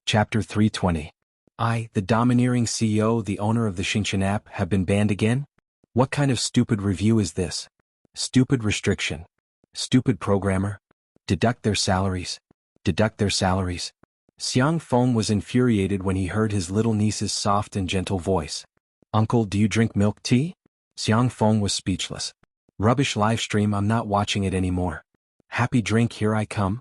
Chapter 320. I, the domineering CEO, the owner of the Xingqian app, have been banned again? What kind of stupid review is this? Stupid restriction. Stupid programmer. Deduct their salaries. Deduct their salaries. Xiang Feng was infuriated when he heard his little niece's soft and gentle voice. Uncle, do you drink milk tea? Xiang Feng was speechless. Rubbish livestream, I'm not watching it anymore. Happy drink, here I come.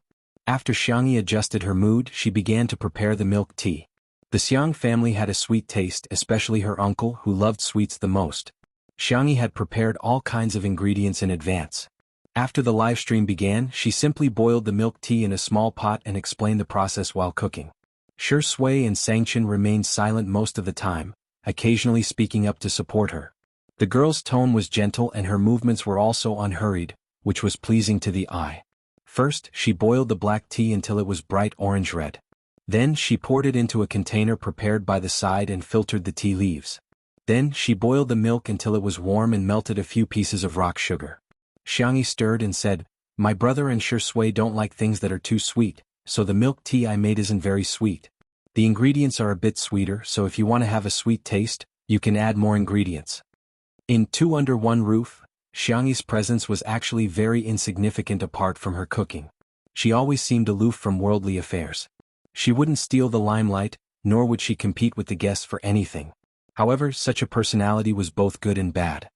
After Xiangyi adjusted her mood, she began to prepare the milk tea. The Xiang family had a sweet taste, especially her uncle, who loved sweets the most. Xiangyi had prepared all kinds of ingredients in advance. After the live stream began, she simply boiled the milk tea in a small pot and explained the process while cooking. Shi Sui and Sangchen remained silent most of the time, occasionally speaking up to support her. The girl's tone was gentle and her movements were also unhurried, which was pleasing to the eye. First, she boiled the black tea until it was bright orange-red. Then she poured it into a container prepared by the side and filtered the tea leaves. Then she boiled the milk until it was warm and melted a few pieces of rock sugar. Xiangyi stirred and said, "My brother and Shi Sui don't like things that are too sweet, so the milk tea I made isn't very sweet. The ingredients are a bit sweeter, so if you want to have a sweet taste, you can add more ingredients." In Two Under One Roof, Xiangyi's presence was actually very insignificant apart from her cooking. She always seemed aloof from worldly affairs. She wouldn't steal the limelight, nor would she compete with the guests for anything. However, such a personality was both good and bad.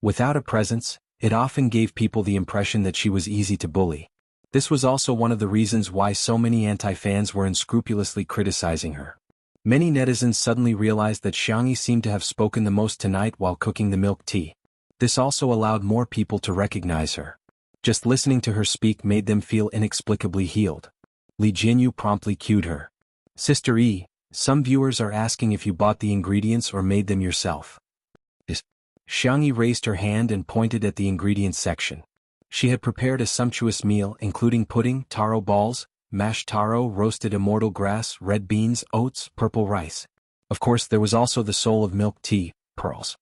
Without a presence, it often gave people the impression that she was easy to bully. This was also one of the reasons why so many anti-fans were unscrupulously criticizing her. Many netizens suddenly realized that Xiangyi seemed to have spoken the most tonight while cooking the milk tea. This also allowed more people to recognize her. Just listening to her speak made them feel inexplicably healed. Li Jinyu promptly cued her. "Sister E, some viewers are asking if you bought the ingredients or made them yourself." Xiangyi raised her hand and pointed at the ingredients section. She had prepared a sumptuous meal including pudding, taro balls, mashed taro, roasted immortal grass, red beans, oats, purple rice. Of course, there was also the soul of milk tea, pearls.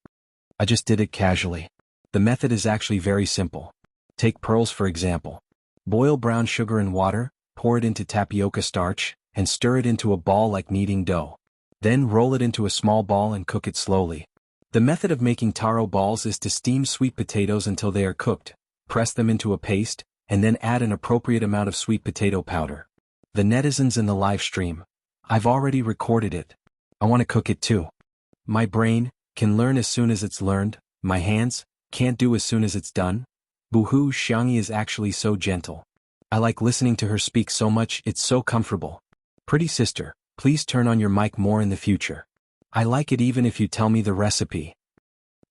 I just did it casually. The method is actually very simple. Take pearls for example. Boil brown sugar in water, pour it into tapioca starch, and stir it into a ball like kneading dough. Then roll it into a small ball and cook it slowly. The method of making taro balls is to steam sweet potatoes until they are cooked, press them into a paste, and then add an appropriate amount of sweet potato powder. The netizens in the live stream, "I've already recorded it. I want to cook it too. My brain can learn as soon as it's learned, my hands can't do as soon as it's done. Boo-hoo, Xiangyi is actually so gentle. I like listening to her speak so much, it's so comfortable. Pretty sister, please turn on your mic more in the future. I like it even if you tell me the recipe."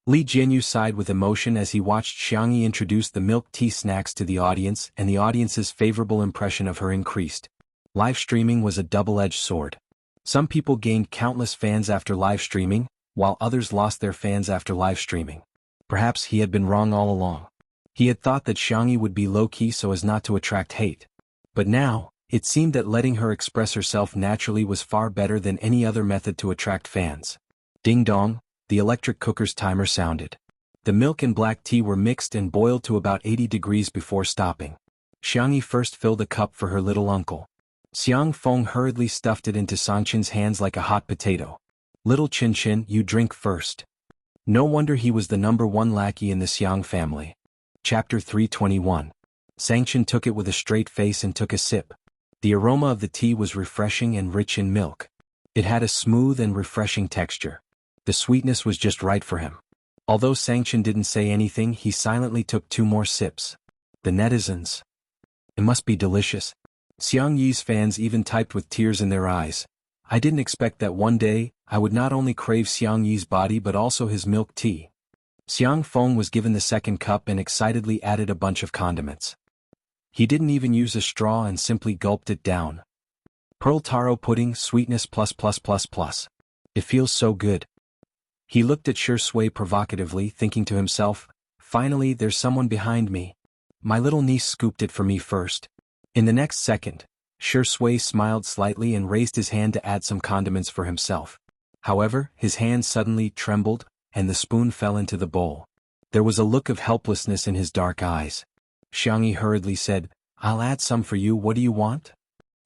Li Jinyu sighed with emotion as he watched Xiangyi introduce the milk tea snacks to the audience, and the audience's favorable impression of her increased. Live streaming was a double-edged sword. Some people gained countless fans after live streaming, while others lost their fans after live streaming. Perhaps he had been wrong all along. He had thought that Xiangyi would be low-key so as not to attract hate. But now, it seemed that letting her express herself naturally was far better than any other method to attract fans. Ding dong, the electric cooker's timer sounded. The milk and black tea were mixed and boiled to about 80 degrees before stopping. Xiangyi first filled a cup for her little uncle. Xiang Feng hurriedly stuffed it into Sangchen's hands like a hot potato. "Little Chin, you drink first." No wonder he was the #1 lackey in the Xiang family. Chapter 321. Sangchen took it with a straight face and took a sip. The aroma of the tea was refreshing and rich in milk. It had a smooth and refreshing texture. The sweetness was just right for him. Although Sangchen didn't say anything, he silently took 2 more sips. The netizens. "It must be delicious." Xiang Yi's fans even typed with tears in their eyes. "I didn't expect that one day, I would not only crave Xiang Yi's body but also his milk tea." Xiang Feng was given the second cup and excitedly added a bunch of condiments. He didn't even use a straw and simply gulped it down. "Pearl taro pudding, sweetness plus plus plus plus. It feels so good." He looked at Shi Sui provocatively, thinking to himself, "Finally there's someone behind me. My little niece scooped it for me first." In the next second, Shi Sui smiled slightly and raised his hand to add some condiments for himself. However, his hand suddenly trembled, and the spoon fell into the bowl. There was a look of helplessness in his dark eyes. Xiangyi hurriedly said, "I'll add some for you, what do you want?"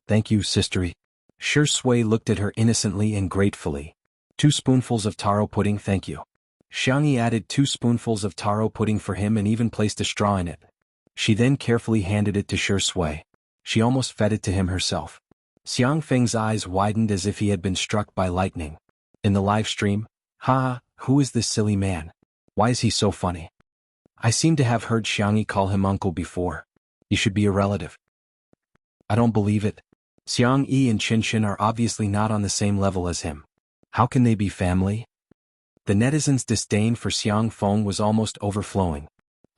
"Thank you, sister E." Shi Sui looked at her innocently and gratefully. 2 spoonfuls of taro pudding, thank you. Xiang Yi added 2 spoonfuls of taro pudding for him and even placed a straw in it. She then carefully handed it to Shi Sui. She almost fed it to him herself. Xiang Feng's eyes widened as if he had been struck by lightning. In the live stream, who is this silly man? Why is he so funny? I seem to have heard Xiang Yi call him uncle before. He should be a relative. I don't believe it. Xiang Yi and Qinshin are obviously not on the same level as him. How can they be family? The netizens' disdain for Xiang Feng was almost overflowing.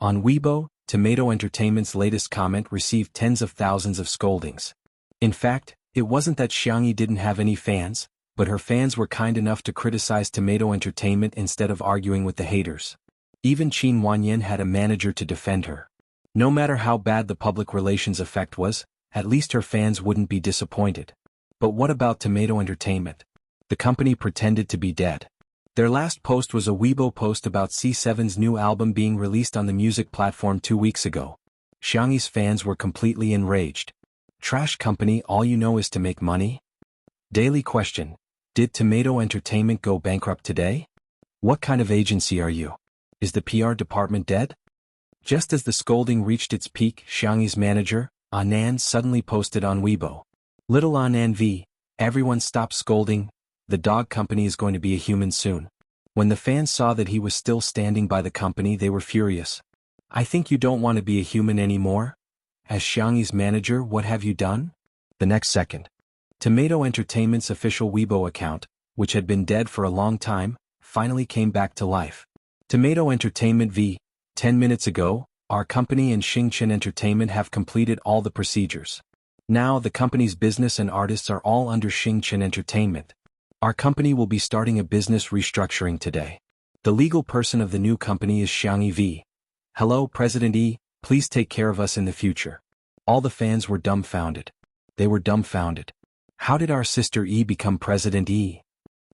On Weibo, Tomato Entertainment's latest comment received tens of thousands of scoldings. In fact, it wasn't that Xiang Yi didn't have any fans, but her fans were kind enough to criticize Tomato Entertainment instead of arguing with the haters. Even Qin Wanyan had a manager to defend her. No matter how bad the public relations effect was, at least her fans wouldn't be disappointed. But what about Tomato Entertainment? The company pretended to be dead. Their last post was a Weibo post about C7's new album being released on the music platform 2 weeks ago. Xiang Yi's fans were completely enraged. Trash company, all you know is to make money? Daily question. Did Tomato Entertainment go bankrupt today? What kind of agency are you? Is the PR department dead? Just as the scolding reached its peak, Xiang Yi's manager, Anan, suddenly posted on Weibo. Little Anan V, everyone stop scolding, the dog company is going to be a human soon. When the fans saw that he was still standing by the company, they were furious. I think you don't want to be a human anymore? As Xiang Yi's manager, what have you done? The next second. Tomato Entertainment's official Weibo account, which had been dead for a long time, finally came back to life. Tomato Entertainment v. 10 minutes ago, our company and Xingchen Entertainment have completed all the procedures. Now the company's business and artists are all under Xingchen Entertainment. Our company will be starting a business restructuring today. The legal person of the new company is Xiang Yi V. Hello, President Yi, please take care of us in the future. All the fans were dumbfounded. They were dumbfounded. How did our sister Yi become President Yi?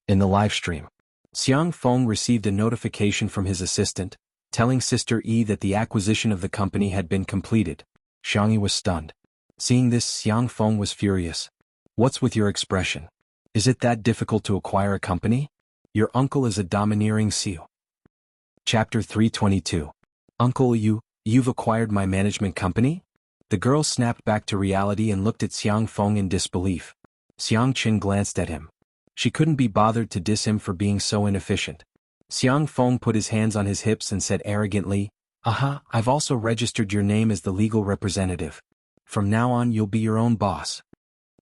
In the live stream, Xiang Feng received a notification from his assistant, telling Sister Yi that the acquisition of the company had been completed. Xiang Yi was stunned. Seeing this, Xiang Feng was furious. What's with your expression? Is it that difficult to acquire a company? Your uncle is a domineering CEO. Chapter 322. Uncle, you've acquired my management company? The girl snapped back to reality and looked at Xiang Feng in disbelief. Xiang Qin glanced at him. She couldn't be bothered to diss him for being so inefficient. Xiang Feng put his hands on his hips and said arrogantly, I've also registered your name as the legal representative. From now on you'll be your own boss.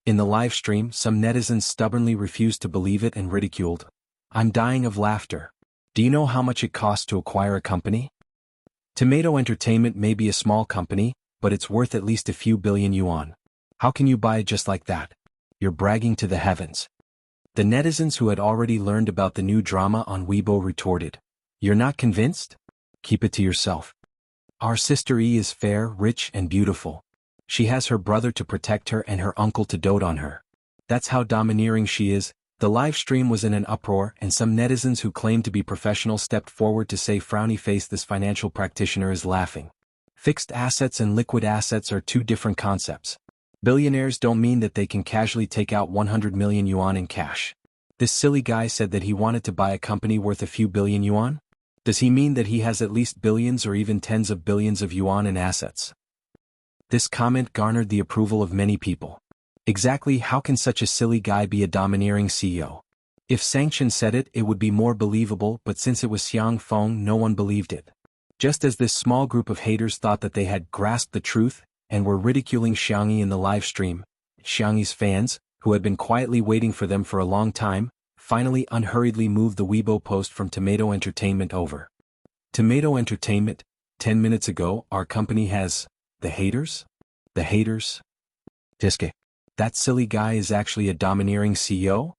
In the live stream, some netizens stubbornly refused to believe it and ridiculed. I'm dying of laughter. Do you know how much it costs to acquire a company? Tomato Entertainment may be a small company, but it's worth at least a few billion yuan. How can you buy it just like that? You're bragging to the heavens. The netizens who had already learned about the new drama on Weibo retorted. You're not convinced? Keep it to yourself. Our sister Yi is fair, rich, and beautiful. She has her brother to protect her and her uncle to dote on her. That's how domineering she is. The live stream was in an uproar, and some netizens who claimed to be professional stepped forward to say, frowny face, this financial practitioner is laughing. Fixed assets and liquid assets are two different concepts. Billionaires don't mean that they can casually take out 100 million yuan in cash. This silly guy said that he wanted to buy a company worth a few billion yuan? Does he mean that he has at least billions or even tens of billions of yuan in assets? This comment garnered the approval of many people. Exactly how can such a silly guy be a domineering CEO? If Sanction said it, it would be more believable, but since it was Xiang Feng, no one believed it. Just as this small group of haters thought that they had grasped the truth, and were ridiculing Xiang Yi in the live stream, Xiang Yi's fans, who had been quietly waiting for them for a long time, finally unhurriedly moved the Weibo post from Tomato Entertainment over. Tomato Entertainment, 10 minutes ago, our company has... The haters? The haters? Tiske. That silly guy is actually a domineering CEO?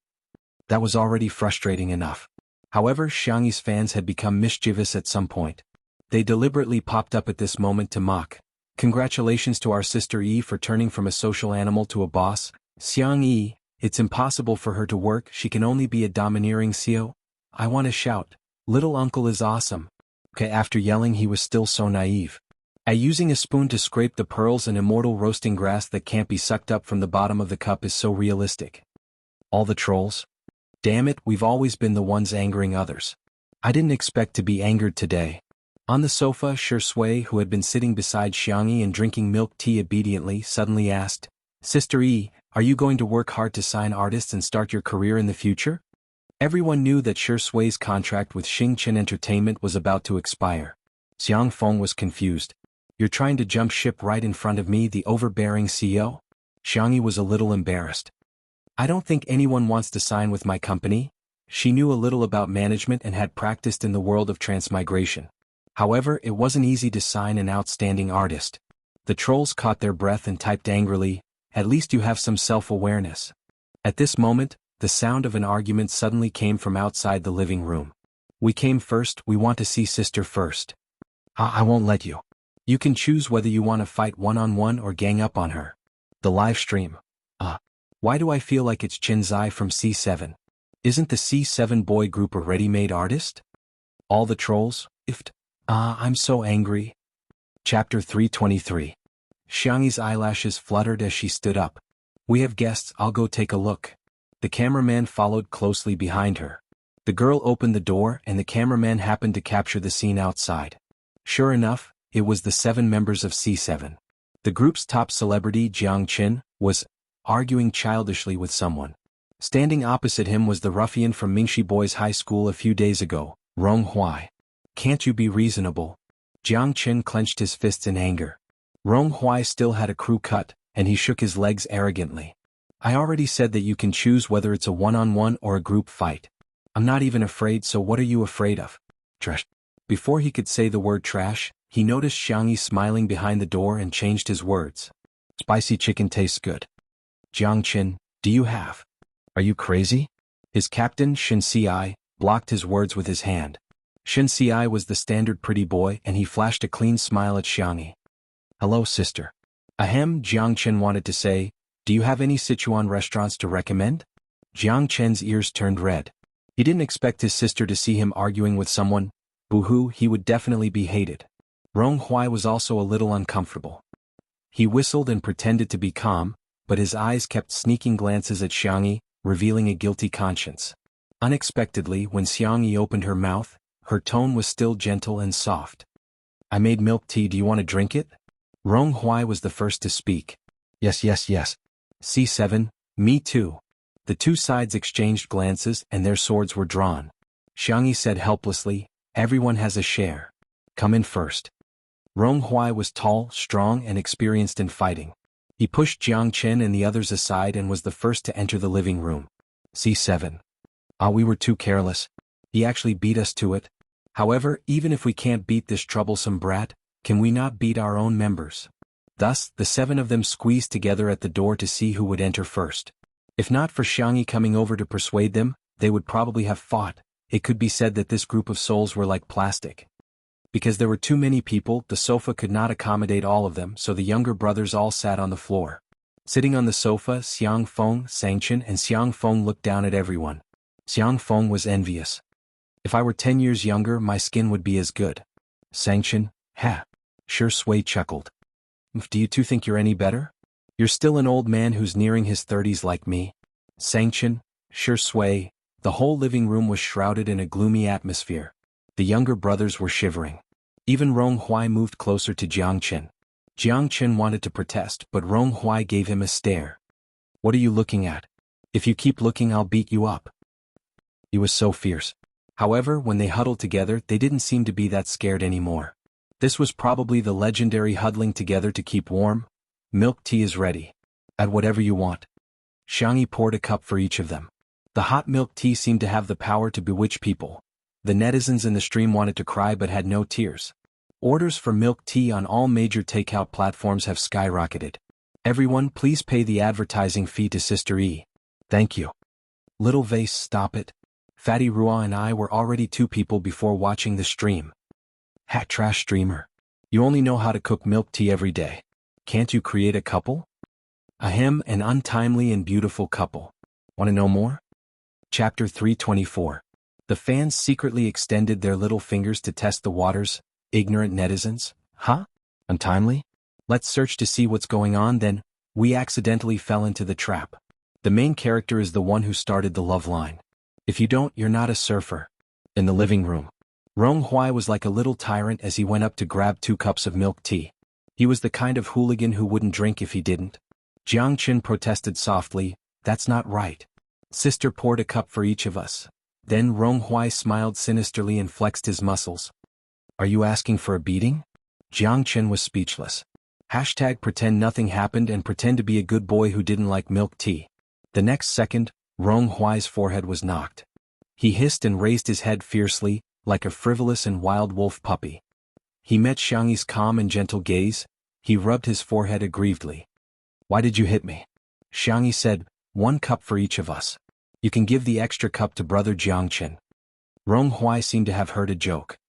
That was already frustrating enough. However, Xiang Yi's fans had become mischievous at some point. They deliberately popped up at this moment to mock. Congratulations to our sister Yi for turning from a social animal to a boss. Xiang Yi, it's impossible for her to work, she can only be a domineering CEO. I want to shout. Little uncle is awesome. Okay, after yelling he was still so naive. Using a spoon to scrape the pearls, an immortal roasting grass that can't be sucked up from the bottom of the cup is so realistic. All the trolls? Damn it, we've always been the ones angering others. I didn't expect to be angered today. On the sofa, Shui, who had been sitting beside Xiangyi and drinking milk tea obediently, suddenly asked, Sister Yi, are you going to work hard to sign artists and start your career in the future? Everyone knew that Shui's contract with Xingchen Entertainment was about to expire. Xiang Feng was confused. You're trying to jump ship right in front of me, the overbearing CEO? Xiangyi was a little embarrassed. I don't think anyone wants to sign with my company. She knew a little about management and had practiced in the world of transmigration. However, it wasn't easy to sign an outstanding artist. The trolls caught their breath and typed angrily, at least you have some self-awareness. At this moment, the sound of an argument suddenly came from outside the living room. We came first, we want to see sister first. I won't let you. You can choose whether you want to fight one-on-one or gang up on her. The live stream. Why do I feel like it's Chinzai from C7? Isn't the C7 boy group a ready-made artist? All the trolls, ifed. I'm so angry. Chapter 323. Xiangyi's eyelashes fluttered as she stood up. We have guests, I'll go take a look. The cameraman followed closely behind her. The girl opened the door and the cameraman happened to capture the scene outside. Sure enough, it was the 7 members of C7. The group's top celebrity, Jiang Qin, was arguing childishly with someone. Standing opposite him was the ruffian from Mingxi Boys High School a few days ago, Rong Huai. Can't you be reasonable? Jiang Qin clenched his fists in anger. Rong Huai still had a crew cut, and he shook his legs arrogantly. I already said that you can choose whether it's a one-on-one or a group fight. I'm not even afraid, so what are you afraid of? Trash. Before he could say the word trash, he noticed Xiangyi smiling behind the door and changed his words. Spicy chicken tastes good. Jiang Qin, do you have? Are you crazy? His captain, Shen Ci, blocked his words with his hand. Shen Ci was the standard pretty boy and he flashed a clean smile at Xiangyi. Hello, sister. Ahem, Jiang Qin wanted to say, do you have any Sichuan restaurants to recommend? Jiang Qin's ears turned red. He didn't expect his sister to see him arguing with someone. Boo-hoo, he would definitely be hated. Rong Huai was also a little uncomfortable. He whistled and pretended to be calm, but his eyes kept sneaking glances at Xiangyi, revealing a guilty conscience. Unexpectedly, when Xiangyi opened her mouth, her tone was still gentle and soft. I made milk tea, do you want to drink it? Rong Huai was the first to speak. Yes. C7, me too. The two sides exchanged glances and their swords were drawn. Xiangyi said helplessly, everyone has a share. Come in first. Rong Huai was tall, strong and experienced in fighting. He pushed Jiang Qin and the others aside and was the first to enter the living room. C7. We were too careless. He actually beat us to it. However, even if we can't beat this troublesome brat, can we not beat our own members? Thus, the 7 of them squeezed together at the door to see who would enter first. If not for Xiangyi coming over to persuade them, they would probably have fought. It could be said that this group of souls were like plastic. Because there were too many people, the sofa could not accommodate all of them, so the younger brothers all sat on the floor. Sitting on the sofa, Xiang Feng, Sangchen and Xiang Feng looked down at everyone. Xiang Feng was envious. If I were 10 years younger, my skin would be as good. Sangchen, ha. Shui chuckled. Do you two think you're any better? You're still an old man who's nearing his 30s like me. Sangchen, Shui. The whole living room was shrouded in a gloomy atmosphere. The younger brothers were shivering. Even Rong Huai moved closer to Jiang Qin. Jiang Qin wanted to protest, but Rong Huai gave him a stare. What are you looking at? If you keep looking, I'll beat you up. He was so fierce. However, when they huddled together, they didn't seem to be that scared anymore. This was probably the legendary huddling together to keep warm. Milk tea is ready. Add whatever you want. Xiangyi poured a cup for each of them. The hot milk tea seemed to have the power to bewitch people. The netizens in the stream wanted to cry but had no tears. Orders for milk tea on all major takeout platforms have skyrocketed. Everyone, please pay the advertising fee to Sister E. Thank you. Little Vase, stop it. Fatty Rua and I were already 2 people before watching the stream. Hat trash streamer. You only know how to cook milk tea every day. Can't you create a couple? Ahem, an untimely and beautiful couple. Want to know more? Chapter 324. The fans secretly extended their little fingers to test the waters. Ignorant netizens. Huh? Untimely? Let's search to see what's going on then. We accidentally fell into the trap. The main character is the one who started the love line. If you don't, you're not a surfer. In the living room, Rong Huai was like a little tyrant as he went up to grab 2 cups of milk tea. He was the kind of hooligan who wouldn't drink if he didn't. Jiang Qin protested softly, "That's not right. Sister poured a cup for each of us." Then Rong Huai smiled sinisterly and flexed his muscles. "Are you asking for a beating?" Jiang Qin was speechless. Pretend nothing happened and pretend to be a good boy who didn't like milk tea. The next second, Rong Huai's forehead was knocked. He hissed and raised his head fiercely, like a frivolous and wild wolf puppy. He met Xiangyi's calm and gentle gaze. He rubbed his forehead aggrievedly. "Why did you hit me?" Xiangyi said, "1 cup for each of us. You can give the extra cup to brother Jiang Qin." Rong Huai seemed to have heard a joke.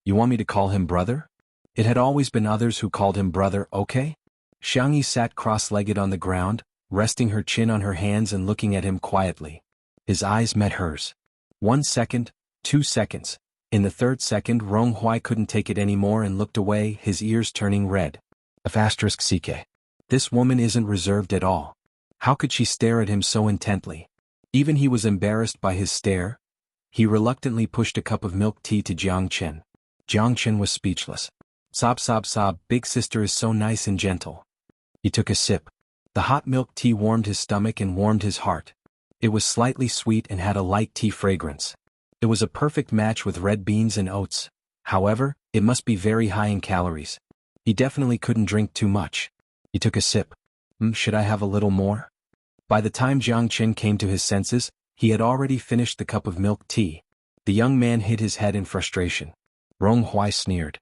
"You want me to call him brother?" It had always been others who called him brother, okay? Xiangyi sat cross-legged on the ground, resting her chin on her hands and looking at him quietly. His eyes met hers. 1 second, 2 seconds. In the 3rd second, Rong Huai couldn't take it anymore and looked away, his ears turning red. *CK. This woman isn't reserved at all. How could she stare at him so intently? Even he was embarrassed by his stare. He reluctantly pushed a cup of milk tea to Jiang Qin. Jiang Qin was speechless. "Sob sob sob, big sister is so nice and gentle." He took a sip. The hot milk tea warmed his stomach and warmed his heart. It was slightly sweet and had a light tea fragrance. It was a perfect match with red beans and oats. However, it must be very high in calories. He definitely couldn't drink too much. He took a sip. Should I have a little more?" By the time Jiang Qin came to his senses, he had already finished the cup of milk tea. The young man hid his head in frustration. Rong Huai sneered.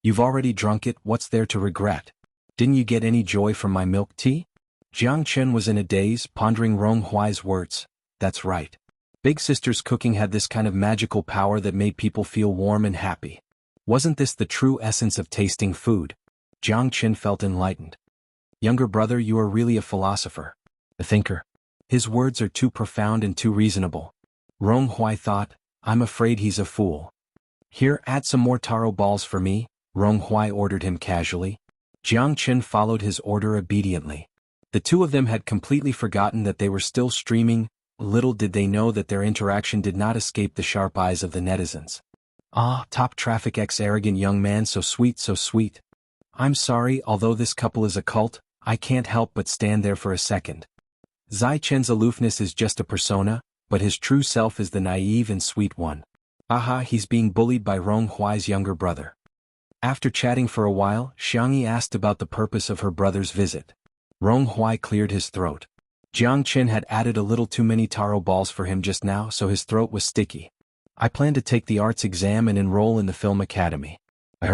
"You've already drunk it, what's there to regret? Didn't you get any joy from my milk tea?" Jiang Qin was in a daze, pondering Rong Huai's words. That's right. Big sister's cooking had this kind of magical power that made people feel warm and happy. Wasn't this the true essence of tasting food? Jiang Qin felt enlightened. "Younger brother, you are really a philosopher. A thinker." His words are too profound and too reasonable. Rong Huai thought, "I'm afraid he's a fool." "Here, add some more taro balls for me," Rong Huai ordered him casually. Jiang Qin followed his order obediently. The two of them had completely forgotten that they were still streaming. Little did they know that their interaction did not escape the sharp eyes of the netizens. "Ah, top traffic arrogant young man, so sweet, so sweet. I'm sorry, although this couple is a cult, I can't help but stand there for a second. Zai Chen's aloofness is just a persona, but his true self is the naive and sweet one. Aha, he's being bullied by Rong Huai's younger brother." After chatting for a while, Xiangyi asked about the purpose of her brother's visit. Rong Huai cleared his throat. Jiang Qin had added a little too many taro balls for him just now, so his throat was sticky. "I plan to take the arts exam and enroll in the film academy. I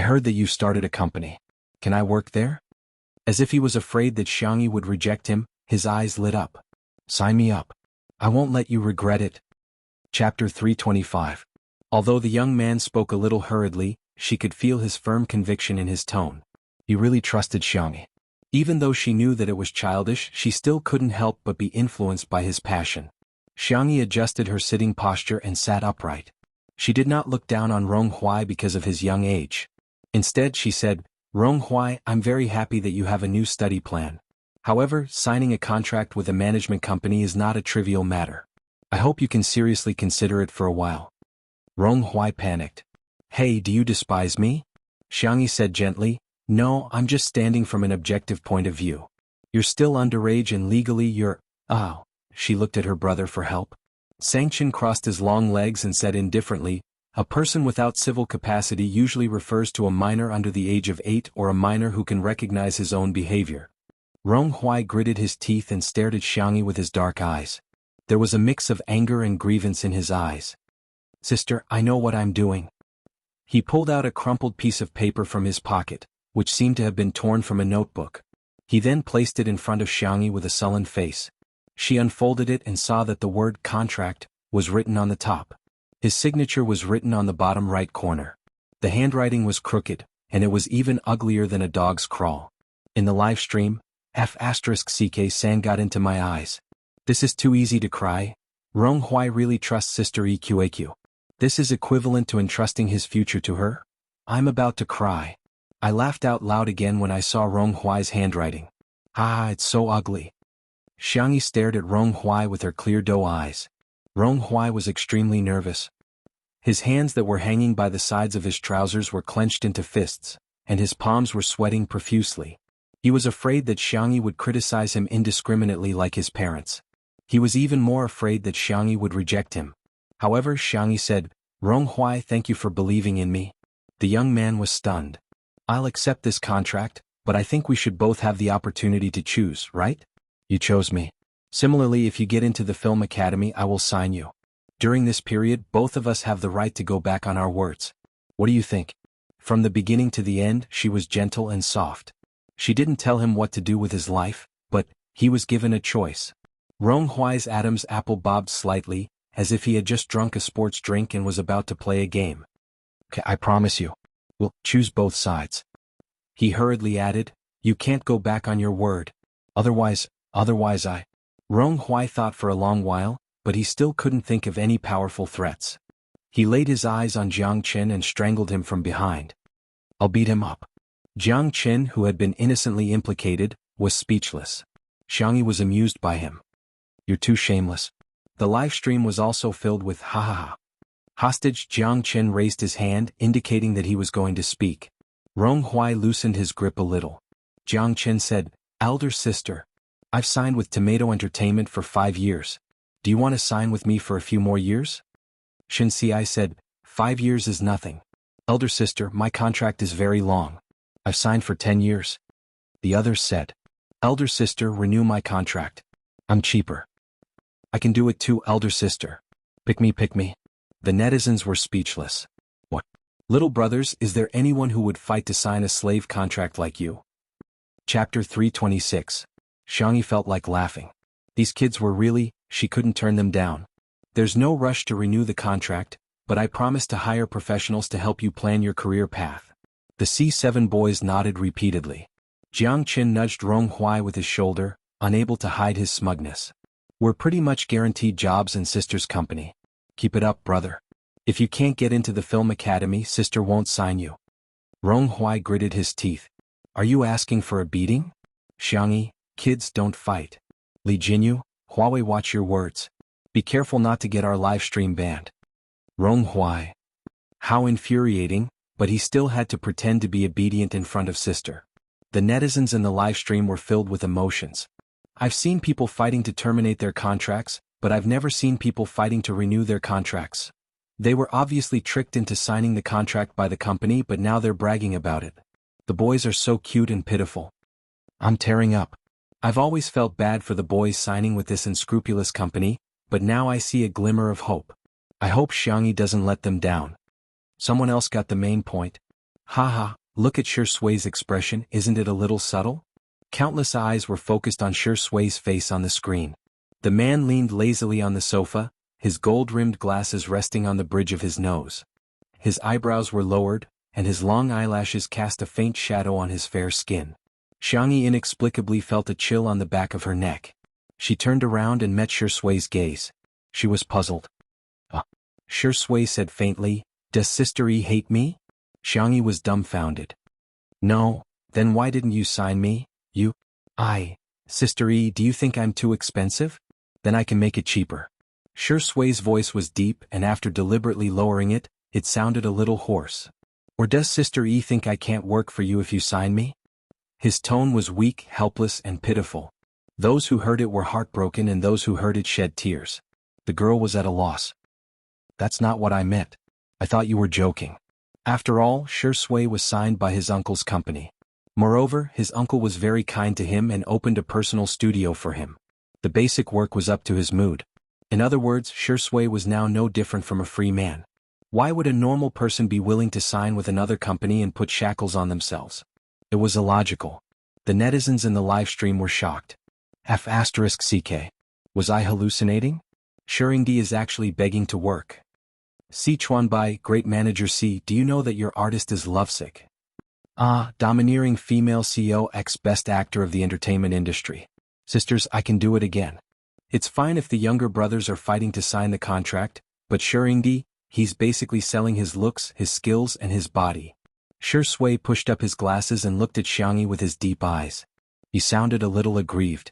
heard that you started a company. Can I work there?" As if he was afraid that Xiangyi would reject him, his eyes lit up. "Sign me up. I won't let you regret it." Chapter 325. Although the young man spoke a little hurriedly, she could feel his firm conviction in his tone. He really trusted Xiangyi. Even though she knew that it was childish, she still couldn't help but be influenced by his passion. Xiangyi adjusted her sitting posture and sat upright. She did not look down on Rong Huai because of his young age. Instead, she said, "Rong Huai, I'm very happy that you have a new study plan. However, signing a contract with a management company is not a trivial matter. I hope you can seriously consider it for a while." Rong Huai panicked. "Hey, do you despise me?" Xiangyi said gently, "No, I'm just standing from an objective point of view. You're still underage and legally you're—" "Oh." She looked at her brother for help. Sangchen crossed his long legs and said indifferently, "A person without civil capacity usually refers to a minor under the age of 8 or a minor who can recognize his own behavior." Rong Huai gritted his teeth and stared at Xiangyi with his dark eyes. There was a mix of anger and grievance in his eyes. "Sister, I know what I'm doing." He pulled out a crumpled piece of paper from his pocket, which seemed to have been torn from a notebook. He then placed it in front of Xiangyi with a sullen face. She unfolded it and saw that the word contract was written on the top. His signature was written on the bottom right corner. The handwriting was crooked, and it was even uglier than a dog's crawl. In the live stream, F***CK-san got into my eyes. This is too easy to cry. Rong Huai really trusts Sister EQAQ. This is equivalent to entrusting his future to her? I'm about to cry. I laughed out loud again when I saw Rong Huai's handwriting. Ah, it's so ugly. Xiangyi stared at Rong Hui with her clear doe eyes. Rong Hui was extremely nervous. His hands that were hanging by the sides of his trousers were clenched into fists, and his palms were sweating profusely. He was afraid that Xiangyi would criticize him indiscriminately like his parents. He was even more afraid that Xiangyi would reject him. However, Xiangyi said, "Rong Hui, thank you for believing in me." The young man was stunned. "I'll accept this contract, but I think we should both have the opportunity to choose, right? You chose me. Similarly, if you get into the film academy, I will sign you. During this period, both of us have the right to go back on our words. What do you think?" From the beginning to the end, she was gentle and soft. She didn't tell him what to do with his life, but he was given a choice. Rong Hui's Adam's apple bobbed slightly, as if he had just drunk a sports drink and was about to play a game. "Okay, I promise you. We'll choose both sides." He hurriedly added, "You can't go back on your word. Otherwise I..." Rong Hui thought for a long while, but he still couldn't think of any powerful threats. He laid his eyes on Jiang Qin and strangled him from behind. "I'll beat him up." Jiang Qin, who had been innocently implicated, was speechless. Xiangyi was amused by him. "You're too shameless." The live stream was also filled with ha ha ha. Hostage Jiang Qin raised his hand, indicating that he was going to speak. Rong Hui loosened his grip a little. Jiang Qin said, "Elder sister, I've signed with Tomato Entertainment for 5 years. Do you want to sign with me for a few more years?" Shin Si said, 5 years is nothing. Elder sister, my contract is very long. I've signed for 10 years. The others said, "Elder sister, renew my contract. I'm cheaper." "I can do it too, elder sister. Pick me, pick me." The netizens were speechless. "What? Little brothers, is there anyone who would fight to sign a slave contract like you?" Chapter 326. Xiangyi felt like laughing. These kids were really, she couldn't turn them down. "There's no rush to renew the contract, but I promise to hire professionals to help you plan your career path." The C7 boys nodded repeatedly. Jiang Qin nudged Rong Hui with his shoulder, unable to hide his smugness. "We're pretty much guaranteed jobs in sister's company. Keep it up, brother. If you can't get into the film academy, sister won't sign you." Rong Hui gritted his teeth. "Are you asking for a beating?" "Xiangyi, kids don't fight. Li Jinyu, Huawei, watch your words. Be careful not to get our live stream banned." Rong Hui. How infuriating, but he still had to pretend to be obedient in front of sister. The netizens in the live stream were filled with emotions. "I've seen people fighting to terminate their contracts, but I've never seen people fighting to renew their contracts. They were obviously tricked into signing the contract by the company, but now they're bragging about it. The boys are so cute and pitiful. I'm tearing up. I've always felt bad for the boys signing with this unscrupulous company, but now I see a glimmer of hope. I hope Xiangyi doesn't let them down." Someone else got the main point. "Haha, look at Shi Sui's expression, isn't it a little subtle?" Countless eyes were focused on Shi Sui's face on the screen. The man leaned lazily on the sofa, his gold-rimmed glasses resting on the bridge of his nose. His eyebrows were lowered, and his long eyelashes cast a faint shadow on his fair skin. Xiangyi inexplicably felt a chill on the back of her neck. She turned around and met Shi Sui's gaze. She was puzzled. Shi Sui said faintly, "Does Sister E hate me?" Xiangyi was dumbfounded. "No, then why didn't you sign me? Sister E, do you think I'm too expensive? Then I can make it cheaper." Shi Sui's voice was deep, and after deliberately lowering it, it sounded a little hoarse. "Or does Sister E think I can't work for you if you sign me?" His tone was weak, helpless, and pitiful. Those who heard it were heartbroken, and those who heard it shed tears. The girl was at a loss. "That's not what I meant. I thought you were joking." After all, Shi Sui was signed by his uncle's company. Moreover, his uncle was very kind to him and opened a personal studio for him. The basic work was up to his mood. In other words, Shi Sui was now no different from a free man. Why would a normal person be willing to sign with another company and put shackles on themselves? It was illogical. The netizens in the live stream were shocked. F***CK. Was I hallucinating? Shuringdi is actually begging to work. Si Chuanbai, great manager C, do you know that your artist is lovesick? Domineering female CEO X best actor of the entertainment industry. Sisters, I can do it again. It's fine if the younger brothers are fighting to sign the contract, but Shuringdi, he's basically selling his looks, his skills, and his body. Shi Sui pushed up his glasses and looked at Xiangyi with his deep eyes. He sounded a little aggrieved.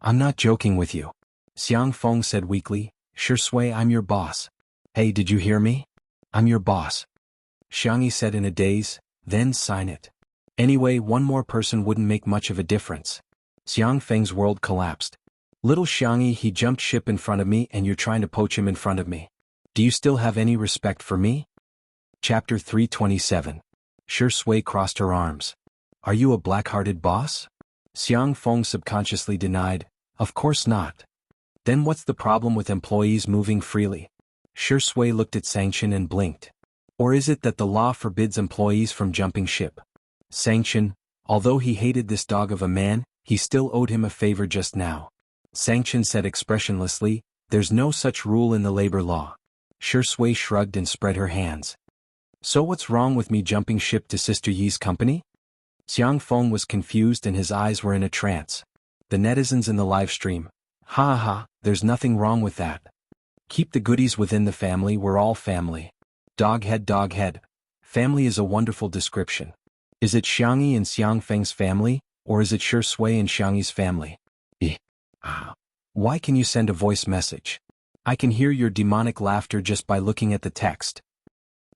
I'm not joking with you. Xiang Feng said weakly, Sure Sui, I'm your boss. Hey, did you hear me? I'm your boss. Xiang Yi said in a daze, then sign it. Anyway, one more person wouldn't make much of a difference. Xiang Feng's world collapsed. Little Xiang Yi, he jumped ship in front of me and you're trying to poach him in front of me. Do you still have any respect for me? Chapter 327. Sure Sui crossed her arms. Are you a black-hearted boss? Xiang Feng subconsciously denied, Of course not. Then what's the problem with employees moving freely? Sure Sui looked at Sanction and blinked. Or is it that the law forbids employees from jumping ship? Sanction, although he hated this dog of a man, he still owed him a favor just now. Sanction said expressionlessly, There's no such rule in the labor law. Sure Sui shrugged and spread her hands. So what's wrong with me jumping ship to Sister Yi's company? Xiang Feng was confused and his eyes were in a trance. The netizens in the live stream. Ha ha, there's nothing wrong with that. Keep the goodies within the family, we're all family. Dog head. Family is a wonderful description. Is it Xiang Yi and Xiang Feng's family, or is it Sure Sui and Xiang Yi's family? Why can you send a voice message? I can hear your demonic laughter just by looking at the text.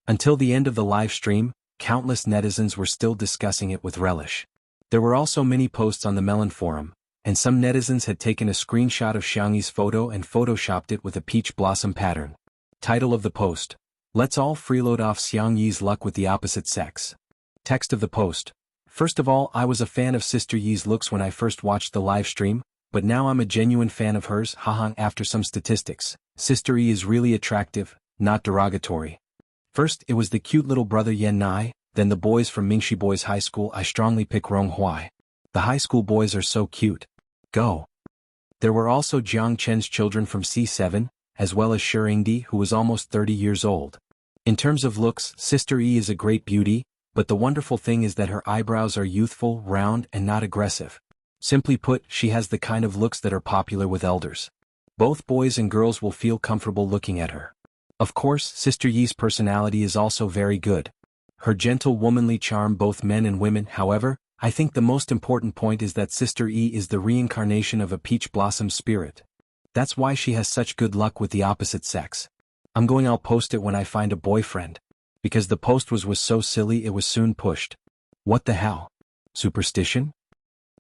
Until the end of the live stream, countless netizens were still discussing it with relish. There were also many posts on the Melon forum, and some netizens had taken a screenshot of Xiang Yi's photo and photoshopped it with a peach blossom pattern. Title of the post: Let's all freeload off Xiang Yi's luck with the opposite sex. Text of the post: First of all, I was a fan of Sister Yi's looks when I first watched the live stream, but now I'm a genuine fan of hers. Haha. After some statistics, Sister Yi is really attractive, not derogatory. First, it was the cute little brother Yan Nai, then the boys from Mingxi Boys High School. I strongly pick Rong Huai. The high school boys are so cute. Go. There were also Jiang Chen's children from C7, as well as Shiringdi, who was almost 30 years old. In terms of looks, Sister Yi is a great beauty, but the wonderful thing is that her eyebrows are youthful, round, and not aggressive. Simply put, she has the kind of looks that are popular with elders. Both boys and girls will feel comfortable looking at her. Of course, Sister Yi's personality is also very good. Her gentle womanly charm both men and women. However, I think the most important point is that Sister Yi is the reincarnation of a peach blossom spirit. That's why she has such good luck with the opposite sex. I'll post it when I find a boyfriend. Because the post was so silly it was soon pushed. What the hell? Superstition?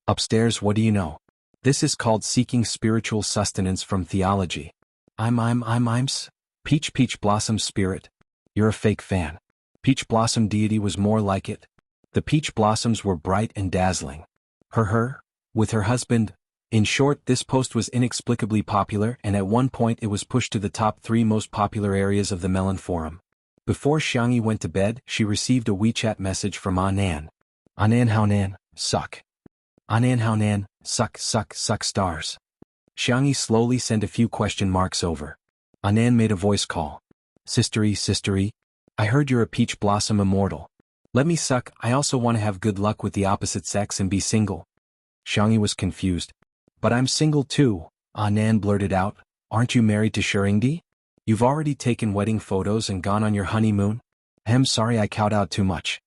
Upstairs, what do you know? This is called seeking spiritual sustenance from theology. I'm Peach Blossom Spirit. You're a fake fan. Peach Blossom Deity was more like it. The peach blossoms were bright and dazzling. Her, with her husband. In short, this post was inexplicably popular and at one point it was pushed to the top 3 most popular areas of the Melon forum. Before Xiang Yi went to bed, she received a WeChat message from Anan. Anan Haonan, suck. Anan Haonan, suck stars. Xiang Yi slowly sent a few question marks over. Anan made a voice call. Sister Yi, I heard you're a peach blossom immortal. Let me suck. I also want to have good luck with the opposite sex and be single. Xiang Yi was confused. But I'm single too, Anan blurted out. Aren't you married to Shiringdi? You've already taken wedding photos and gone on your honeymoon? Sorry I cowed out too much.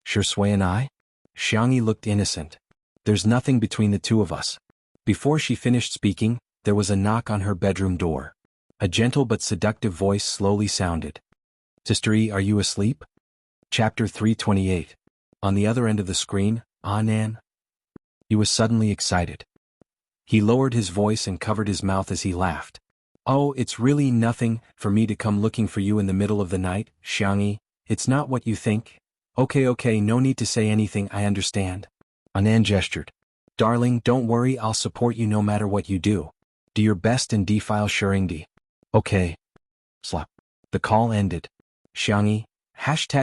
Sure Sui and I? Xiang Yi looked innocent. There's nothing between the two of us. Before she finished speaking, there was a knock on her bedroom door. A gentle but seductive voice slowly sounded. Sister Yi, are you asleep? Chapter 328. On the other end of the screen, Anan. He was suddenly excited. He lowered his voice and covered his mouth as he laughed. Oh, it's really nothing for me to come looking for you in the middle of the night, Xiang Yi. It's not what you think. Okay, no need to say anything, I understand. Anan gestured. Darling, don't worry, I'll support you no matter what you do. Do your best and defile Shiringdi. Okay. Slap. The call ended. Xiang Yi,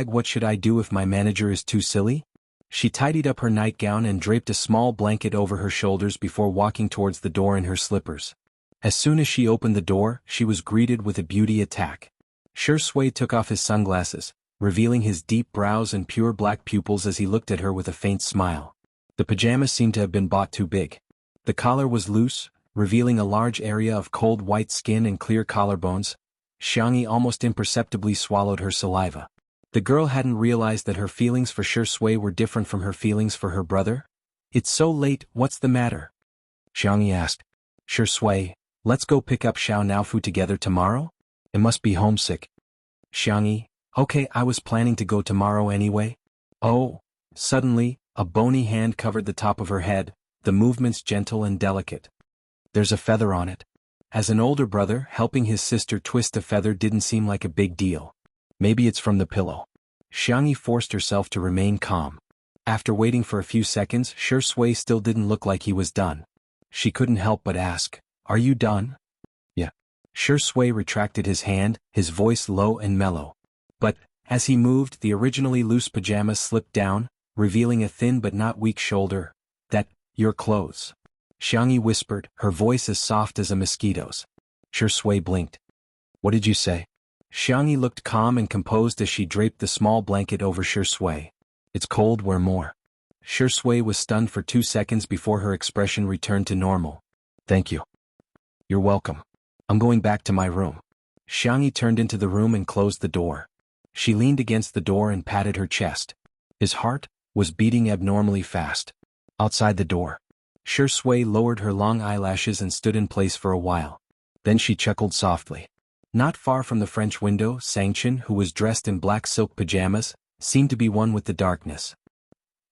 #what should I do if my manager is too silly? She tidied up her nightgown and draped a small blanket over her shoulders before walking towards the door in her slippers. As soon as she opened the door, she was greeted with a beauty attack. Sure Sui took off his sunglasses, revealing his deep brows and pure black pupils as he looked at her with a faint smile. The pajamas seemed to have been bought too big. The collar was loose, revealing a large area of cold white skin and clear collarbones. Xiang Yi almost imperceptibly swallowed her saliva. The girl hadn't realized that her feelings for Sure Sui were different from her feelings for her brother. It's so late, what's the matter? Xiangyi asked. Sure Sui, let's go pick up Xiao Naofu together tomorrow? It must be homesick. Xiangyi, okay, I was planning to go tomorrow anyway. Oh, suddenly, a bony hand covered the top of her head, the movements gentle and delicate. There's a feather on it. As an older brother, helping his sister twist a feather didn't seem like a big deal. Maybe it's from the pillow. Xiangyi forced herself to remain calm. After waiting for a few seconds, Sure Sui still didn't look like he was done. She couldn't help but ask, Are you done? Yeah. Sure Sui retracted his hand, his voice low and mellow. But, as he moved, the originally loose pajamas slipped down, revealing a thin but not weak shoulder. Your clothes. Xiangyi whispered, her voice as soft as a mosquito's. Sure Sui blinked. What did you say? Xiangyi looked calm and composed as she draped the small blanket over Sure Sui. It's cold, wear more. Sure Sui was stunned for 2 seconds before her expression returned to normal. Thank you. You're welcome. I'm going back to my room. Xiangyi turned into the room and closed the door. She leaned against the door and patted her chest. His heart was beating abnormally fast. Outside the door, Sure Sui lowered her long eyelashes and stood in place for a while. Then she chuckled softly. Not far from the French window, Sangchen, who was dressed in black silk pajamas, seemed to be one with the darkness.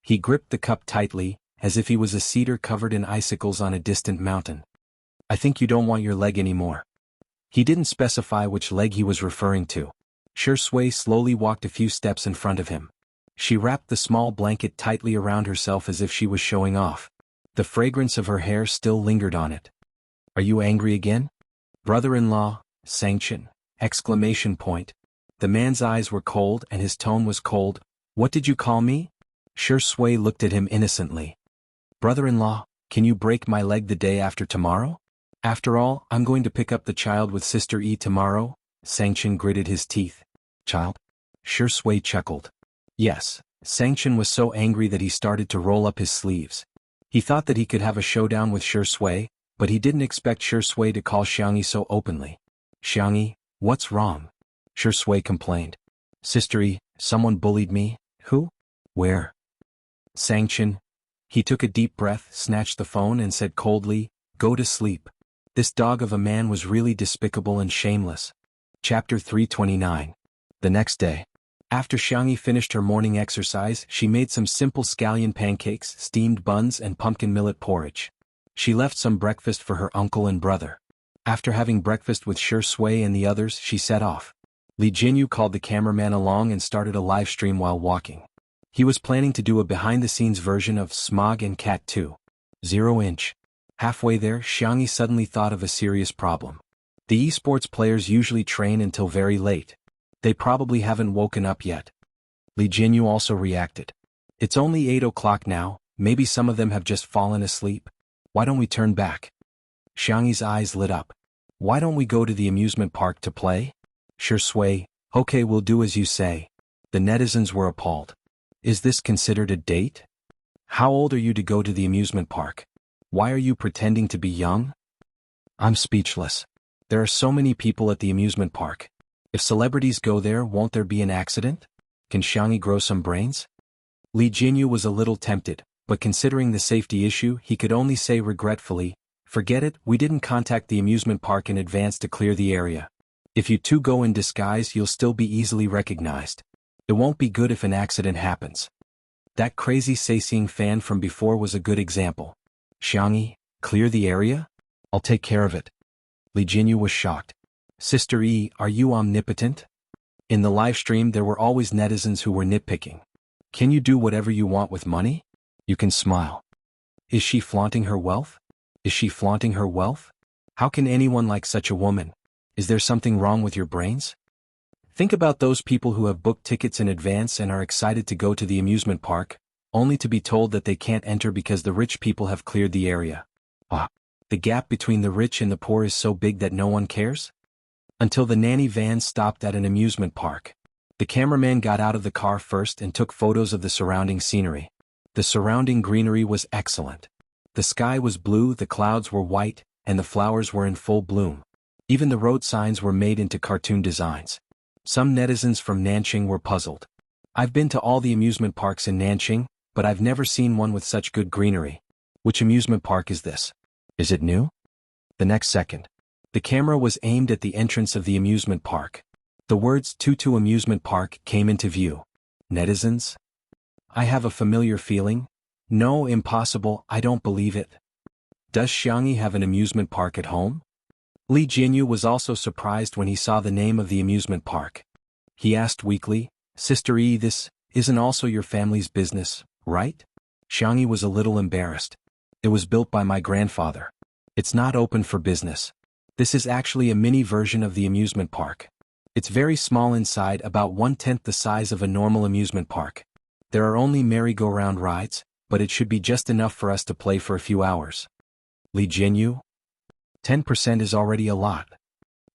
He gripped the cup tightly, as if he was a cedar covered in icicles on a distant mountain. I think you don't want your leg anymore. He didn't specify which leg he was referring to. Sure Sui slowly walked a few steps in front of him. She wrapped the small blanket tightly around herself as if she was showing off. The fragrance of her hair still lingered on it. Are you angry again? Brother-in-law, Sangchen! Exclamation point. The man's eyes were cold and his tone was cold. What did you call me? Sure Sui looked at him innocently. Brother-in-law, can you break my leg the day after tomorrow? After all, I'm going to pick up the child with Sister E tomorrow. Sangchen gritted his teeth. Child? Sure Sui chuckled. Yes, Sangchen was so angry that he started to roll up his sleeves. He thought that he could have a showdown with Sure Sui, but he didn't expect Sure Sui to call Xiangyi so openly. Xiangyi, what's wrong? Sure Sui complained. Sister E, someone bullied me. Who? Where? Sangchen. He took a deep breath, snatched the phone and said coldly, Go to sleep. This dog of a man was really despicable and shameless. Chapter 329. The next day. After Xiangyi finished her morning exercise, she made some simple scallion pancakes, steamed buns and pumpkin millet porridge. She left some breakfast for her uncle and brother. After having breakfast with Sure Sui and the others, she set off. Li Jinyu called the cameraman along and started a live stream while walking. He was planning to do a behind-the-scenes version of Smog and Cat 2. 0-inch. Halfway there, Xiangyi suddenly thought of a serious problem. The esports players usually train until very late. They probably haven't woken up yet. Li Jinyu also reacted. It's only 8 o'clock now, maybe some of them have just fallen asleep. Why don't we turn back? Xiangyi's eyes lit up. Why don't we go to the amusement park to play? Sure Sui, okay, we'll do as you say. The netizens were appalled. Is this considered a date? How old are you to go to the amusement park? Why are you pretending to be young? I'm speechless. There are so many people at the amusement park. If celebrities go there, won't there be an accident? Can Xiangyi grow some brains? Li Jinyu was a little tempted, but considering the safety issue, he could only say regretfully, Forget it, we didn't contact the amusement park in advance to clear the area. If you two go in disguise, you'll still be easily recognized. It won't be good if an accident happens. That crazy Seising fan from before was a good example. Xiangyi, clear the area? I'll take care of it. Li Jinyu was shocked. Sister E, are you omnipotent? In the live stream there were always netizens who were nitpicking. Can you do whatever you want with money? You can smile. Is she flaunting her wealth? Is she flaunting her wealth? How can anyone like such a woman? Is there something wrong with your brains? Think about those people who have booked tickets in advance and are excited to go to the amusement park, only to be told that they can't enter because the rich people have cleared the area. The gap between the rich and the poor is so big that no one cares? Until the nanny van stopped at an amusement park. The cameraman got out of the car first and took photos of the surrounding scenery. The surrounding greenery was excellent. The sky was blue, the clouds were white, and the flowers were in full bloom. Even the road signs were made into cartoon designs. Some netizens from Nanjing were puzzled. I've been to all the amusement parks in Nanjing, but I've never seen one with such good greenery. Which amusement park is this? Is it new? The next second, the camera was aimed at the entrance of the amusement park. The words Tutu Amusement Park came into view. Netizens? I have a familiar feeling. No, impossible, I don't believe it. Does Xiangyi have an amusement park at home? Li Jinyu was also surprised when he saw the name of the amusement park. He asked weakly, Sister Yi, this isn't also your family's business, right? Xiangyi was a little embarrassed. It was built by my grandfather. It's not open for business. This is actually a mini version of the amusement park. It's very small inside, about 1/10 the size of a normal amusement park. There are only merry-go-round rides, but it should be just enough for us to play for a few hours. Li Jinyu? 10% is already a lot.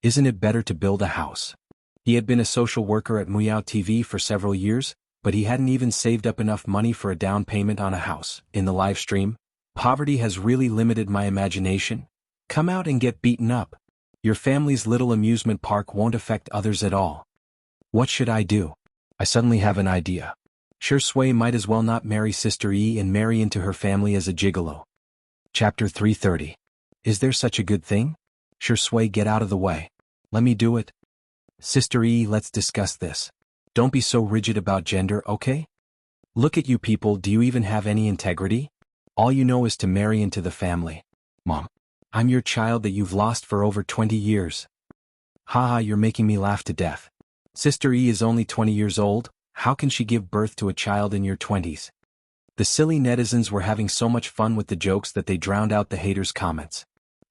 Isn't it better to build a house? He had been a social worker at Muyao TV for several years, but he hadn't even saved up enough money for a down payment on a house. In the live stream, poverty has really limited my imagination. Come out and get beaten up. Your family's little amusement park won't affect others at all. What should I do? I suddenly have an idea. Shi Sui might as well not marry Sister Yi and marry into her family as a gigolo. Chapter 330. Is there such a good thing? Shi Sui, get out of the way. Let me do it. Sister Yi, let's discuss this. Don't be so rigid about gender, okay? Look at you people, do you even have any integrity? All you know is to marry into the family. Mom, I'm your child that you've lost for over 20 years. Haha, you're making me laugh to death. Sister Yi is only 20 years old, how can she give birth to a child in your 20s? The silly netizens were having so much fun with the jokes that they drowned out the haters' comments.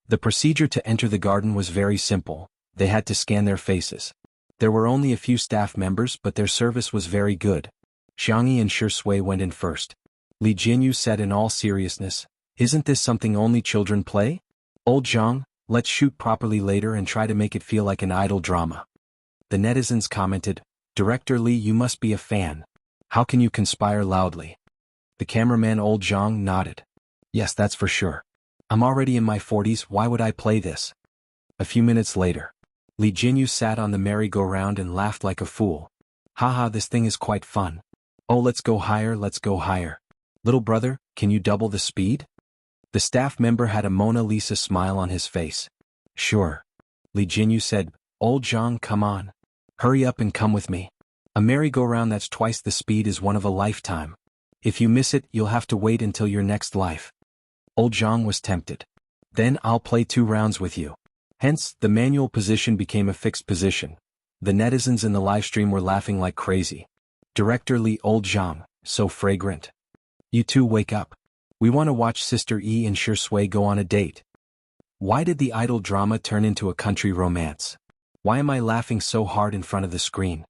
The procedure to enter the garden was very simple. They had to scan their faces. There were only a few staff members, but their service was very good. Xiangyi and Shi Sui went in first. Li Jinyu said in all seriousness, isn't this something only children play? Old Zhang, let's shoot properly later and try to make it feel like an idol drama. The netizens commented, Director Li, you must be a fan. How can you conspire loudly? The cameraman Old Zhang nodded. Yes, that's for sure. I'm already in my 40s, why would I play this? A few minutes later, Li Jinyu sat on the merry-go-round and laughed like a fool. Haha, this thing is quite fun. Oh, let's go higher, let's go higher. Little brother, can you double the speed? The staff member had a Mona Lisa smile on his face. Sure. Li Jinyu said, Old Zhang, come on. Hurry up and come with me. A merry-go-round that's twice the speed is one of a lifetime. If you miss it, you'll have to wait until your next life. Old Zhang was tempted. Then I'll play 2 rounds with you. Hence, the manual position became a fixed position. The netizens in the livestream were laughing like crazy. Director Li, Old Zhang, so fragrant. You two wake up. We want to watch Sister Yi and Shi Sui go on a date. Why did the idol drama turn into a country romance? Why am I laughing so hard in front of the screen?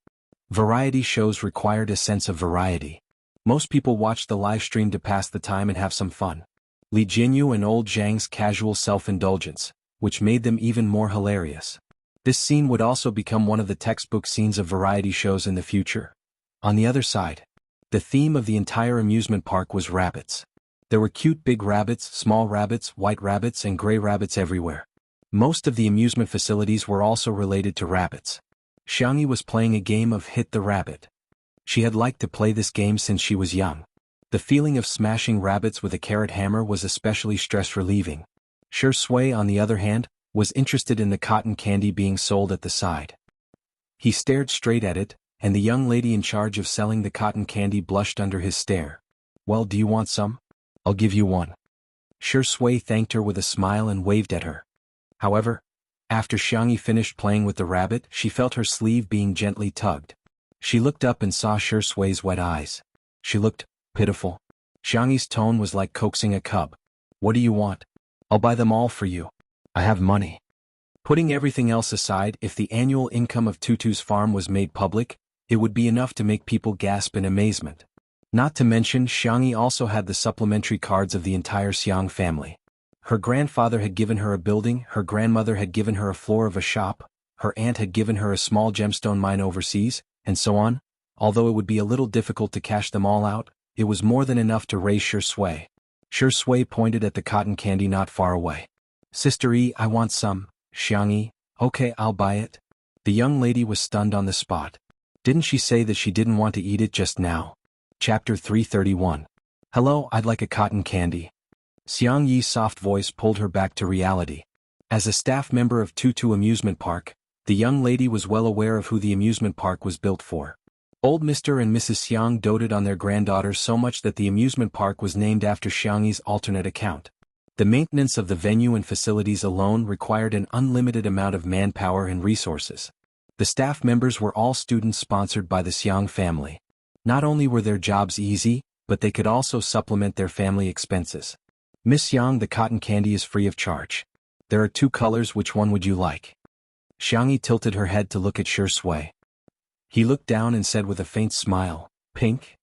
Variety shows required a sense of variety. Most people watch the live stream to pass the time and have some fun. Li Jinyu and Old Zhang's casual self-indulgence, which made them even more hilarious. This scene would also become one of the textbook scenes of variety shows in the future. On the other side, the theme of the entire amusement park was rabbits. There were cute big rabbits, small rabbits, white rabbits, and gray rabbits everywhere. Most of the amusement facilities were also related to rabbits. Xiangyi was playing a game of Hit the Rabbit. She had liked to play this game since she was young. The feeling of smashing rabbits with a carrot hammer was especially stress-relieving. Shi Sui, on the other hand, was interested in the cotton candy being sold at the side. He stared straight at it, and the young lady in charge of selling the cotton candy blushed under his stare. Well, do you want some? I'll give you one. Shi Sui thanked her with a smile and waved at her. However, after Xiangyi finished playing with the rabbit, she felt her sleeve being gently tugged. She looked up and saw Shi Sui's wet eyes. She looked pitiful. Xiangyi's tone was like coaxing a cub. What do you want? I'll buy them all for you. I have money. Putting everything else aside, if the annual income of Tutu's farm was made public, it would be enough to make people gasp in amazement. Not to mention, Xiangyi also had the supplementary cards of the entire Xiang family. Her grandfather had given her a building, her grandmother had given her a floor of a shop, her aunt had given her a small gemstone mine overseas, and so on. Although it would be a little difficult to cash them all out, it was more than enough to raise Shi Sui. Shi Sui pointed at the cotton candy not far away. Sister Yi, I want some. Xiangyi, okay, I'll buy it. The young lady was stunned on the spot. Didn't she say that she didn't want to eat it just now? Chapter 331. Hello, I'd like a cotton candy. Xiang Yi's soft voice pulled her back to reality. As a staff member of Tutu Amusement Park, the young lady was well aware of who the amusement park was built for. Old Mr. and Mrs. Xiang doted on their granddaughter so much that the amusement park was named after Xiang Yi's alternate account. The maintenance of the venue and facilities alone required an unlimited amount of manpower and resources. The staff members were all students sponsored by the Xiang family. Not only were their jobs easy, but they could also supplement their family expenses. Miss Xiang, the cotton candy is free of charge. There are 2 colors, which one would you like? Xiang Yi tilted her head to look at Shi Sui. He looked down and said with a faint smile, pink?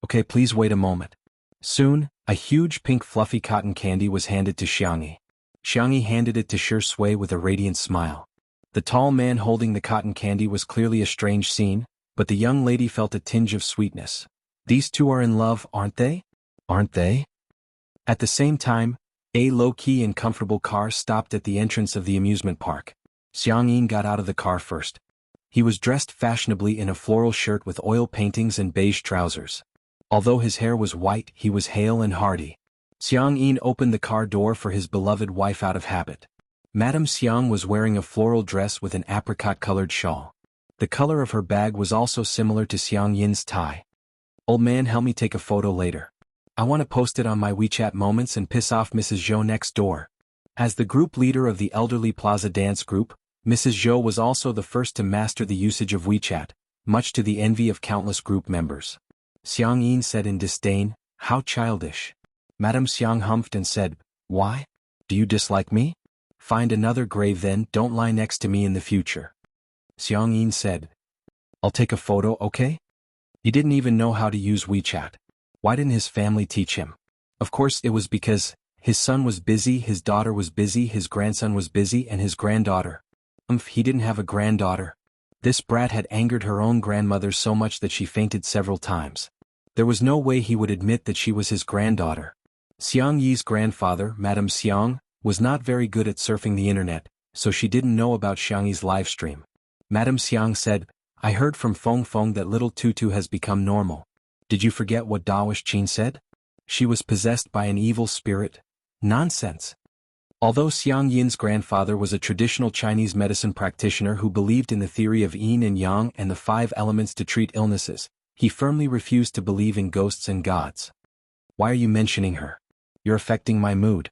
Okay, please wait a moment. Soon, a huge pink fluffy cotton candy was handed to Xiang Yi. Xiang Yi handed it to Shi Sui with a radiant smile. The tall man holding the cotton candy was clearly a strange scene, but the young lady felt a tinge of sweetness. These two are in love, aren't they? Aren't they? At the same time, a low-key and comfortable car stopped at the entrance of the amusement park. Xiang Yi got out of the car first. He was dressed fashionably in a floral shirt with oil paintings and beige trousers. Although his hair was white, he was hale and hearty. Xiang Yi opened the car door for his beloved wife out of habit. Madame Xiang was wearing a floral dress with an apricot-colored shawl. The color of her bag was also similar to Xiang Yin's tie. Old man, help me take a photo later. I want to post it on my WeChat moments and piss off Mrs. Zhou next door. As the group leader of the elderly Plaza Dance Group, Mrs. Zhou was also the first to master the usage of WeChat, much to the envy of countless group members. Xiang Yin said in disdain, "How childish." Madame Xiang humphed and said, "Why? Do you dislike me? Find another grave then, don't lie next to me in the future." Xiang Yin said, "I'll take a photo, okay?" He didn't even know how to use WeChat. Why didn't his family teach him? Of course it was because his son was busy, his daughter was busy, his grandson was busy, and his granddaughter. He didn't have a granddaughter. This brat had angered her own grandmother so much that she fainted several times. There was no way he would admit that she was his granddaughter. Xiang Yi's grandfather, Madame Xiang, was not very good at surfing the internet, so she didn't know about Xiang Yi's live stream. Madame Xiang said, "I heard from Feng Feng that little Tutu has become normal. Did you forget what Dawish Qin said? She was possessed by an evil spirit." Nonsense. Although Xiang Yin's grandfather was a traditional Chinese medicine practitioner who believed in the theory of yin and yang and the 5 elements to treat illnesses, he firmly refused to believe in ghosts and gods. "Why are you mentioning her? You're affecting my mood.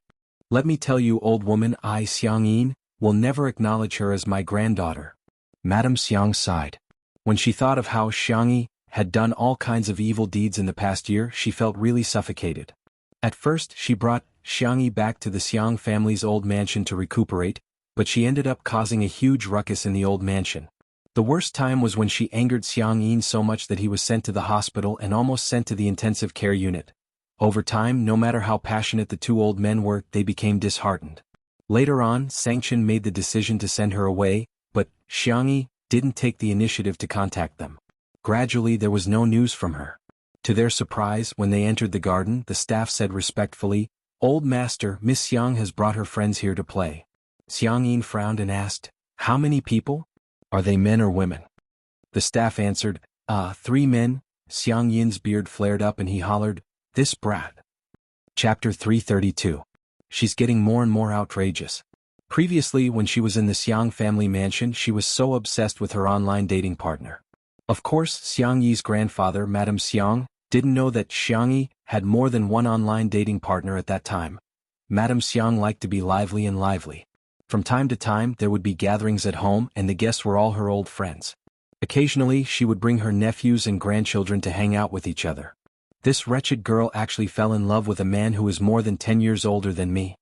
Let me tell you, old woman, I, Xiang Yin, will never acknowledge her as my granddaughter." Madame Xiang sighed. When she thought of how Xiang Yi had done all kinds of evil deeds in the past year, she felt really suffocated. At first, she brought Xiang Yi back to the Xiang family's old mansion to recuperate, but she ended up causing a huge ruckus in the old mansion. The worst time was when she angered Xiang Yin so much that he was sent to the hospital and almost sent to the intensive care unit. Over time, no matter how passionate the 2 old men were, they became disheartened. Later on, Sanction made the decision to send her away, but Xiang Yi didn't take the initiative to contact them. Gradually, there was no news from her. To their surprise, when they entered the garden, the staff said respectfully, "Old master, Miss Xiang has brought her friends here to play." Xiang Yin frowned and asked, "How many people? Are they men or women?" The staff answered, 3 men." Xiang Yin's beard flared up and he hollered, "This brat." Chapter 332. She's getting more and more outrageous. Previously, when she was in the Xiang family mansion, she was so obsessed with her online dating partner. Of course, Xiang Yi's grandfather, Madame Xiang, didn't know that Xiang Yi had more than one online dating partner at that time. Madame Xiang liked to be lively and lively. From time to time, there would be gatherings at home and the guests were all her old friends. Occasionally, she would bring her nephews and grandchildren to hang out with each other. This wretched girl actually fell in love with a man who is more than 10 years older than me.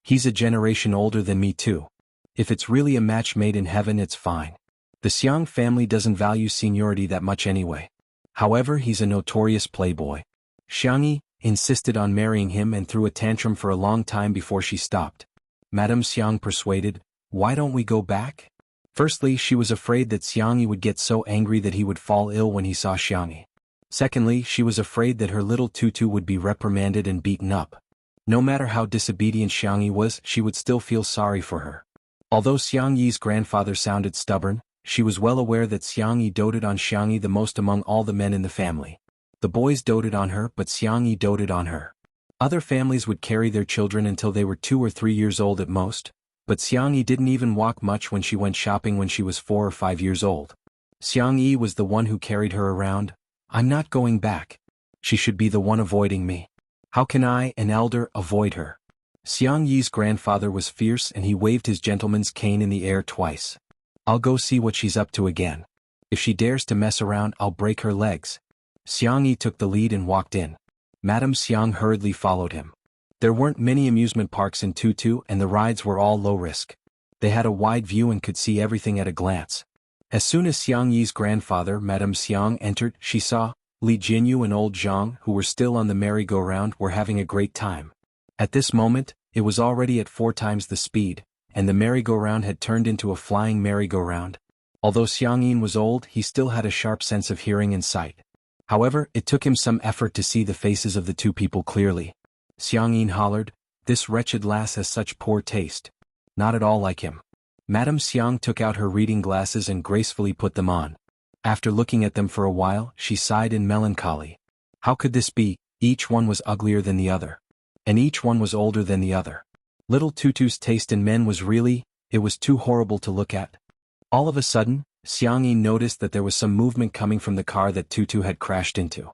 He's a generation older than me too. If it's really a match made in heaven, it's fine. The Xiang family doesn't value seniority that much anyway. However, he's a notorious playboy. Xiang Yi insisted on marrying him and threw a tantrum for a long time before she stopped. Madame Xiang persuaded, "Why don't we go back?" Firstly, she was afraid that Xiang Yi would get so angry that he would fall ill when he saw Xiang Yi. Secondly, she was afraid that her little Tutu would be reprimanded and beaten up. No matter how disobedient Xiang Yi was, she would still feel sorry for her. Although Xiang Yi's grandfather sounded stubborn, she was well aware that Xiang Yi doted on Xiang Yi the most among all the men in the family. The boys doted on her, but Xiang Yi doted on her. Other families would carry their children until they were 2 or 3 years old at most, but Xiang Yi didn't even walk much when she went shopping when she was 4 or 5 years old. Xiang Yi was the one who carried her around. I'm not going back. She should be the one avoiding me. How can I, an elder, avoid her? Xiang Yi's grandfather was fierce and he waved his gentleman's cane in the air twice. I'll go see what she's up to again. If she dares to mess around, I'll break her legs. Xiang Yi took the lead and walked in. Madame Xiang hurriedly followed him. There weren't many amusement parks in Tutu and the rides were all low risk. They had a wide view and could see everything at a glance. As soon as Xiang Yi's grandfather, Madame Xiang, entered, she saw Li Jinyu and old Zhang, who were still on the merry-go-round, were having a great time. At this moment, it was already at 4 times the speed, and the merry-go-round had turned into a flying merry-go-round. Although Xiang Yin was old, he still had a sharp sense of hearing and sight. However, it took him some effort to see the faces of the two people clearly. Xiang Yin hollered, "This wretched lass has such poor taste. Not at all like him." Madame Xiang took out her reading glasses and gracefully put them on. After looking at them for a while, she sighed in melancholy. How could this be? Each one was uglier than the other. And each one was older than the other. Little Tutu's taste in men was really, it was too horrible to look at. All of a sudden, Xiang Yi noticed that there was some movement coming from the car that Tutu had crashed into.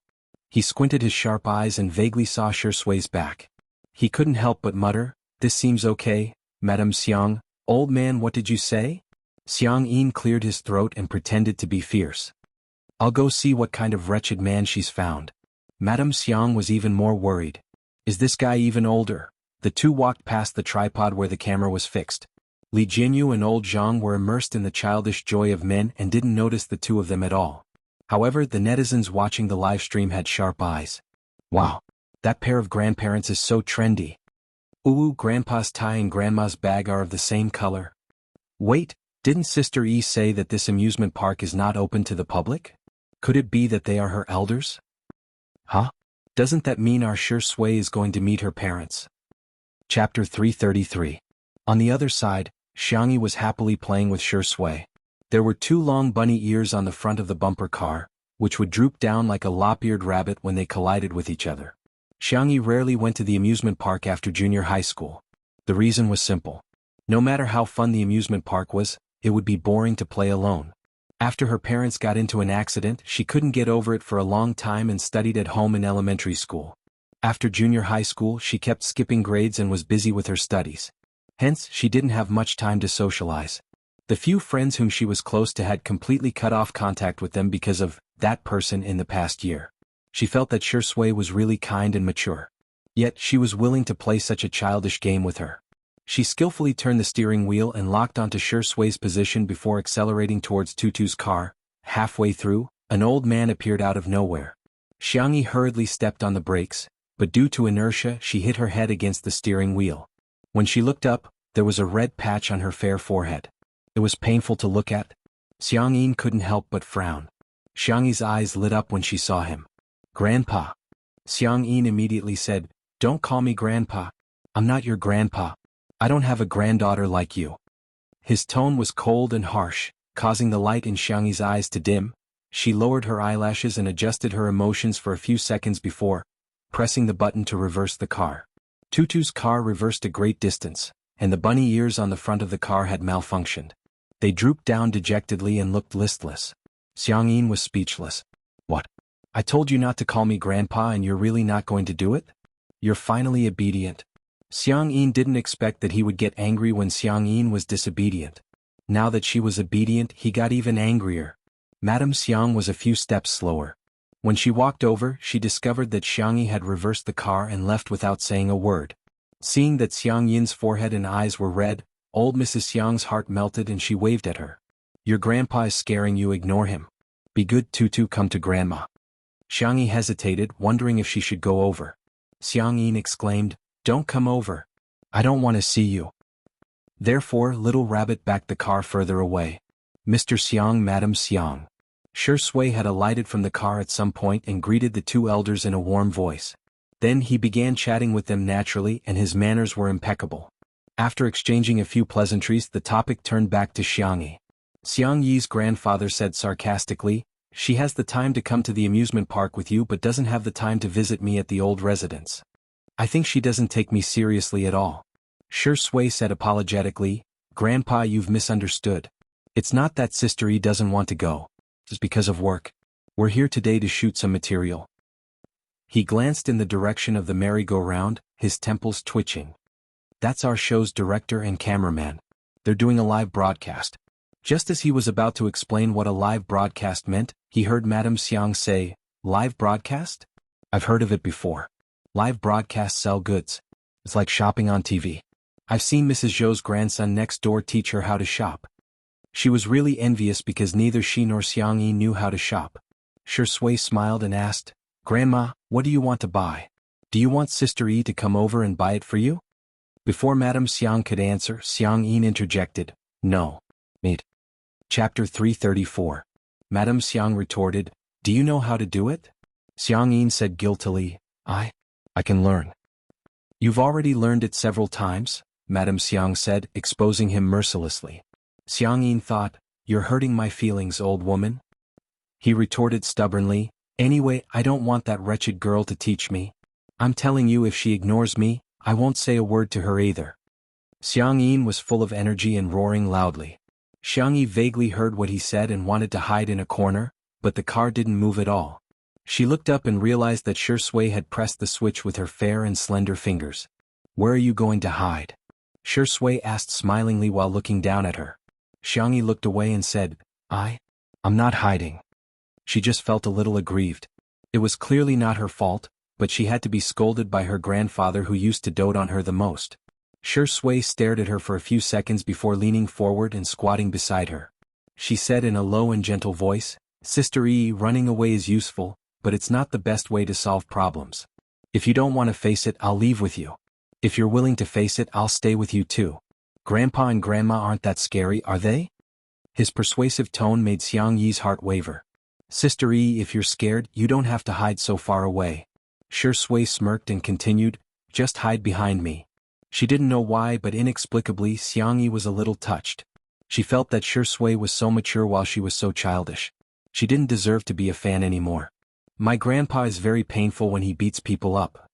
He squinted his sharp eyes and vaguely saw Shui's back. He couldn't help but mutter, "This seems okay, Madame Xiang." "Old man, what did you say?" Xiang Yin cleared his throat and pretended to be fierce. "I'll go see what kind of wretched man she's found." Madame Xiang was even more worried. Is this guy even older? The two walked past the tripod where the camera was fixed. Li Jinyu and old Zhang were immersed in the childish joy of men and didn't notice the two of them at all. However, the netizens watching the live stream had sharp eyes. Wow! That pair of grandparents is so trendy. Ooh, grandpa's tie and grandma's bag are of the same color. Wait, didn't Sister E say that this amusement park is not open to the public? Could it be that they are her elders? Huh? Doesn't that mean our Shui is going to meet her parents? Chapter 333. On the other side, Xiang Yi was happily playing with Shui. There were 2 long bunny ears on the front of the bumper car, which would droop down like a lop-eared rabbit when they collided with each other. Xiang Yi rarely went to the amusement park after junior high school. The reason was simple. No matter how fun the amusement park was, it would be boring to play alone. After her parents got into an accident, she couldn't get over it for a long time and studied at home in elementary school. After junior high school, she kept skipping grades and was busy with her studies. Hence, she didn't have much time to socialize. The few friends whom she was close to had completely cut off contact with them because of that person in the past year. She felt that Shui was really kind and mature. Yet, she was willing to play such a childish game with her. She skillfully turned the steering wheel and locked onto Shui's position before accelerating towards Tutu's car. Halfway through, an old man appeared out of nowhere. Xiang Yi hurriedly stepped on the brakes, but due to inertia she hit her head against the steering wheel. When she looked up, there was a red patch on her fair forehead. It was painful to look at. Xiang Yi couldn't help but frown. Xiang Yi's eyes lit up when she saw him. "Grandpa." Xiang Yi immediately said, "Don't call me grandpa. I'm not your grandpa. I don't have a granddaughter like you." His tone was cold and harsh, causing the light in Xiang Yi's eyes to dim. She lowered her eyelashes and adjusted her emotions for a few seconds before pressing the button to reverse the car. Tutu's car reversed a great distance, and the bunny ears on the front of the car had malfunctioned. They drooped down dejectedly and looked listless. Xiang Yi was speechless. "What? I told you not to call me grandpa and you're really not going to do it? You're finally obedient." Xiang Yi didn't expect that he would get angry when Xiang Yi was disobedient. Now that she was obedient, he got even angrier. Madame Xiang was a few steps slower. When she walked over, she discovered that Xiang Yi had reversed the car and left without saying a word. Seeing that Xiang Yin's forehead and eyes were red, old Mrs. Xiang's heart melted and she waved at her. "Your grandpa is scaring you, ignore him. Be good, Tutu, come to grandma." Xiang Yi hesitated, wondering if she should go over. Xiang Yin exclaimed, "Don't come over. I don't want to see you." Therefore, Little Rabbit backed the car further away. "Mr. Xiang, Madam Xiang." Shui had alighted from the car at some point and greeted the two elders in a warm voice. Then he began chatting with them naturally and his manners were impeccable. After exchanging a few pleasantries, the topic turned back to Xiang Yi. Xiang Yi's grandfather said sarcastically, "She has the time to come to the amusement park with you but doesn't have the time to visit me at the old residence." I think she doesn't take me seriously at all. Sure Sui said apologetically, Grandpa, you've misunderstood. It's not that Sister E doesn't want to go. It's because of work. We're here today to shoot some material. He glanced in the direction of the merry-go-round, his temples twitching. That's our show's director and cameraman. They're doing a live broadcast. Just as he was about to explain what a live broadcast meant, he heard Madame Xiang say, live broadcast? I've heard of it before. Live broadcasts sell goods. It's like shopping on TV. I've seen Mrs. Zhou's grandson next door teach her how to shop. She was really envious because neither she nor Xiang Yi knew how to shop. Sure Sui smiled and asked, Grandma, what do you want to buy? Do you want Sister E to come over and buy it for you? Before Madame Xiang could answer, Xiang Yin interjected, no. Mate. Chapter 334. Madame Xiang retorted, do you know how to do it? Xiang Yin said guiltily, I can learn. You've already learned it several times, Madame Xiang said, exposing him mercilessly. Xiang Yin thought, you're hurting my feelings, old woman. He retorted stubbornly, anyway, I don't want that wretched girl to teach me. I'm telling you, if she ignores me, I won't say a word to her either. Xiang Yin was full of energy and roaring loudly. Xiang Yi vaguely heard what he said and wanted to hide in a corner, but the car didn't move at all. She looked up and realized that Sure Sui had pressed the switch with her fair and slender fingers. Where are you going to hide? Sure Sui asked smilingly while looking down at her. Xiang Yi looked away and said, I'm not hiding. She just felt a little aggrieved. It was clearly not her fault, but she had to be scolded by her grandfather who used to dote on her the most. Sure Sui stared at her for a few seconds before leaning forward and squatting beside her. She said in a low and gentle voice, Sister E, running away is useful, but it's not the best way to solve problems. If you don't want to face it, I'll leave with you. If you're willing to face it, I'll stay with you too. Grandpa and Grandma aren't that scary, are they? His persuasive tone made Xiang Yi's heart waver. Sister E, if you're scared, you don't have to hide so far away. Sure Sui smirked and continued, just hide behind me. She didn't know why, but inexplicably Xiang Yi was a little touched. She felt that Sure Sui was so mature while she was so childish. She didn't deserve to be a fan anymore. My grandpa is very painful when he beats people up.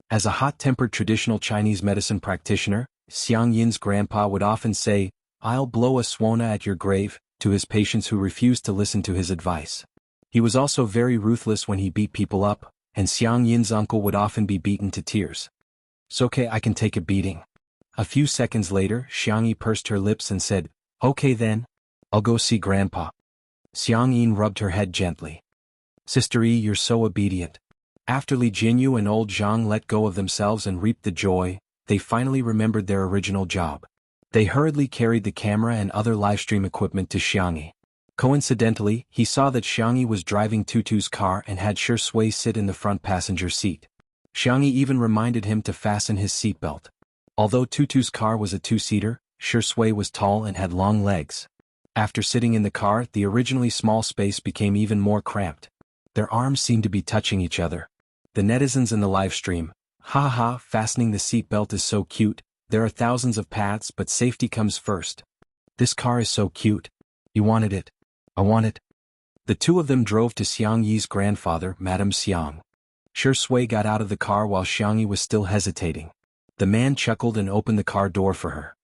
As a hot-tempered traditional Chinese medicine practitioner, Xiang Yin's grandpa would often say, I'll blow a swana at your grave, to his patients who refused to listen to his advice. He was also very ruthless when he beat people up, and Xiang Yin's uncle would often be beaten to tears. "It's okay, I can take a beating." A few seconds later, Xiang Yi pursed her lips and said, "Okay then. I'll go see Grandpa." Xiang Yin rubbed her head gently. "Sister Yi, you're so obedient." After Li Jinyu and old Zhang let go of themselves and reaped the joy, they finally remembered their original job. They hurriedly carried the camera and other livestream equipment to Xiang Yi. Coincidentally, he saw that Xiang Yi was driving Tutu's car and had Sure Sui sit in the front passenger seat. Xiang Yi even reminded him to fasten his seatbelt. Although Tutu's car was a two-seater, Sure Sui was tall and had long legs. After sitting in the car, the originally small space became even more cramped. Their arms seemed to be touching each other. The netizens in the live stream, "Ha ha, fastening the seatbelt is so cute. There are thousands of paths, but safety comes first. This car is so cute. You wanted it. I want it." The two of them drove to Xiang Yi's grandfather, Madame Xiang. Sure Sui got out of the car while Xiang Yi was still hesitating. The man chuckled and opened the car door for her.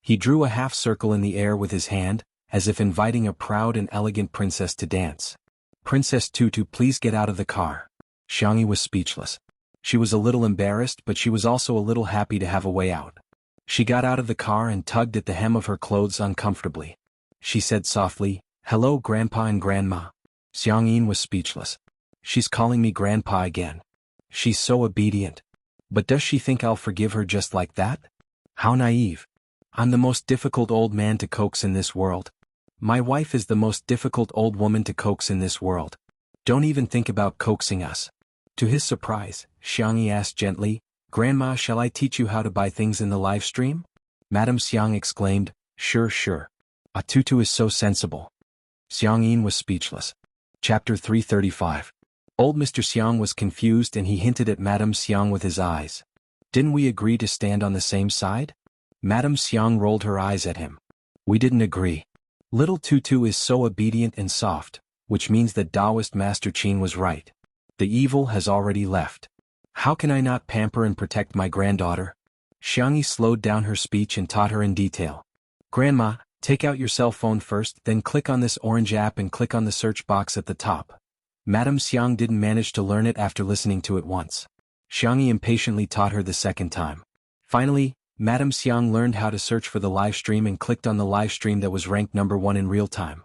He drew a half circle in the air with his hand, as if inviting a proud and elegant princess to dance. "Princess Tutu, please get out of the car." Xiang Yi was speechless. She was a little embarrassed, but she was also a little happy to have a way out. She got out of the car and tugged at the hem of her clothes uncomfortably. She said softly, "Hello, Grandpa and Grandma." Xiang Yin was speechless. She's calling me Grandpa again. She's so obedient. But does she think I'll forgive her just like that? How naive. I'm the most difficult old man to coax in this world. My wife is the most difficult old woman to coax in this world. Don't even think about coaxing us. To his surprise, Xiang Yi asked gently, "Grandma, shall I teach you how to buy things in the live stream?" Madame Xiang exclaimed, "Sure, sure. Ah, Tutu is so sensible." Xiang Yin was speechless. Chapter 335. Old Mr. Xiang was confused and he hinted at Madame Xiang with his eyes. "Didn't we agree to stand on the same side?" Madame Xiang rolled her eyes at him. "We didn't agree. Little Tutu is so obedient and soft, which means that Taoist Master Qin was right. The evil has already left. How can I not pamper and protect my granddaughter? Xiangyi slowed down her speech and taught her in detail. Grandma, take out your cell phone first, then click on this orange app and click on the search box at the top. Madame Xiang didn't manage to learn it after listening to it once. Xiangyi impatiently taught her the second time. Finally, Madame Xiang learned how to search for the live stream and clicked on the live stream that was ranked number 1 in real time.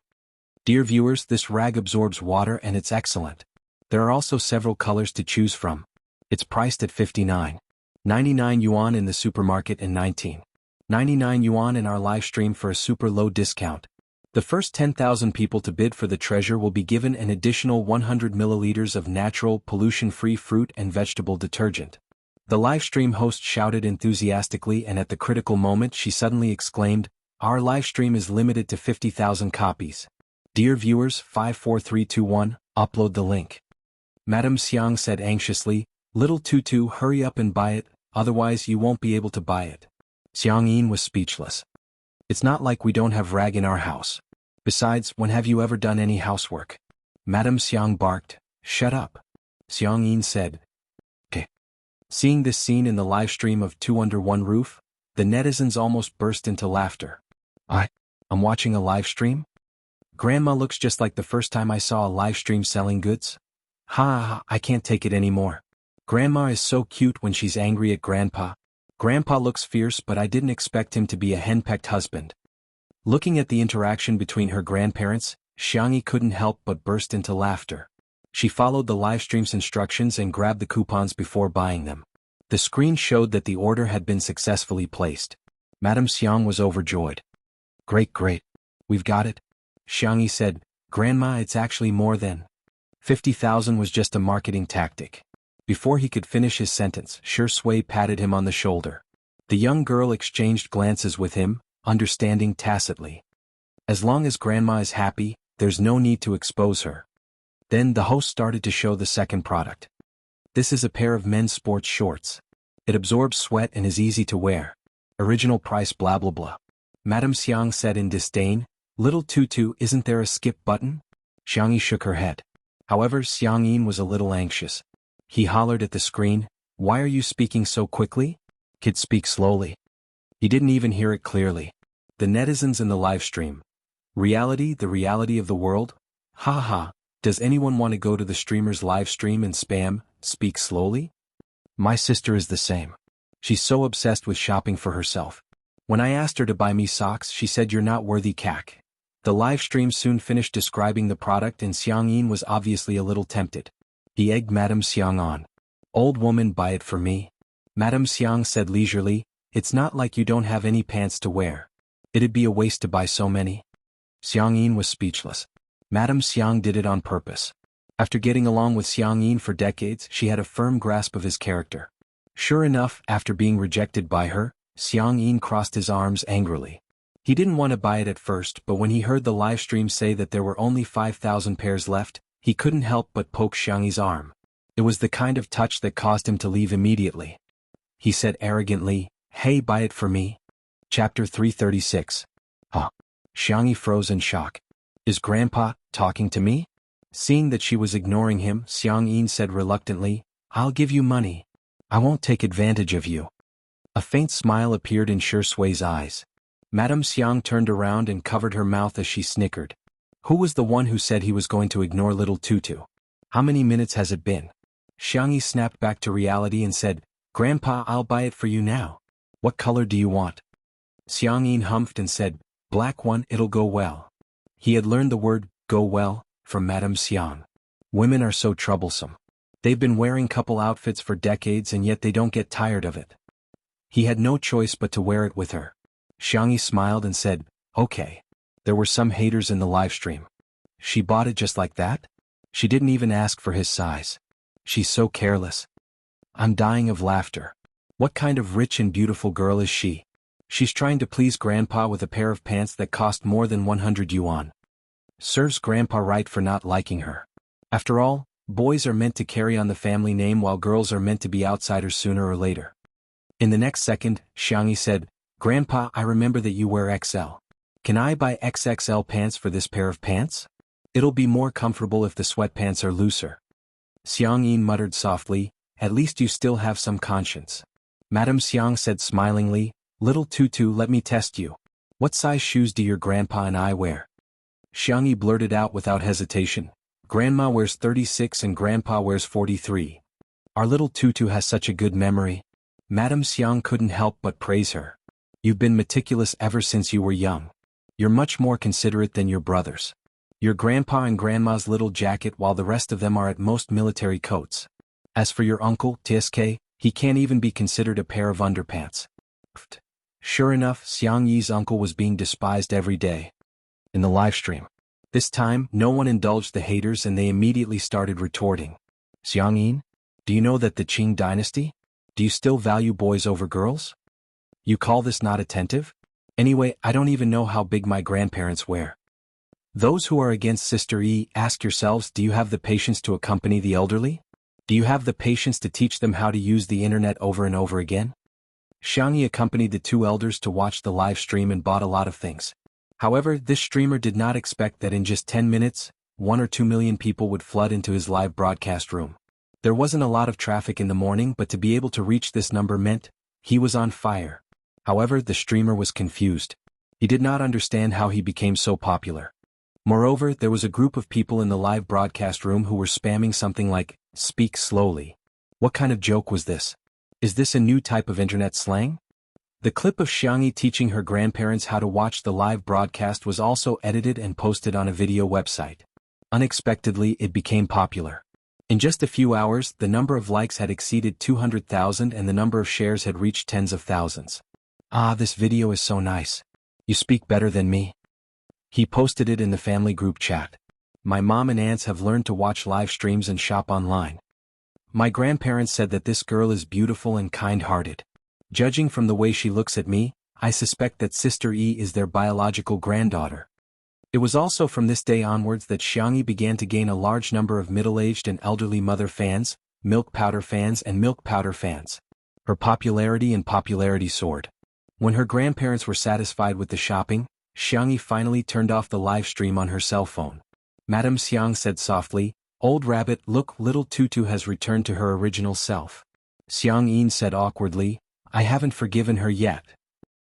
Dear viewers, this rag absorbs water and it's excellent. There are also several colors to choose from. It's priced at 59.99 yuan in the supermarket and 19.99 yuan in our live stream for a super low discount. The first 10,000 people to bid for the treasure will be given an additional 100 milliliters of natural, pollution-free fruit and vegetable detergent. The live stream host shouted enthusiastically, and at the critical moment she suddenly exclaimed, "Our live stream is limited to 50,000 copies. Dear viewers, 54321, upload the link." Madame Xiang said anxiously, "Little Tutu, hurry up and buy it, otherwise you won't be able to buy it." Xiang Yin was speechless. It's not like we don't have rag in our house. Besides, when have you ever done any housework? Madame Xiang barked, "Shut up." Xiang Yin said, "Okay." Seeing this scene in the live stream of Two Under One Roof, the netizens almost burst into laughter. I'm watching a live stream? Grandma looks just like the first time I saw a live stream selling goods. Ha, I can't take it anymore. Grandma is so cute when she's angry at Grandpa. Grandpa looks fierce, but I didn't expect him to be a henpecked husband. Looking at the interaction between her grandparents, Xiangyi couldn't help but burst into laughter. She followed the live stream's instructions and grabbed the coupons before buying them. The screen showed that the order had been successfully placed. Madame Xiang was overjoyed. Great. We've got it. Xiangyi said, "Grandma, it's actually more than 50,000 was just a marketing tactic." Before he could finish his sentence, Shi Sui patted him on the shoulder. The young girl exchanged glances with him, understanding tacitly. As long as Grandma is happy, there's no need to expose her. Then the host started to show the second product. This is a pair of men's sports shorts. It absorbs sweat and is easy to wear. Original price blah blah blah. Madame Xiang said in disdain, "Little Tutu, isn't there a skip button?" Xiangyi shook her head. However, Xiang Yin was a little anxious. He hollered at the screen, "Why are you speaking so quickly? Kid, speak slowly." He didn't even hear it clearly. The netizens in the live stream. Reality, the reality of the world? Ha. Does anyone want to go to the streamer's live stream and spam, "Speak slowly"? My sister is the same. She's so obsessed with shopping for herself. When I asked her to buy me socks, she said, "You're not worthy, cac." The live stream soon finished describing the product and Xiang Yin was obviously a little tempted. He egged Madame Xiang on. "Old woman, buy it for me." Madame Xiang said leisurely, "It's not like you don't have any pants to wear. It'd be a waste to buy so many." Xiang Yin was speechless. Madame Xiang did it on purpose. After getting along with Xiang Yin for decades, she had a firm grasp of his character. Sure enough, after being rejected by her, Xiang Yin crossed his arms angrily. He didn't want to buy it at first, but when he heard the live stream say that there were only 5,000 pairs left, he couldn't help but poke Xiangyi's arm. It was the kind of touch that caused him to leave immediately. He said arrogantly, "Hey, buy it for me." Chapter 336. Xiangyi froze in shock. Is Grandpa talking to me? Seeing that she was ignoring him, Xiang Yin said reluctantly, "I'll give you money. I won't take advantage of you." A faint smile appeared in Shi Sui's eyes. Madame Xiang turned around and covered her mouth as she snickered. Who was the one who said he was going to ignore little Tutu? How many minutes has it been? Xiangyi snapped back to reality and said, "Grandpa, I'll buy it for you now. What color do you want?" Xiang Yin humphed and said, "Black one, it'll go well." He had learned the word, "go well," from Madame Xiang. Women are so troublesome. They've been wearing couple outfits for decades and yet they don't get tired of it. He had no choice but to wear it with her. Xiangyi smiled and said, "Okay." There were some haters in the live stream. She bought it just like that? She didn't even ask for his size. She's so careless. I'm dying of laughter. What kind of rich and beautiful girl is she? She's trying to please Grandpa with a pair of pants that cost more than 100 yuan. Serves Grandpa right for not liking her. After all, boys are meant to carry on the family name while girls are meant to be outsiders sooner or later. In the next second, Xiangyi said, "Grandpa, I remember that you wear XL. Can I buy XXL pants for this pair of pants? It'll be more comfortable if the sweatpants are looser." Xiang Yin muttered softly, at least you still have some conscience. Madame Xiang said smilingly, "Little Tutu, let me test you. What size shoes do your grandpa and I wear?" Xiangyi blurted out without hesitation, "Grandma wears 36 and Grandpa wears 43. Our little Tutu has such a good memory." Madame Xiang couldn't help but praise her. "You've been meticulous ever since you were young. You're much more considerate than your brothers. Your grandpa and grandma's little jacket while the rest of them are at most military coats. As for your uncle, TSK, he can't even be considered a pair of underpants." Sure enough, Xiang Yi's uncle was being despised every day. In the livestream. This time, no one indulged the haters and they immediately started retorting. "Xiang Yin? Do you know that the Qing dynasty? Do you still value boys over girls? You call this not attentive? Anyway, I don't even know how big my grandparents were." Those who are against Sister Yi, ask yourselves, do you have the patience to accompany the elderly? Do you have the patience to teach them how to use the internet over and over again? Xiangyi accompanied the two elders to watch the live stream and bought a lot of things. However, this streamer did not expect that in just 10 minutes, 1 or 2 million people would flood into his live broadcast room. There wasn't a lot of traffic in the morning, but to be able to reach this number meant he was on fire. However, the streamer was confused. He did not understand how he became so popular. Moreover, there was a group of people in the live broadcast room who were spamming something like, "Speak slowly." What kind of joke was this? Is this a new type of internet slang? The clip of Xiangyi teaching her grandparents how to watch the live broadcast was also edited and posted on a video website. Unexpectedly, it became popular. In just a few hours, the number of likes had exceeded 200,000 and the number of shares had reached tens of thousands. "Ah, this video is so nice. You speak better than me." He posted it in the family group chat. "My mom and aunts have learned to watch live streams and shop online. My grandparents said that this girl is beautiful and kind-hearted. Judging from the way she looks at me, I suspect that Sister Yi is their biological granddaughter." It was also from this day onwards that Xiangyi began to gain a large number of middle-aged and elderly mother fans, milk powder fans and milk powder fans. Her popularity soared. When her grandparents were satisfied with the shopping, Xiangyi finally turned off the live stream on her cell phone. Madame Xiang said softly, "Old rabbit, look, little Tutu has returned to her original self." Xiang Yin said awkwardly, "I haven't forgiven her yet.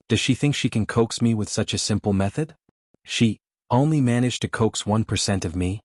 Does she think she can coax me with such a simple method? She only managed to coax 1% of me."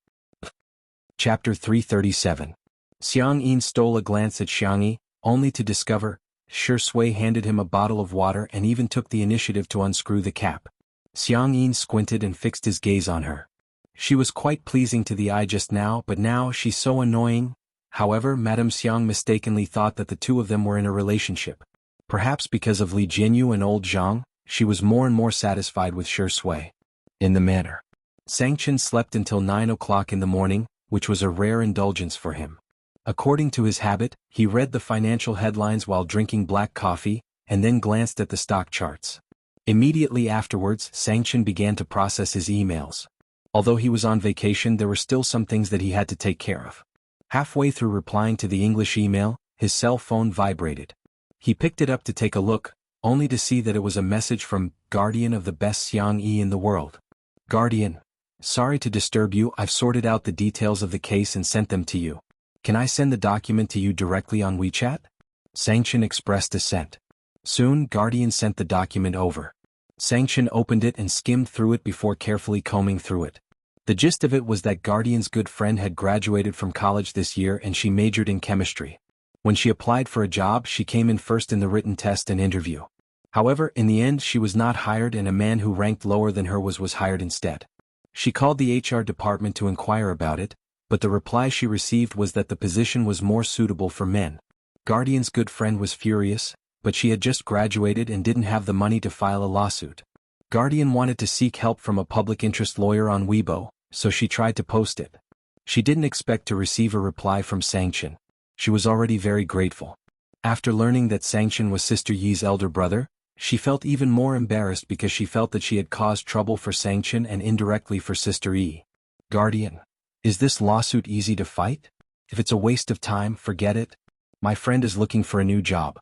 Chapter 337. Xiang Yin stole a glance at Xiangyi, only to discover, Shi Sui handed him a bottle of water and even took the initiative to unscrew the cap. Xiang Yin squinted and fixed his gaze on her. She was quite pleasing to the eye just now, but now she's so annoying. However, Madame Xiang mistakenly thought that the two of them were in a relationship. Perhaps because of Li Jinyu and old Zhang, she was more and more satisfied with Shi Sui. In the manner. Sangchen slept until 9 o'clock in the morning, which was a rare indulgence for him. According to his habit, he read the financial headlines while drinking black coffee, and then glanced at the stock charts. Immediately afterwards, Sangchen began to process his emails. Although he was on vacation, there were still some things that he had to take care of. Halfway through replying to the English email, his cell phone vibrated. He picked it up to take a look, only to see that it was a message from Guardian of the best Xiang Yi in the world. "Guardian. Sorry to disturb you, I've sorted out the details of the case and sent them to you. Can I send the document to you directly on WeChat?" Sangchen expressed assent. Soon, Guardian sent the document over. Sangchen opened it and skimmed through it before carefully combing through it. The gist of it was that Guardian's good friend had graduated from college this year and she majored in chemistry. When she applied for a job, she came in first in the written test and interview. However, in the end she was not hired and a man who ranked lower than her was hired instead. She called the HR department to inquire about it, but the reply she received was that the position was more suitable for men. Guardian's good friend was furious, but she had just graduated and didn't have the money to file a lawsuit. Guardian wanted to seek help from a public interest lawyer on Weibo, so she tried to post it. She didn't expect to receive a reply from Sangchen. She was already very grateful. After learning that Sangchen was Sister Yi's elder brother, she felt even more embarrassed because she felt that she had caused trouble for Sangchen and indirectly for Sister Yi. "Guardian. Is this lawsuit easy to fight? If it's a waste of time, forget it. My friend is looking for a new job."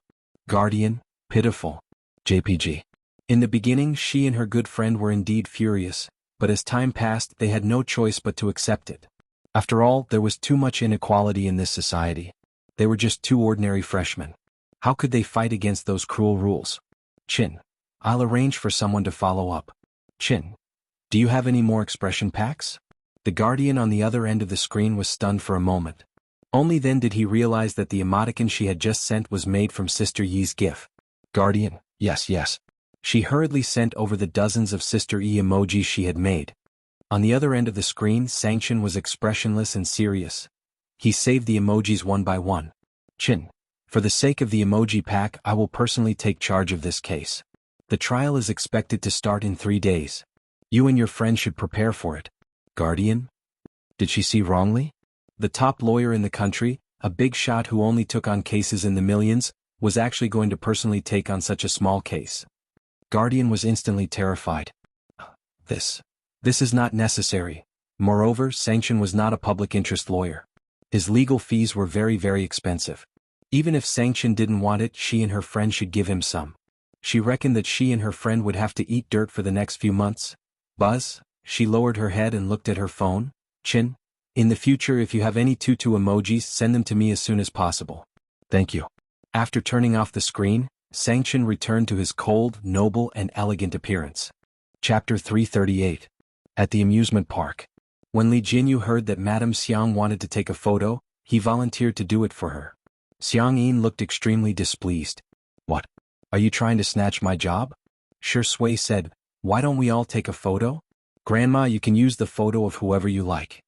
Guardian. Pitiful. JPG. In the beginning, she and her good friend were indeed furious, but as time passed they had no choice but to accept it. After all, there was too much inequality in this society. They were just two ordinary freshmen. How could they fight against those cruel rules? Chin. I'll arrange for someone to follow up. Chin. Do you have any more expression packs? The guardian on the other end of the screen was stunned for a moment. Only then did he realize that the emoticon she had just sent was made from Sister Yi's GIF. Guardian, yes. She hurriedly sent over the dozens of Sister Yi emojis she had made. On the other end of the screen, Sanction was expressionless and serious. He saved the emojis one by one. Chin. For the sake of the emoji pack, I will personally take charge of this case. The trial is expected to start in 3 days. You and your friend should prepare for it. Guardian? Did she see wrongly? The top lawyer in the country, a big shot who only took on cases in the millions, was actually going to personally take on such a small case. Guardian was instantly terrified. This is not necessary. Moreover, Sanction was not a public interest lawyer. His legal fees were very, very expensive. Even if Sanction didn't want it, she and her friend should give him some. She reckoned that she and her friend would have to eat dirt for the next few months. Buzz, she lowered her head and looked at her phone. Chin, in the future if you have any tutu emojis, send them to me as soon as possible. Thank you. After turning off the screen, Sanction returned to his cold, noble and elegant appearance. Chapter 338. At the amusement park. When Li Jinyu heard that Madame Xiang wanted to take a photo, he volunteered to do it for her. Xiang Yin looked extremely displeased. What? Are you trying to snatch my job? Shi Sui said, why don't we all take a photo? Grandma, you can use the photo of whoever you like.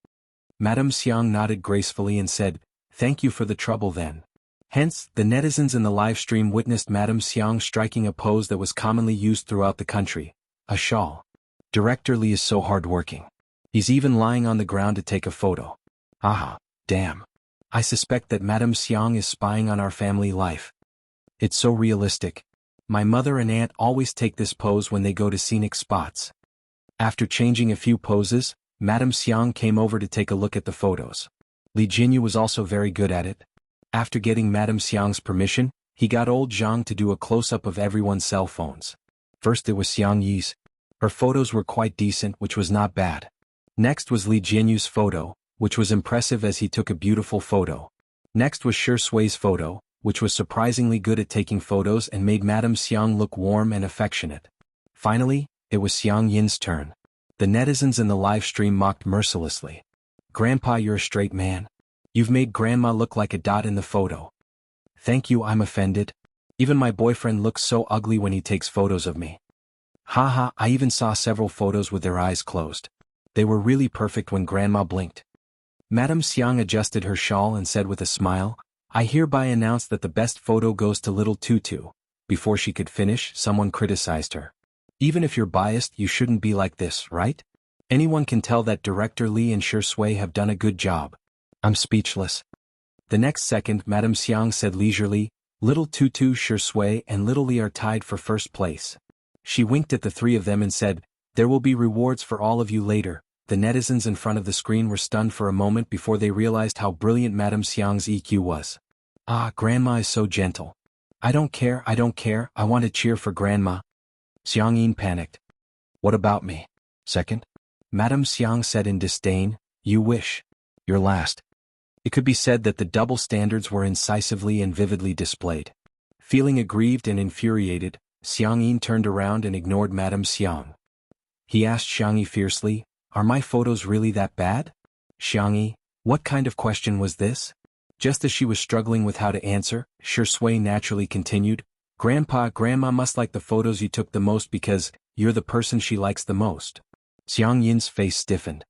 Madame Xiang nodded gracefully and said, thank you for the trouble then. Hence, the netizens in the live stream witnessed Madame Xiang striking a pose that was commonly used throughout the country. A shawl. Director Li is so hardworking. He's even lying on the ground to take a photo. Aha, damn. I suspect that Madame Xiang is spying on our family life. It's so realistic. My mother and aunt always take this pose when they go to scenic spots. After changing a few poses, Madame Xiang came over to take a look at the photos. Li Jinyu was also very good at it. After getting Madame Xiang's permission, he got old Zhang to do a close-up of everyone's cell phones. First it was Xiang Yi's. Her photos were quite decent, which was not bad. Next was Li Jinyu's photo, which was impressive as he took a beautiful photo. Next was Shi Sui's photo, which was surprisingly good at taking photos and made Madame Xiang look warm and affectionate. Finally, it was Xiang Yin's turn. The netizens in the live stream mocked mercilessly. Grandpa, you're a straight man. You've made Grandma look like a dot in the photo. Thank you, I'm offended. Even my boyfriend looks so ugly when he takes photos of me. Haha, I even saw several photos with their eyes closed. They were really perfect when Grandma blinked. Madame Xiang adjusted her shawl and said with a smile, I hereby announce that the best photo goes to little Tutu. Before she could finish, someone criticized her. Even if you're biased, you shouldn't be like this, right? Anyone can tell that Director Li and Shi Sui have done a good job. I'm speechless. The next second, Madame Xiang said leisurely, Little Tutu, Shi Sui, and Little Li are tied for first place. She winked at the three of them and said, there will be rewards for all of you later. The netizens in front of the screen were stunned for a moment before they realized how brilliant Madame Xiang's EQ was. Ah, Grandma is so gentle. I don't care, I want to cheer for Grandma. Xiang Yin panicked. What about me? Second? Madame Xiang said in disdain, you wish. You're last. It could be said that the double standards were incisively and vividly displayed. Feeling aggrieved and infuriated, Xiang Yin turned around and ignored Madame Xiang. He asked Xiang Yi fiercely, are my photos really that bad? Xiang Yi, what kind of question was this? Just as she was struggling with how to answer, Shi Sui naturally continued, Grandma must like the photos you took the most because you're the person she likes the most. Xiang Yin's face stiffened.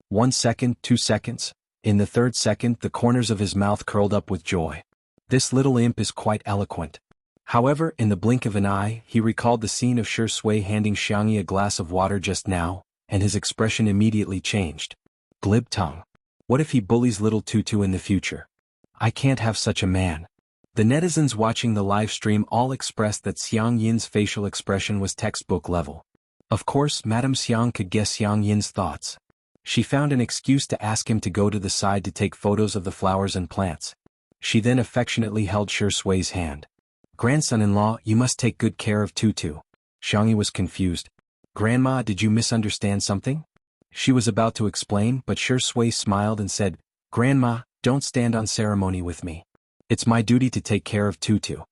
1 second, 2 seconds. In the third second, the corners of his mouth curled up with joy. This little imp is quite eloquent. However, in the blink of an eye, he recalled the scene of Shi Sui handing Xiang Yi a glass of water just now, and his expression immediately changed. Glib tongue. What if he bullies little Tutu in the future? I can't have such a man. The netizens watching the live stream all expressed that Xiang Yin's facial expression was textbook level. Of course, Madame Xiang could guess Xiang Yin's thoughts. She found an excuse to ask him to go to the side to take photos of the flowers and plants. She then affectionately held Shi Sui's hand. Grandson-in-law, you must take good care of Tutu. Xiang Yi was confused. Grandma, did you misunderstand something? She was about to explain, but Shi Sui smiled and said, Grandma, don't stand on ceremony with me. It's my duty to take care of Tutu.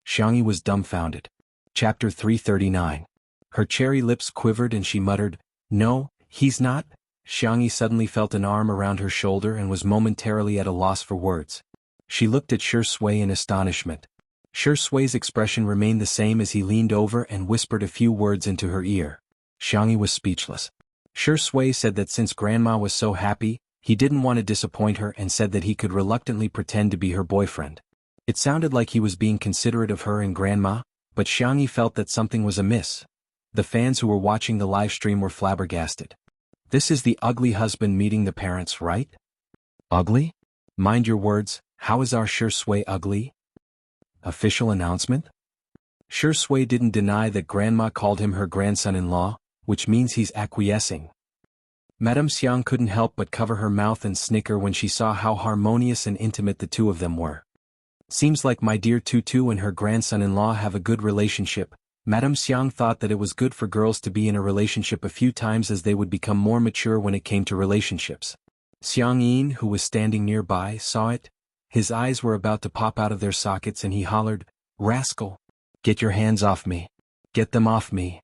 Xiangyi was dumbfounded. Chapter 339. Her cherry lips quivered and she muttered, "No, he's not." Xiangyi suddenly felt an arm around her shoulder and was momentarily at a loss for words. She looked at Shi Sui in astonishment. Shi Sui's expression remained the same as he leaned over and whispered a few words into her ear. Xiangyi was speechless. Shi Sui said that since Grandma was so happy, he didn't want to disappoint her and said that he could reluctantly pretend to be her boyfriend. It sounded like he was being considerate of her and Grandma, but Xiangyi felt that something was amiss. The fans who were watching the live stream were flabbergasted. This is the ugly husband meeting the parents, right? Ugly? Mind your words, how is our Shi Sui ugly? Official announcement? Shi Sui didn't deny that Grandma called him her grandson-in-law, which means he's acquiescing. Madame Xiang couldn't help but cover her mouth and snicker when she saw how harmonious and intimate the two of them were. Seems like my dear Tutu and her grandson-in-law have a good relationship. Madame Xiang thought that it was good for girls to be in a relationship a few times as they would become more mature when it came to relationships. Xiang Yin, who was standing nearby, saw it. His eyes were about to pop out of their sockets and he hollered, "Rascal! Get your hands off me! Get them off me!"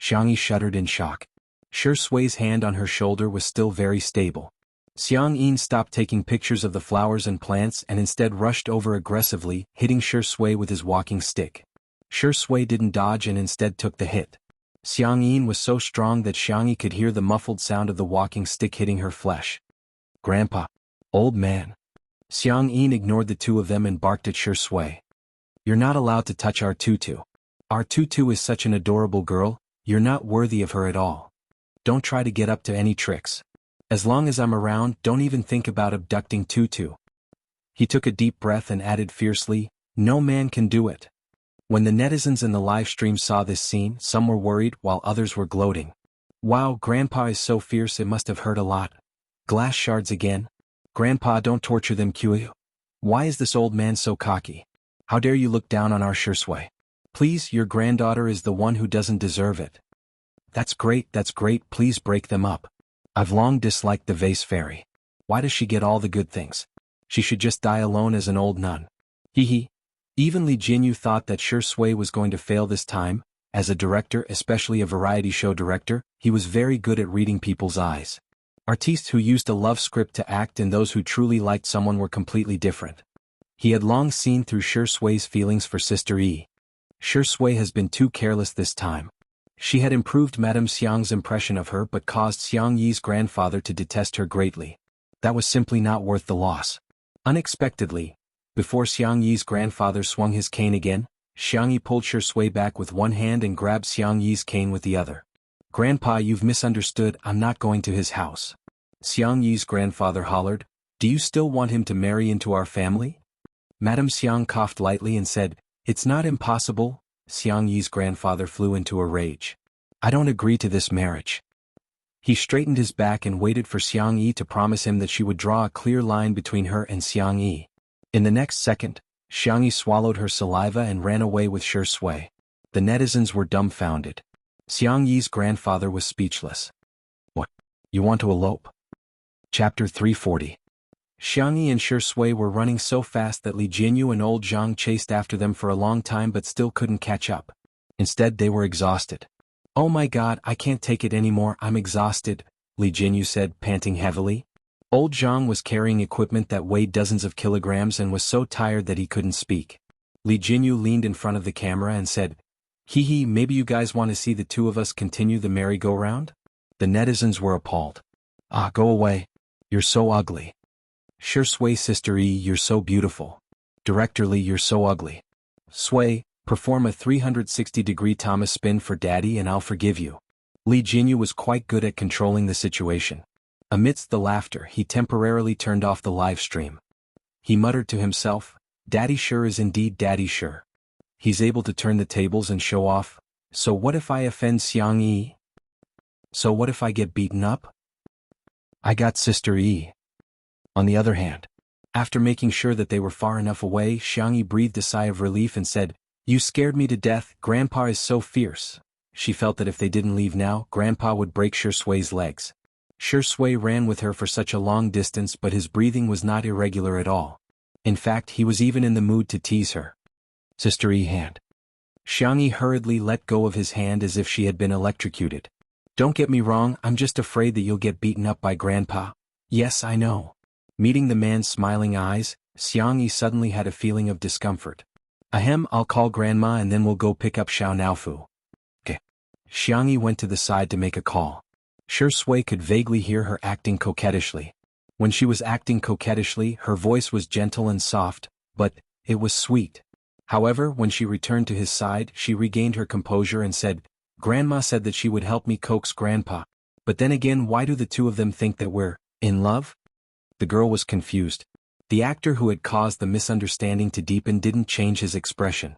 Xiangyi shuddered in shock. Shi Sui's hand on her shoulder was still very stable. Xiang Yin stopped taking pictures of the flowers and plants and instead rushed over aggressively, hitting Shi Sui with his walking stick. Shi Sui didn't dodge and instead took the hit. Xiang Yin was so strong that Xiangyi could hear the muffled sound of the walking stick hitting her flesh. "Grandpa! Old man!" Xiang Yin ignored the two of them and barked at Shi Sui. "You're not allowed to touch our Tutu. Our Tutu is such an adorable girl, you're not worthy of her at all. Don't try to get up to any tricks. As long as I'm around, don't even think about abducting Tutu." He took a deep breath and added fiercely, "No man can do it." When the netizens in the live stream saw this scene, some were worried while others were gloating. "Wow, Grandpa is so fierce, it must have hurt a lot. Glass shards again? Grandpa, don't torture them, Q. Why is this old man so cocky? How dare you look down on our Shi Sui? Please, your granddaughter is the one who doesn't deserve it." That's great, please break them up. I've long disliked the vase fairy. Why does she get all the good things? She should just die alone as an old nun. Hee hee. Even Li Jinyu thought that Shi Sui was going to fail this time. As a director, especially a variety show director, he was very good at reading people's eyes. Artistes who used a love script to act and those who truly liked someone were completely different. He had long seen through Shi Sui's feelings for Sister Yi. Shi Sui has been too careless this time. She had improved Madame Xiang's impression of her but caused Xiang Yi's grandfather to detest her greatly. That was simply not worth the loss. Unexpectedly, before Xiang Yi's grandfather swung his cane again, Xiang Yi pulled Shi Sui back with one hand and grabbed Xiang Yi's cane with the other. "Grandpa, you've misunderstood, I'm not going to his house." Xiang Yi's grandfather hollered, "Do you still want him to marry into our family?" Madame Xiang coughed lightly and said, "It's not impossible." Xiang Yi's grandfather flew into a rage. "I don't agree to this marriage." He straightened his back and waited for Xiang Yi to promise him that she would draw a clear line between her and Xiang Yi. In the next second, Xiang Yi swallowed her saliva and ran away with Shi Sui. The netizens were dumbfounded. Xiang Yi's grandfather was speechless. "What? You want to elope?" Chapter 340. Xiang Yi and Shi Sui were running so fast that Li Jinyu and old Zhang chased after them for a long time but still couldn't catch up. Instead, they were exhausted. "Oh my god, I can't take it anymore, I'm exhausted," Li Jinyu said, panting heavily. Old Zhang was carrying equipment that weighed dozens of kilograms and was so tired that he couldn't speak. Li Jinyu leaned in front of the camera and said, "Hee hee, maybe you guys want to see the two of us continue the merry-go-round?" The netizens were appalled. "Ah, go away. You're so ugly." "Shi Sui, Sister Yi, you're so beautiful." "Director Li, you're so ugly." "Sui, perform a 360-degree Thomas spin for Daddy and I'll forgive you." Li Jinyu was quite good at controlling the situation. Amidst the laughter, he temporarily turned off the live stream. He muttered to himself, "Daddy sure is indeed Daddy sure. He's able to turn the tables and show off. So what if I offend Xiang Yi? So what if I get beaten up? I got Sister Yi." On the other hand, after making sure that they were far enough away, Xiang Yi breathed a sigh of relief and said, "You scared me to death, Grandpa is so fierce." She felt that if they didn't leave now, Grandpa would break Shi Sui's legs. Shi Sui ran with her for such a long distance but his breathing was not irregular at all. In fact, he was even in the mood to tease her. Sister Yi hand. Xiangyi hurriedly let go of his hand as if she had been electrocuted. Don't get me wrong, I'm just afraid that you'll get beaten up by Grandpa. Yes, I know. Meeting the man's smiling eyes, Xiangyi suddenly had a feeling of discomfort. Ahem, I'll call Grandma and then we'll go pick up Xiao Naofu. Okay. Xiangyi went to the side to make a call. Shi Sui could vaguely hear her acting coquettishly. When she was acting coquettishly, her voice was gentle and soft, but it was sweet. However, when she returned to his side, she regained her composure and said, Grandma said that she would help me coax Grandpa. But then again, why do the two of them think that we're in love? The girl was confused. The actor who had caused the misunderstanding to deepen didn't change his expression.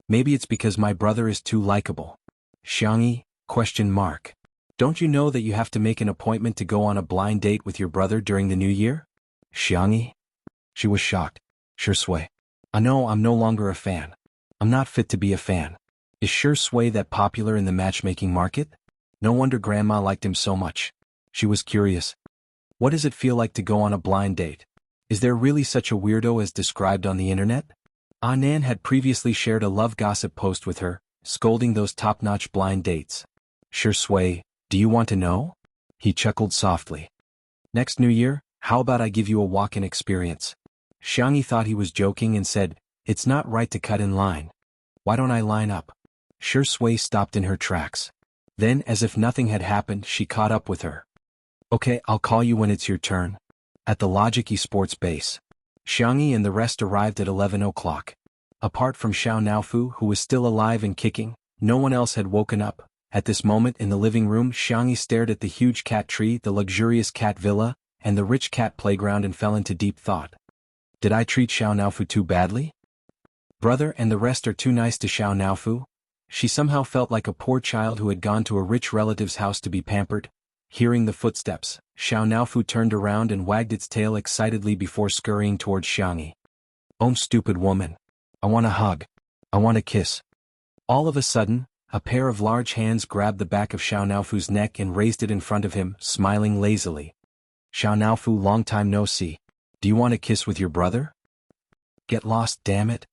Maybe it's because my brother is too likable. Xiangyi? Don't you know that you have to make an appointment to go on a blind date with your brother during the new year? Xiangyi? She was shocked. Shi Sui. I know I'm no longer a fan. I'm not fit to be a fan. Is Shi Sui that popular in the matchmaking market? No wonder Grandma liked him so much. She was curious. What does it feel like to go on a blind date? Is there really such a weirdo as described on the internet? Nan had previously shared a love gossip post with her, scolding those top-notch blind dates. Shi Sui, do you want to know? He chuckled softly. Next New Year, how about I give you a walk-in experience? Xiangyi thought he was joking and said, it's not right to cut in line. Why don't I line up? Shi Sui stopped in her tracks. Then, as if nothing had happened, she caught up with her. Okay, I'll call you when it's your turn. At the Logic Esports base. Xiangyi and the rest arrived at 11 o'clock. Apart from Xiao Naofu, who was still alive and kicking, no one else had woken up. At this moment in the living room, Xiangyi stared at the huge cat tree, the luxurious cat villa, and the rich cat playground and fell into deep thought. Did I treat Xiao Naofu too badly? Brother and the rest are too nice to Xiao Naofu? She somehow felt like a poor child who had gone to a rich relative's house to be pampered. Hearing the footsteps, Xiao Naofu turned around and wagged its tail excitedly before scurrying towards Xiangyi. Oh, stupid woman. I want a hug. I want a kiss. All of a sudden, a pair of large hands grabbed the back of Xiao Naofu's neck and raised it in front of him, smiling lazily. Xiao Naofu, long time no see. Do you want a kiss with your brother? Get lost, damn it.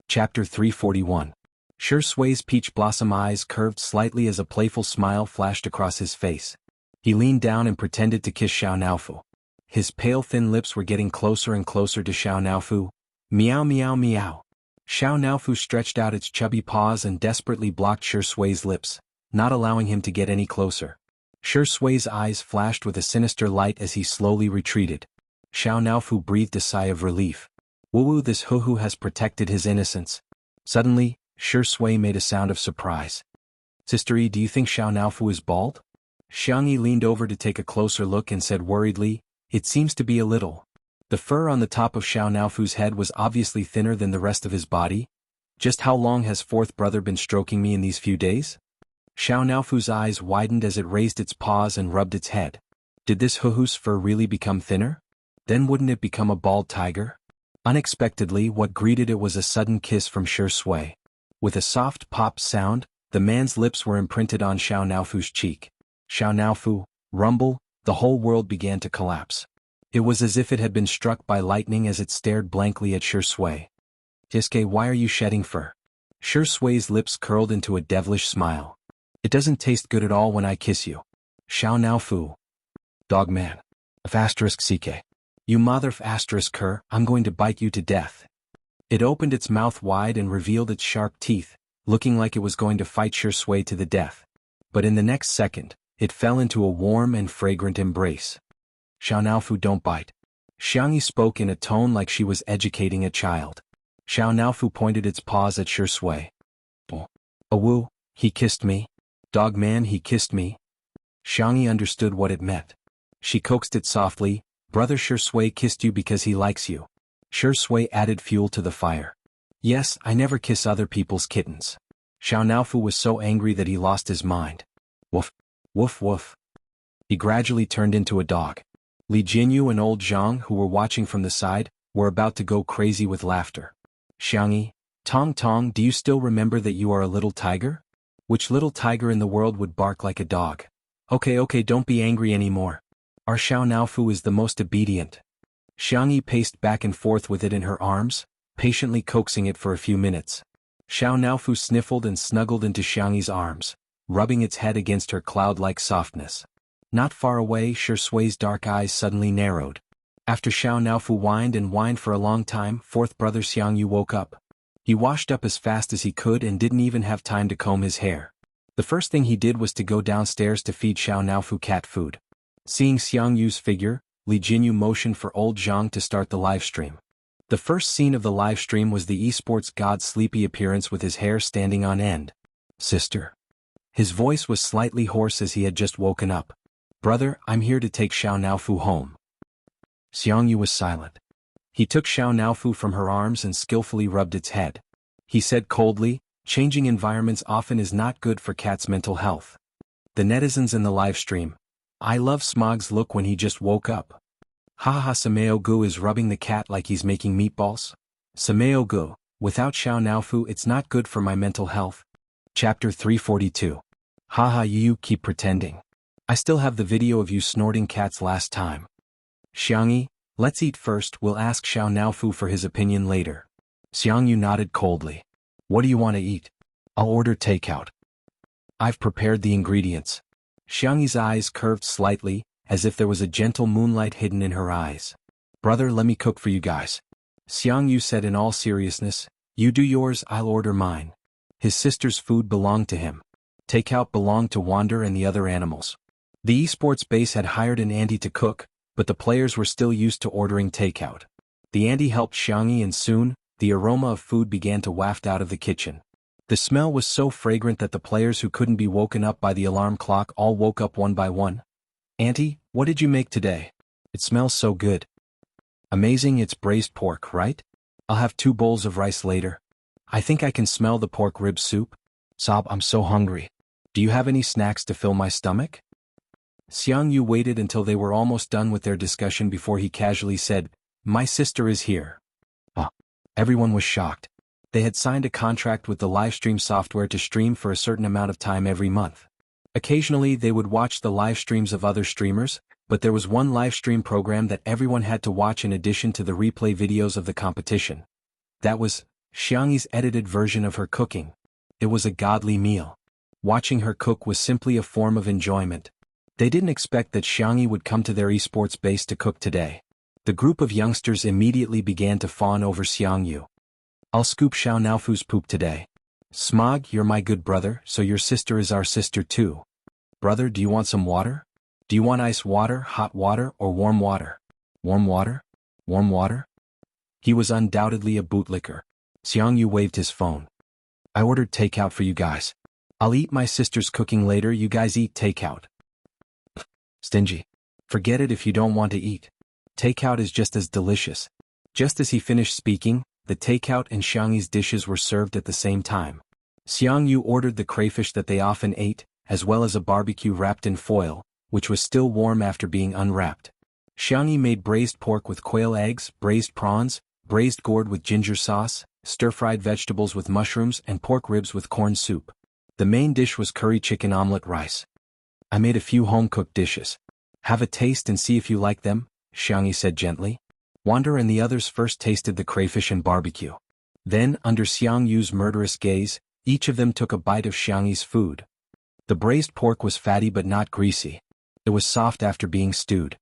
Chapter 341. Shi Sui's peach blossom eyes curved slightly as a playful smile flashed across his face. He leaned down and pretended to kiss Xiao Naofu. His pale thin lips were getting closer and closer to Xiao Naofu. Meow meow meow. Xiao Naofu stretched out its chubby paws and desperately blocked Shi Sui's lips, not allowing him to get any closer. Shi Sui's eyes flashed with a sinister light as he slowly retreated. Xiao Naofu breathed a sigh of relief. Woo-woo, this hoo-hoo has protected his innocence. Suddenly, Shi Sui made a sound of surprise. Sister Yi, do you think Xiao Naofu is bald? Xiangyi leaned over to take a closer look and said worriedly, it seems to be a little. The fur on the top of Xiao Naofu's head was obviously thinner than the rest of his body. Just how long has fourth brother been stroking me in these few days? Xiao Naofu's eyes widened as it raised its paws and rubbed its head. Did this hoo-hoo's fur really become thinner? Then wouldn't it become a bald tiger? Unexpectedly, what greeted it was a sudden kiss from Shi Sui. With a soft pop sound, the man's lips were imprinted on Xiao Naofu's cheek. Xiao Naofu, rumble, the whole world began to collapse. It was as if it had been struck by lightning as it stared blankly at Shi Sui. Tiske, why are you shedding fur? Shi Sui's lips curled into a devilish smile. It doesn't taste good at all when I kiss you. Xiao Naofu. Dogman. *CK. You mother *her, I'm going to bite you to death. It opened its mouth wide and revealed its sharp teeth, looking like it was going to fight Shi Sui to the death. But in the next second, it fell into a warm and fragrant embrace. Xiao Naofu, don't bite. Xiangyi spoke in a tone like she was educating a child. Xiao Naofu pointed its paws at Shi Sui. Oh. Awoo, he kissed me. Dog man, he kissed me. Xiangyi understood what it meant. She coaxed it softly, brother Shi Sui kissed you because he likes you. Shi Sui added fuel to the fire. Yes, I never kiss other people's kittens. Xiao Naofu was so angry that he lost his mind. Woof, woof woof. He gradually turned into a dog. Li Jinyu and old Zhang, who were watching from the side, were about to go crazy with laughter. Xiangyi, Tong Tong, do you still remember that you are a little tiger? Which little tiger in the world would bark like a dog? Okay, don't be angry anymore. Our Xiao Naofu is the most obedient. Xiangyi paced back and forth with it in her arms, patiently coaxing it for a few minutes. Xiao Naofu sniffled and snuggled into Xiangyi's arms, rubbing its head against her cloud-like softness. Not far away, Shi Sui's dark eyes suddenly narrowed. After Xiao Naofu whined and whined for a long time, fourth brother Xiangyu woke up. He washed up as fast as he could and didn't even have time to comb his hair. The first thing he did was to go downstairs to feed Xiao Naofu cat food. Seeing Xiangyu's figure, Li Jinyu motioned for old Zhang to start the livestream. The first scene of the livestream was the esports god's sleepy appearance with his hair standing on end. Sister. His voice was slightly hoarse as he had just woken up. Brother, I'm here to take Xiao Naofu home. Xiangyu was silent. He took Xiao Naofu from her arms and skillfully rubbed its head. He said coldly, changing environments often is not good for cat's mental health. The netizens in the livestream. I love Smog's look when he just woke up. Haha, Sameo Gu is rubbing the cat like he's making meatballs. Sameo Gu, without Xiao Naofu it's not good for my mental health. Chapter 342. Haha, you keep pretending. I still have the video of you snorting cats last time. Xiangyi, let's eat first, we'll ask Xiao Naofu for his opinion later. Xiangyu nodded coldly. What do you want to eat? I'll order takeout. I've prepared the ingredients. Xiangyi's eyes curved slightly, as if there was a gentle moonlight hidden in her eyes. Brother, let me cook for you guys. Xiangyu said in all seriousness, you do yours, I'll order mine. His sister's food belonged to him. Takeout belonged to Wander and the other animals. The esports base had hired an auntie to cook, but the players were still used to ordering takeout. The auntie helped Xiangyi and soon, the aroma of food began to waft out of the kitchen. The smell was so fragrant that the players who couldn't be woken up by the alarm clock all woke up one by one. Auntie, what did you make today? It smells so good. Amazing, it's braised pork, right? I'll have 2 bowls of rice later. I think I can smell the pork rib soup. Sob, I'm so hungry. Do you have any snacks to fill my stomach? Xiangyu waited until they were almost done with their discussion before he casually said, my sister is here. Everyone was shocked. They had signed a contract with the livestream software to stream for a certain amount of time every month. Occasionally they would watch the live streams of other streamers, but there was one live stream program that everyone had to watch in addition to the replay videos of the competition. That was Xiangyi's edited version of her cooking. It was a godly meal. Watching her cook was simply a form of enjoyment. They didn't expect that Xiangyi would come to their esports base to cook today. The group of youngsters immediately began to fawn over Xiangyu. I'll scoop Xiao Naofu's poop today. Smog, you're my good brother, so your sister is our sister too. Brother, do you want some water? Do you want ice water, hot water, or warm water? Warm water? Warm water? He was undoubtedly a bootlicker. Xiangyu waved his phone. I ordered takeout for you guys. I'll eat my sister's cooking later, you guys eat takeout. Stingy. Forget it if you don't want to eat. Takeout is just as delicious. Just as he finished speaking, the takeout and Xiangyi's dishes were served at the same time. Xiangyu ordered the crayfish that they often ate, as well as a barbecue wrapped in foil, which was still warm after being unwrapped. Xiangyi made braised pork with quail eggs, braised prawns, braised gourd with ginger sauce, stir-fried vegetables with mushrooms and pork ribs with corn soup. The main dish was curry chicken omelet rice. I made a few home-cooked dishes. Have a taste and see if you like them, Xiangyi said gently. Wander and the others first tasted the crayfish and barbecue. Then, under Xiangyu's murderous gaze, each of them took a bite of Xiangyi's food. The braised pork was fatty but not greasy. It was soft after being stewed.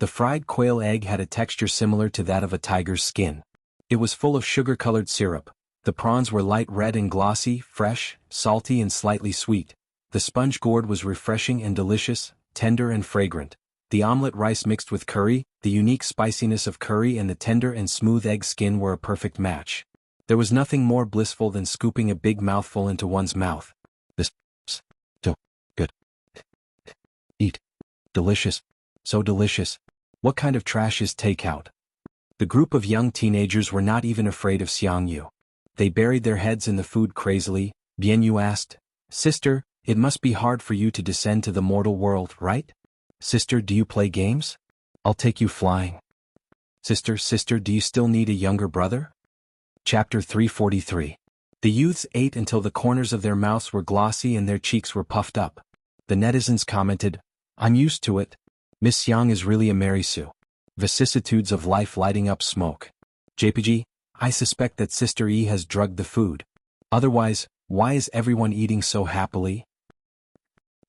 The fried quail egg had a texture similar to that of a tiger's skin. It was full of sugar-colored syrup. The prawns were light red and glossy, fresh, salty and slightly sweet. The sponge gourd was refreshing and delicious, tender and fragrant. The omelet rice mixed with curry, the unique spiciness of curry and the tender and smooth egg skin were a perfect match. There was nothing more blissful than scooping a big mouthful into one's mouth. This so good. Eat. Delicious. So delicious. What kind of trash is takeout? The group of young teenagers were not even afraid of Xiangyu. They buried their heads in the food crazily. Bianyu asked, Sister, it must be hard for you to descend to the mortal world, right? Sister, do you play games? I'll take you flying. Sister, do you still need a younger brother? Chapter 343. The youths ate until the corners of their mouths were glossy and their cheeks were puffed up. The netizens commented, I'm used to it. Miss Yang is really a Mary Sue. Vicissitudes of life lighting up smoke. JPG, I suspect that Sister E has drugged the food. Otherwise, why is everyone eating so happily?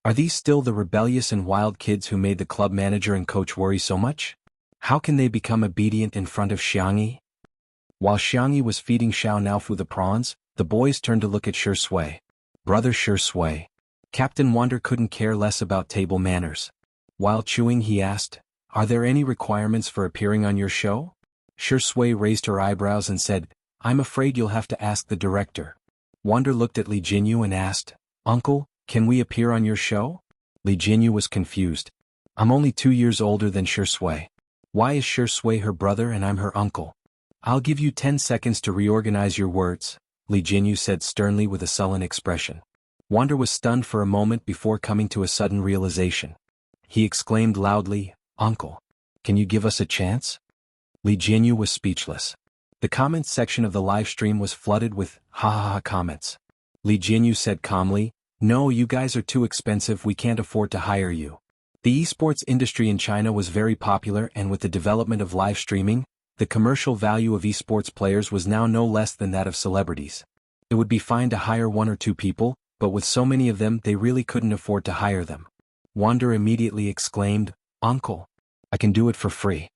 Are these still the rebellious and wild kids who made the club manager and coach worry so much? How can they become obedient in front of Xiangyi? While Xiangyi was feeding Xiao Naofu the prawns, the boys turned to look at Shi Sui. Brother Shi Sui. Captain Wander couldn't care less about table manners. While chewing he asked, "Are there any requirements for appearing on your show?" Shi Sui raised her eyebrows and said, "I'm afraid you'll have to ask the director." Wander looked at Li Jinyu and asked, "Uncle, can we appear on your show?" Li Jinyu was confused. "I'm only 2 years older than Shi Sui. Why is Shi Sui her brother and I'm her uncle?" "I'll give you 10 seconds to reorganize your words," Li Jinyu said sternly with a sullen expression. Wander was stunned for a moment before coming to a sudden realization. He exclaimed loudly, "Uncle, can you give us a chance?" Li Jinyu was speechless. The comments section of the live stream was flooded with ha ha ha comments. Li Jinyu said calmly, "No, you guys are too expensive, we can't afford to hire you." The esports industry in China was very popular, and with the development of live streaming, the commercial value of esports players was now no less than that of celebrities. It would be fine to hire 1 or 2 people, but with so many of them they really couldn't afford to hire them. Wander immediately exclaimed, "Uncle, I can do it for free."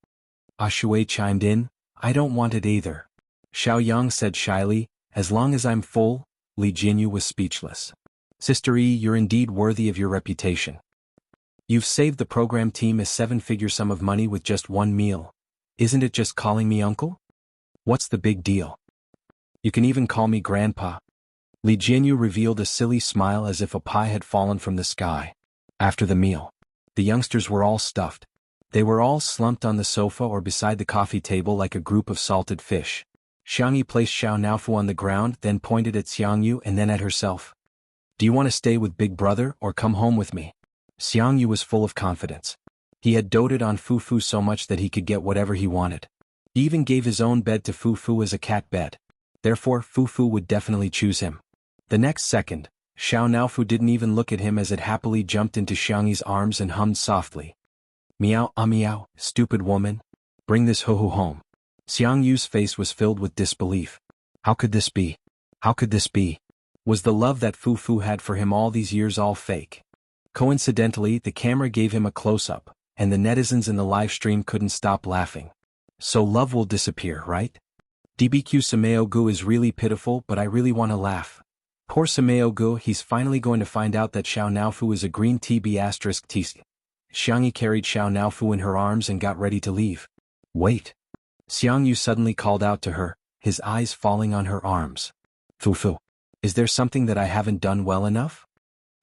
Shui chimed in, "I don't want it either." Xiao Yang said shyly, "As long as I'm full." Li Jinyu was speechless. "Sister E, you're indeed worthy of your reputation. You've saved the program team a 7-figure sum of money with just 1 meal. Isn't it just calling me uncle? What's the big deal? You can even call me grandpa." Li Jinyu revealed a silly smile as if a pie had fallen from the sky. After the meal, the youngsters were all stuffed. They were all slumped on the sofa or beside the coffee table like a group of salted fish. Xiangyi placed Xiao Naofu on the ground, then pointed at Xiangyu and then at herself. "Do you want to stay with Big Brother or come home with me?" Xiangyu was full of confidence. He had doted on Fufu so much that he could get whatever he wanted. He even gave his own bed to Fufu as a cat bed. Therefore, Fufu would definitely choose him. The next second, Xiao Naofu didn't even look at him as it happily jumped into Xiangyi's arms and hummed softly. "Meow meow, stupid woman. Bring this hoo-hoo home." Xiangyu's face was filled with disbelief. How could this be? How could this be? Was the love that Fufu had for him all these years all fake? Coincidentally, the camera gave him a close-up, and the netizens in the live stream couldn't stop laughing. So love will disappear, right? DBQ Sameo-gu is really pitiful, but I really want to laugh. Poor Sameo-gu, he's finally going to find out that Xiao Naofu is a green TB***. Xiangyi carried Xiao Naofu in her arms and got ready to leave. "Wait." Xiangyu suddenly called out to her, his eyes falling on her arms. "Fufu, is there something that I haven't done well enough?"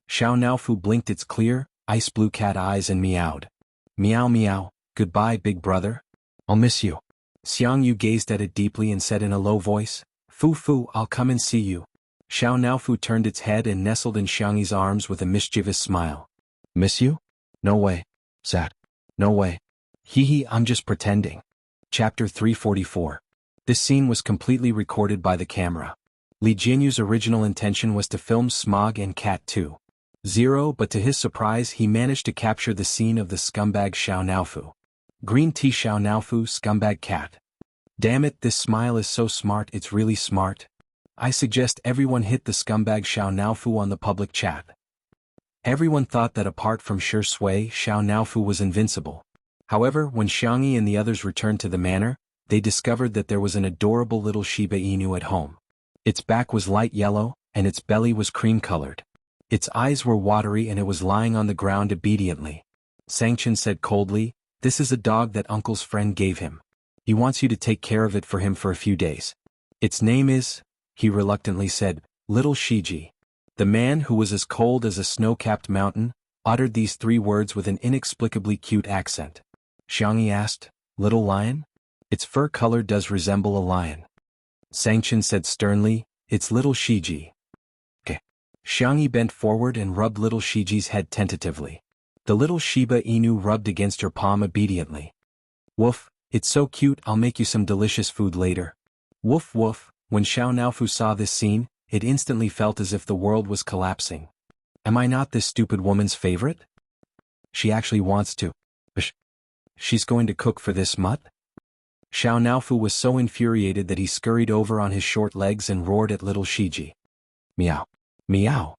Xiao Naofu blinked its clear, ice blue cat eyes and meowed. "Meow meow, goodbye big brother. I'll miss you." Xiangyu gazed at it deeply and said in a low voice, "Fufu, I'll come and see you." Xiao Naofu turned its head and nestled in Xiangyi's arms with a mischievous smile. "Miss you? No way. Sad. No way. Hee, I'm just pretending." Chapter 344. This scene was completely recorded by the camera. Li Jinyu's original intention was to film Smog and Cat 2.0, but to his surprise he managed to capture the scene of the scumbag Xiao Naofu. Green tea Xiao Naofu, scumbag cat. Damn it, this smile is so smart, it's really smart. I suggest everyone hit the scumbag Xiao Naofu on the public chat. Everyone thought that apart from Shi Sui, Xiao Naofu was invincible. However, when Xiangyi and the others returned to the manor, they discovered that there was an adorable little Shiba Inu at home. Its back was light yellow, and its belly was cream-colored. Its eyes were watery and it was lying on the ground obediently. Sangchen said coldly, "This is a dog that Uncle's friend gave him. He wants you to take care of it for him for a few days. Its name is," he reluctantly said, "Little Shiji." The man, who was as cold as a snow-capped mountain, uttered these 3 words with an inexplicably cute accent. Xiangyi asked, "Little lion?" "Its fur color does resemble a lion." Sangchen said sternly, "It's little Shiji." "Okay." Xiangyi bent forward and rubbed little Shiji's head tentatively. The little Shiba Inu rubbed against her palm obediently. "Woof, it's so cute, I'll make you some delicious food later." Woof woof. When Xiao Naofu saw this scene, it instantly felt as if the world was collapsing. Am I not this stupid woman's favorite? She actually wants to She's going to cook for this mutt? Xiao Naofu was so infuriated that he scurried over on his short legs and roared at little Shiji. Meow. Meow.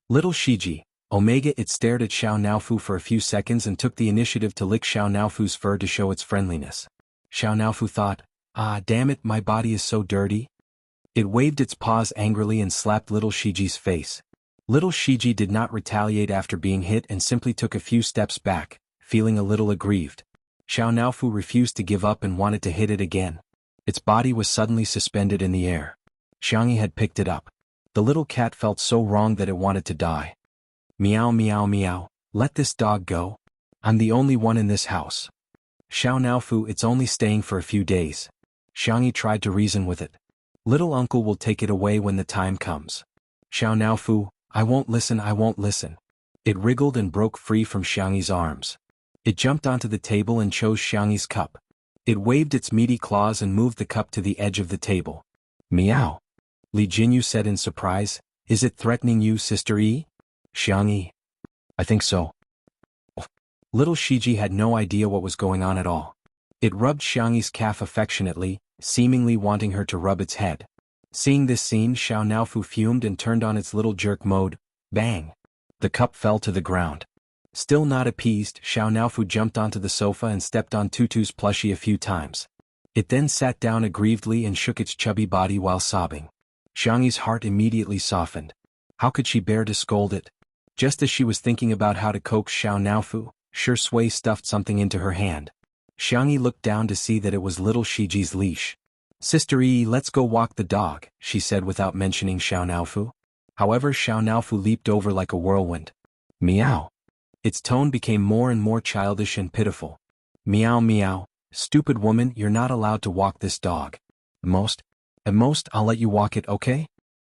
Little Shiji, Omega it stared at Xiao Naofu for a few seconds and took the initiative to lick Xiao Naofu's fur to show its friendliness. Xiao Naofu thought, ah damn it, my body is so dirty. It waved its paws angrily and slapped little Shiji's face. Little Shiji did not retaliate after being hit and simply took a few steps back, feeling a little aggrieved. Xiao Naofu refused to give up and wanted to hit it again. Its body was suddenly suspended in the air. Xiangyi had picked it up. The little cat felt so wrong that it wanted to die. Meow meow meow, let this dog go. I'm the only one in this house. Xiao Naofu, it's only staying for a few days. Xiangyi tried to reason with it. Little uncle will take it away when the time comes. Xiao Naofu, I won't listen, I won't listen. It wriggled and broke free from Xiangyi's arms. It jumped onto the table and chose Xiangyi's cup. It waved its meaty claws and moved the cup to the edge of the table. Meow. Li Jinyu said in surprise, is it threatening you, Sister E? Xiangyi. I think so. Little Shiji had no idea what was going on at all. It rubbed Xiangyi's calf affectionately, seemingly wanting her to rub its head. Seeing this scene, Xiao Naofu fumed and turned on its little jerk mode. Bang! The cup fell to the ground. Still not appeased, Xiao Naofu jumped onto the sofa and stepped on Tutu's plushie a few times. It then sat down aggrievedly and shook its chubby body while sobbing. Xiangyi's heart immediately softened. How could she bear to scold it? Just as she was thinking about how to coax Xiao Naofu, Shi Sui stuffed something into her hand. Xiangyi looked down to see that it was little Shiji's leash. Sister E, let's go walk the dog, she said without mentioning Xiao Naofu. However, Xiao Naofu leaped over like a whirlwind. Meow. Its tone became more and more childish and pitiful. Meow meow, stupid woman, you're not allowed to walk this dog. At most, I'll let you walk it, okay?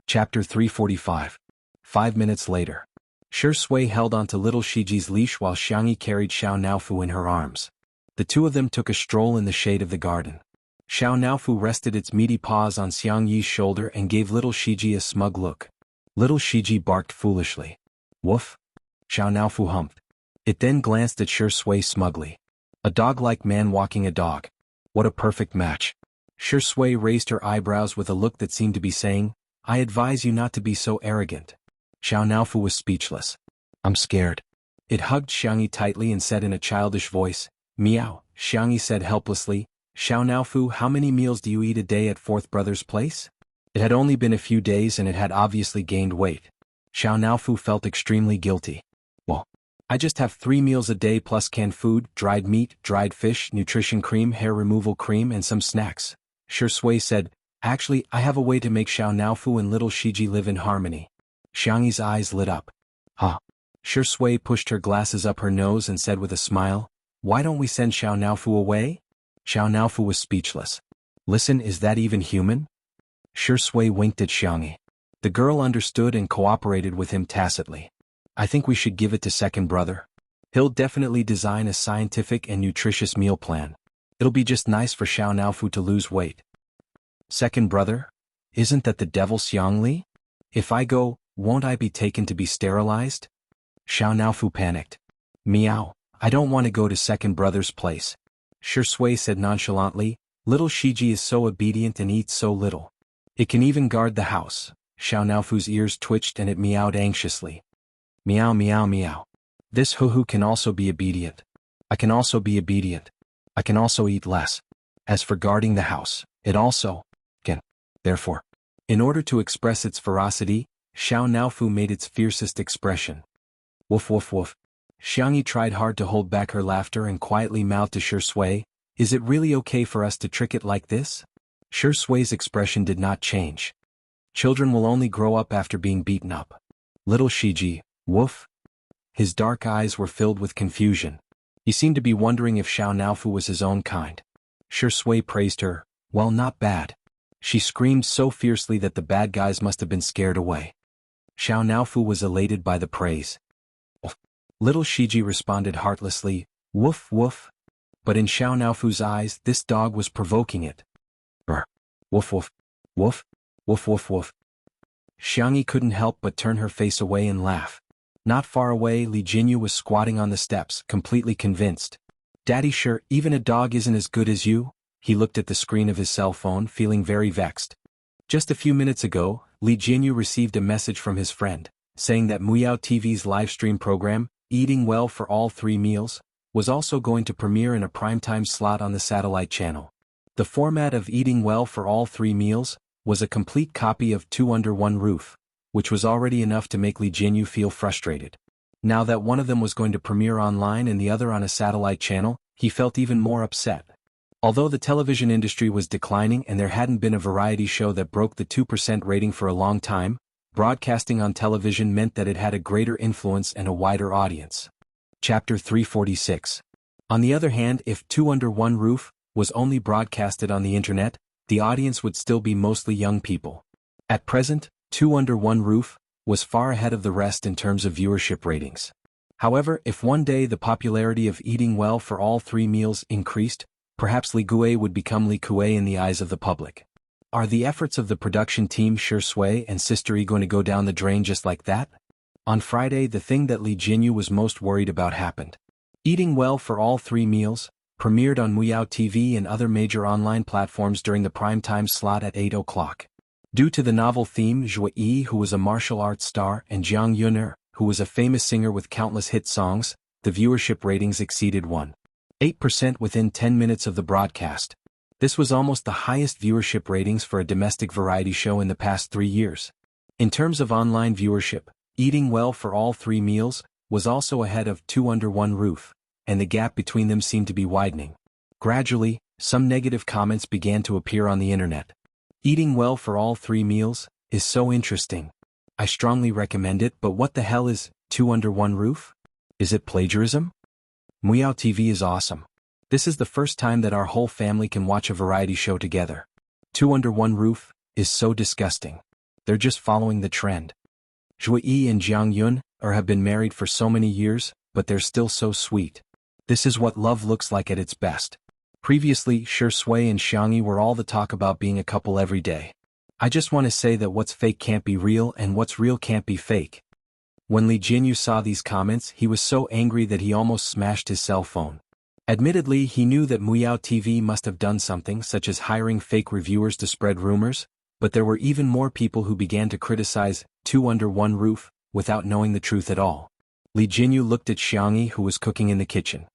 Chapter 345. 5 minutes later. Shi Sui held onto little Shiji's leash while Xiangyi carried Xiao Naofu in her arms. The two of them took a stroll in the shade of the garden. Xiao Naofu rested its meaty paws on Xiangyi's shoulder and gave little Shiji a smug look. Little Shiji barked foolishly. Woof. Xiao Naofu humped. It then glanced at Shi Sui smugly. A dog-like man walking a dog. What a perfect match. Shi Sui raised her eyebrows with a look that seemed to be saying, I advise you not to be so arrogant. Xiao Naofu was speechless. I'm scared. It hugged Xiangyi tightly and said in a childish voice, Meow. Xiangyi said helplessly, Xiao Naofu, how many meals do you eat a day at Fourth Brother's place? It had only been a few days and it had obviously gained weight. Xiao Naofu felt extremely guilty. Well, I just have 3 meals a day plus canned food, dried meat, dried fish, nutrition cream, hair removal cream, and some snacks. Shi Sui said, actually, I have a way to make Xiao Naofu and little Shiji live in harmony. Xiangyi's eyes lit up. Huh. Shi Sui pushed her glasses up her nose and said with a smile, why don't we send Xiao Naofu away? Xiao Naofu was speechless. Listen, is that even human? Shi Sui winked at Xiangyi. The girl understood and cooperated with him tacitly. I think we should give it to second brother. He'll definitely design a scientific and nutritious meal plan. It'll be just nice for Xiao Naofu to lose weight. Second brother? Isn't that the devil Xiangli? If I go, won't I be taken to be sterilized? Xiao Naofu panicked. Meow, I don't want to go to second brother's place. Shi Sui said nonchalantly, little Shiji is so obedient and eats so little. It can even guard the house. Xiao Naofu's ears twitched and it meowed anxiously. Meow meow meow. This hoo-hoo can also be obedient. I can also be obedient. I can also eat less. As for guarding the house, it also can. Therefore, in order to express its ferocity, Xiao Naofu made its fiercest expression. Woof woof woof. Xiangyi tried hard to hold back her laughter and quietly mouthed to Shi Sui, is it really okay for us to trick it like this? Shi Sui's expression did not change. Children will only grow up after being beaten up. Little Shiji, woof. His dark eyes were filled with confusion. He seemed to be wondering if Xiao Naofu was his own kind. Shi Sui praised her, well, not bad. She screamed so fiercely that the bad guys must have been scared away. Xiao Naofu was elated by the praise. Little Shiji responded heartlessly, woof woof. But in Xiao Naofu's eyes, this dog was provoking it. Brr. Woof woof. Woof. Woof woof woof. Xiangyi couldn't help but turn her face away and laugh. Not far away, Li Jinyu was squatting on the steps, completely convinced. Daddy, sure, even a dog isn't as good as you? He looked at the screen of his cell phone, feeling very vexed. Just a few minutes ago, Li Jinyu received a message from his friend, saying that Muyao TV's livestream program, Eating Well for All 3 Meals, was also going to premiere in a primetime slot on the satellite channel. The format of Eating Well for All 3 Meals was a complete copy of Two Under One Roof, which was already enough to make Li Jinyu feel frustrated. Now that one of them was going to premiere online and the other on a satellite channel, he felt even more upset. Although the television industry was declining and there hadn't been a variety show that broke the 2% rating for a long time, broadcasting on television meant that it had a greater influence and a wider audience. Chapter 346. On the other hand, if Two Under One Roof was only broadcasted on the internet, the audience would still be mostly young people. At present, Two Under One Roof was far ahead of the rest in terms of viewership ratings. However, if one day the popularity of Eating Well for All 3 Meals increased, perhaps Li Gui would become Li Kui in the eyes of the public. Are the efforts of the production team Shi Sui and Sister Yi going to go down the drain just like that? On Friday, the thing that Li Jinyu was most worried about happened. Eating Well for All 3 Meals premiered on Muyao TV and other major online platforms during the primetime slot at 8 o'clock. Due to the novel theme, Zhuo Yi, who was a martial arts star, and Jiang Yuner, who was a famous singer with countless hit songs, the viewership ratings exceeded 1.8% within 10 minutes of the broadcast. This was almost the highest viewership ratings for a domestic variety show in the past 3 years. In terms of online viewership, Eating Well for All 3 Meals was also ahead of Two Under One Roof, and the gap between them seemed to be widening. Gradually, some negative comments began to appear on the internet. Eating Well for All 3 Meals is so interesting. I strongly recommend it, but what the hell is Two Under One Roof? Is it plagiarism? Muyao TV is awesome. This is the first time that our whole family can watch a variety show together. Two Under One Roof is so disgusting. They're just following the trend. Zhuo Yi and Jiang Yun have been married for so many years, but they're still so sweet. This is what love looks like at its best. Previously, Shi Sui and Xiang Yi were all the talk about being a couple every day. I just want to say that what's fake can't be real and what's real can't be fake. When Li Jinyu saw these comments, he was so angry that he almost smashed his cell phone. Admittedly, he knew that Muyao TV must have done something such as hiring fake reviewers to spread rumors, but there were even more people who began to criticize Two Under One Roof without knowing the truth at all. Li Jinyu looked at Xiang Yi, who was cooking in the kitchen.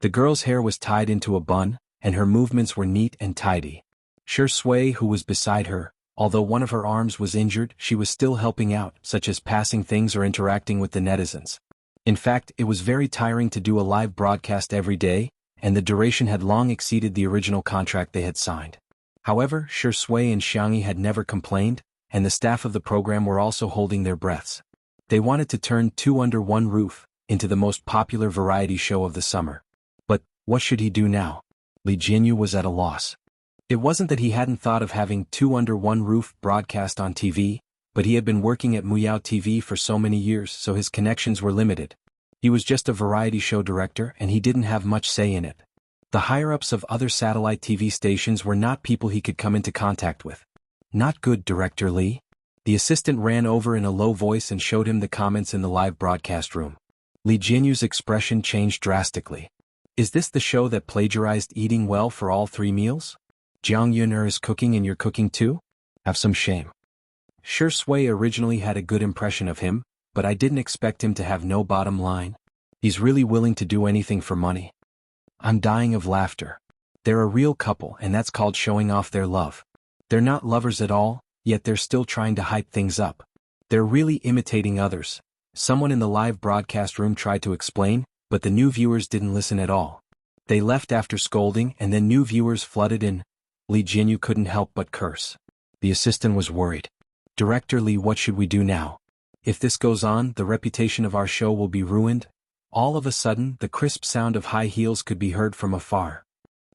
The girl's hair was tied into a bun, and her movements were neat and tidy. Shi Sui, who was beside her, although one of her arms was injured, she was still helping out, such as passing things or interacting with the netizens. In fact, it was very tiring to do a live broadcast every day, and the duration had long exceeded the original contract they had signed. However, Shi Sui and Xiang Yi had never complained, and the staff of the program were also holding their breaths. They wanted to turn Two Under One Roof into the most popular variety show of the summer. But what should he do now? Li Jinyu was at a loss. It wasn't that he hadn't thought of having Two Under One Roof broadcast on TV, but he had been working at Muyao TV for so many years, so his connections were limited. He was just a variety show director and he didn't have much say in it. The higher-ups of other satellite TV stations were not people he could come into contact with. Not good, Director Li. The assistant ran over in a low voice and showed him the comments in the live broadcast room. Li Jinyu's expression changed drastically. Is this the show that plagiarized Eating Well for All 3 Meals? Jiang Yuner is cooking and you're cooking too? Have some shame. Shi Sui originally had a good impression of him, but I didn't expect him to have no bottom line. He's really willing to do anything for money. I'm dying of laughter. They're a real couple and that's called showing off their love. They're not lovers at all, yet they're still trying to hype things up. They're really imitating others. Someone in the live broadcast room tried to explain, but the new viewers didn't listen at all. They left after scolding and then new viewers flooded in. Li Jinyu couldn't help but curse. The assistant was worried. Director Li, what should we do now? If this goes on, the reputation of our show will be ruined. All of a sudden, the crisp sound of high heels could be heard from afar.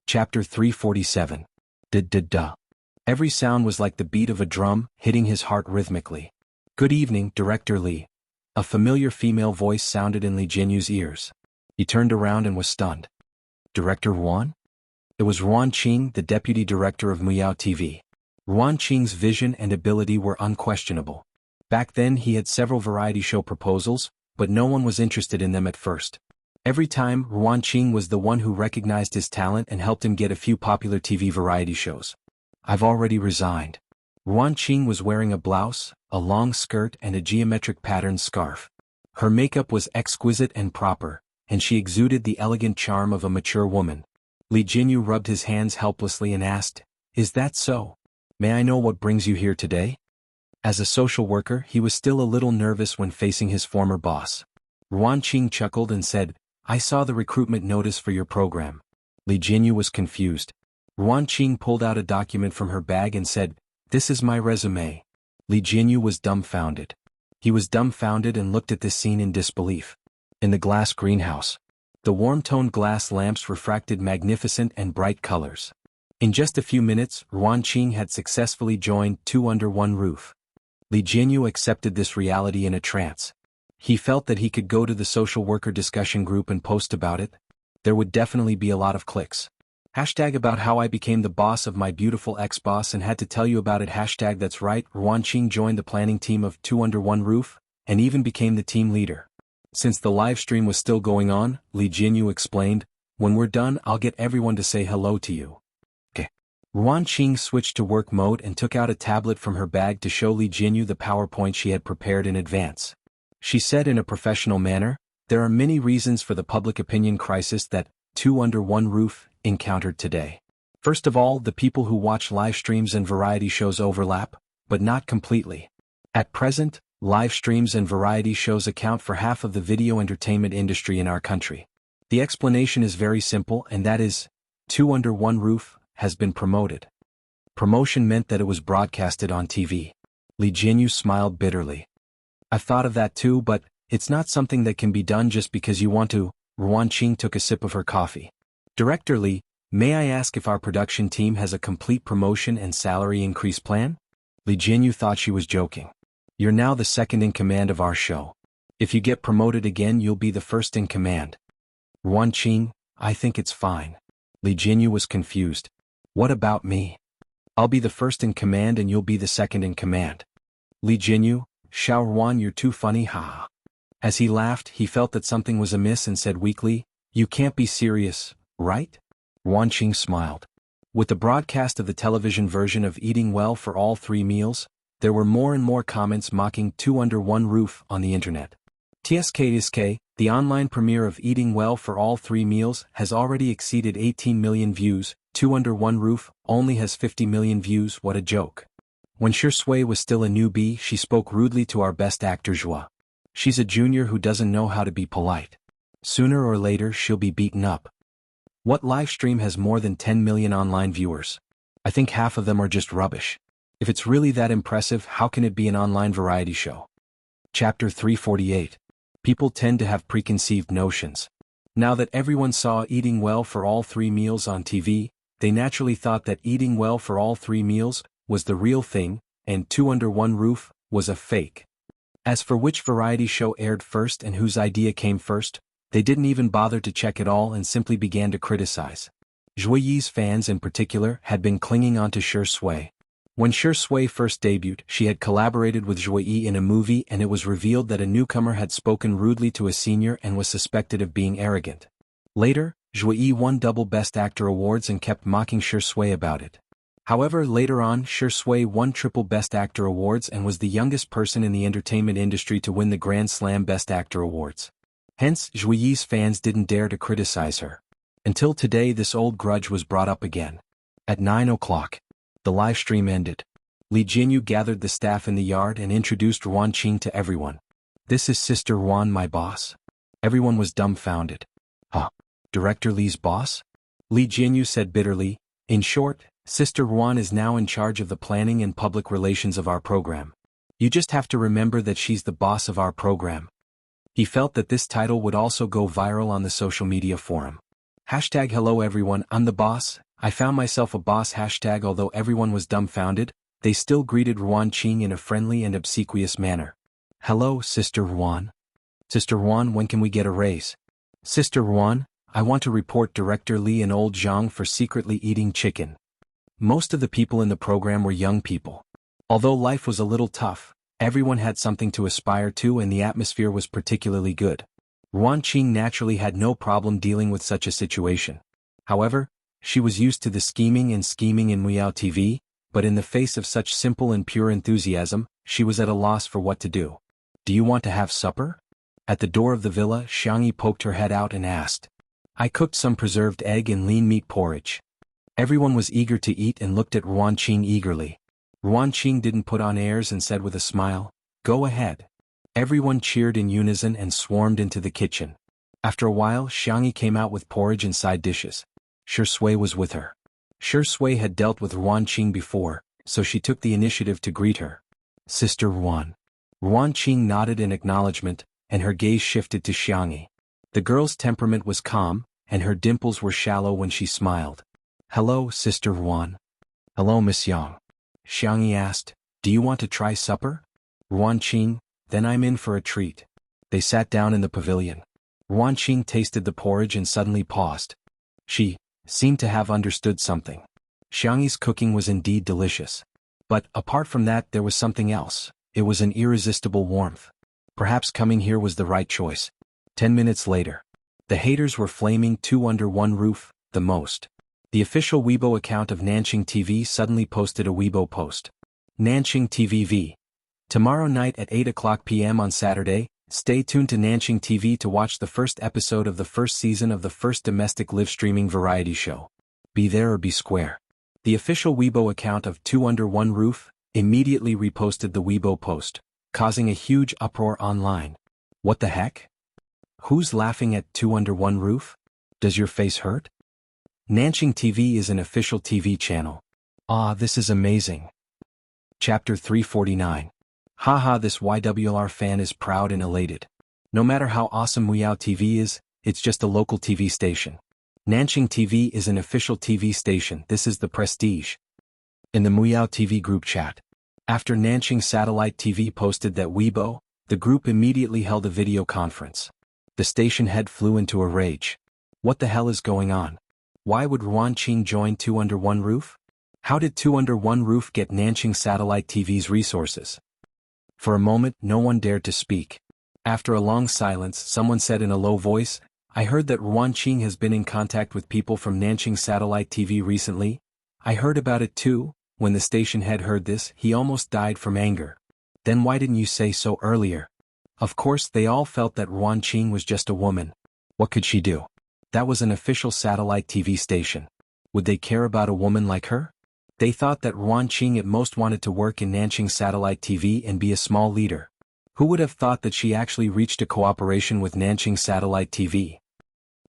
Chapter 347. Da-da-da. Every sound was like the beat of a drum, hitting his heart rhythmically. Good evening, Director Li. A familiar female voice sounded in Li Jinyu's ears. He turned around and was stunned. Director Ruan? It was Ruan Qing, the deputy director of Muyao TV. Ruan Qing's vision and ability were unquestionable. Back then he had several variety show proposals, but no one was interested in them at first. Every time, Ruan Qing was the one who recognized his talent and helped him get a few popular TV variety shows. I've already resigned. Ruan Qing was wearing a blouse, a long skirt and a geometric patterned scarf. Her makeup was exquisite and proper, and she exuded the elegant charm of a mature woman. Li Jinyu rubbed his hands helplessly and asked, "Is that so? May I know what brings you here today?" As a social worker, he was still a little nervous when facing his former boss. Ruan Qing chuckled and said, "I saw the recruitment notice for your program." Li Jinyu was confused. Ruan Qing pulled out a document from her bag and said, "This is my resume." Li Jinyu was dumbfounded. He was dumbfounded and looked at this scene in disbelief. In the glass greenhouse, the warm-toned glass lamps refracted magnificent and bright colors. In just a few minutes, Ruan Qing had successfully joined Two Under One Roof. Li Jinyu accepted this reality in a trance. He felt that he could go to the social worker discussion group and post about it. There would definitely be a lot of clicks. Hashtag about how I became the boss of my beautiful ex-boss and had to tell you about it. Hashtag that's right. Ruan Qing joined the planning team of Two Under One Roof, and even became the team leader. Since the live stream was still going on, Li Jinyu explained, "When we're done, I'll get everyone to say hello to you." Okay. Ruan Qing switched to work mode and took out a tablet from her bag to show Li Jinyu the PowerPoint she had prepared in advance. She said in a professional manner, "There are many reasons for the public opinion crisis that Two Under One Roof encountered today. First of all, the people who watch live streams and variety shows overlap, but not completely. At present, live streams and variety shows account for half of the video entertainment industry in our country. The explanation is very simple, and that is, Two Under One Roof has been promoted." Promotion meant that it was broadcasted on TV. Li Jinyu smiled bitterly. "I've thought of that too, but it's not something that can be done just because you want to." Ruan Qing took a sip of her coffee. "Director Li, may I ask if our production team has a complete promotion and salary increase plan?" Li Jinyu thought she was joking. "You're now the second in command of our show. If you get promoted again, you'll be the first in command." Ruan Qing, "I think it's fine." Li Jinyu was confused. "What about me? I'll be the first in command and you'll be the second in command." Li Jinyu, "Xiao Ruan, you're too funny, ha." As he laughed, he felt that something was amiss and said weakly, "You can't be serious, right?" Ruan Qing smiled. With the broadcast of the television version of Eating Well for All 3 Meals, there were more and more comments mocking Two Under One Roof on the internet. TSK, the online premiere of Eating Well for All 3 Meals, has already exceeded 18 million views. Two Under One Roof only has 50 million views. What a joke. When Shi Sui was still a newbie, she spoke rudely to our best actor Zhua. She's a junior who doesn't know how to be polite. Sooner or later she'll be beaten up. What live stream has more than 10 million online viewers? I think half of them are just rubbish. If it's really that impressive, how can it be an online variety show? Chapter 348. People tend to have preconceived notions. Now that everyone saw Eating Well for All 3 Meals on TV, they naturally thought that Eating Well for All 3 Meals was the real thing, and Two Under One Roof was a fake. As for which variety show aired first and whose idea came first, they didn't even bother to check at all and simply began to criticize. Zhui Yi's fans in particular had been clinging on to Shi Sui. When Shi Sui first debuted, she had collaborated with Zhui Yi in a movie, and it was revealed that a newcomer had spoken rudely to a senior and was suspected of being arrogant. Later, Zhui Yi won double Best Actor awards and kept mocking Shi Sui about it. However, later on, Shi Sui won triple Best Actor awards and was the youngest person in the entertainment industry to win the Grand Slam Best Actor awards. Hence, Zhui Yi's fans didn't dare to criticize her. Until today, this old grudge was brought up again. At 9 o'clock, the live stream ended. Li Jinyu gathered the staff in the yard and introduced Ruan Qing to everyone. "This is Sister Ruan, my boss." Everyone was dumbfounded. "Huh? Director Li's boss?" Li Jinyu said bitterly. "In short, Sister Ruan is now in charge of the planning and public relations of our program. You just have to remember that she's the boss of our program." He felt that this title would also go viral on the social media forum. Hashtag hello everyone, I'm the boss. I found myself a boss. Hashtag although everyone was dumbfounded, they still greeted Ruan Qing in a friendly and obsequious manner. "Hello, Sister Ruan." "Sister Ruan, when can we get a raise?" "Sister Ruan, I want to report Director Li and old Zhang for secretly eating chicken." Most of the people in the program were young people. Although life was a little tough, everyone had something to aspire to and the atmosphere was particularly good. Ruan Qing naturally had no problem dealing with such a situation. However, she was used to the scheming in Muyao TV, but in the face of such simple and pure enthusiasm, she was at a loss for what to do. Do you want to have supper? At the door of the villa, Xiangyi poked her head out and asked. I cooked some preserved egg and lean meat porridge. Everyone was eager to eat and looked at Ruan Qing eagerly. Ruan Qing didn't put on airs and said with a smile, Go ahead. Everyone cheered in unison and swarmed into the kitchen. After a while, Xiangyi came out with porridge and side dishes. Shi Sui was with her. Shi Sui had dealt with Ruan Qing before, so she took the initiative to greet her. Sister Ruan. Ruan Qing nodded in acknowledgement, and her gaze shifted to Xiangyi. The girl's temperament was calm, and her dimples were shallow when she smiled. Hello, Sister Ruan. Hello, Miss Yang. Xiangyi asked, Do you want to try supper? Ruan Qing, then I'm in for a treat. They sat down in the pavilion. Ruan Qing tasted the porridge and suddenly paused. She seemed to have understood something. Xiangyi's cooking was indeed delicious. But, apart from that, there was something else. It was an irresistible warmth. Perhaps coming here was the right choice. 10 minutes later. The haters were flaming two under one roof, the most. The official Weibo account of Nanqing TV suddenly posted a Weibo post. Nanqing TV. Tomorrow night at 8 p.m. on Saturday, stay tuned to Nanqing TV to watch the first episode of the first season of the first domestic live-streaming variety show. Be there or be square. The official Weibo account of Two Under One Roof immediately reposted the Weibo post, causing a huge uproar online. What the heck? Who's laughing at Two Under One Roof? Does your face hurt? Nanqing TV is an official TV channel. Ah, this is amazing. Chapter 349. Haha, this YWR fan is proud and elated. No matter how awesome Muyao TV is, it's just a local TV station. Nanqing TV is an official TV station. This is the prestige. In the Muyao TV group chat. After Nanqing Satellite TV posted that Weibo, the group immediately held a video conference. The station head flew into a rage. What the hell is going on? Why would Ruan Qing join Two Under One Roof? How did Two Under One Roof get Nanqing Satellite TV's resources? For a moment, no one dared to speak. After a long silence, someone said in a low voice, I heard that Ruan Qing has been in contact with people from Nanqing Satellite TV recently. I heard about it too. When the station head heard this, he almost died from anger. Then why didn't you say so earlier? Of course, they all felt that Ruan Qing was just a woman. What could she do? That was an official satellite TV station. Would they care about a woman like her? They thought that Ruan Qing at most wanted to work in Nanqing Satellite TV and be a small leader. Who would have thought that she actually reached a cooperation with Nanqing Satellite TV?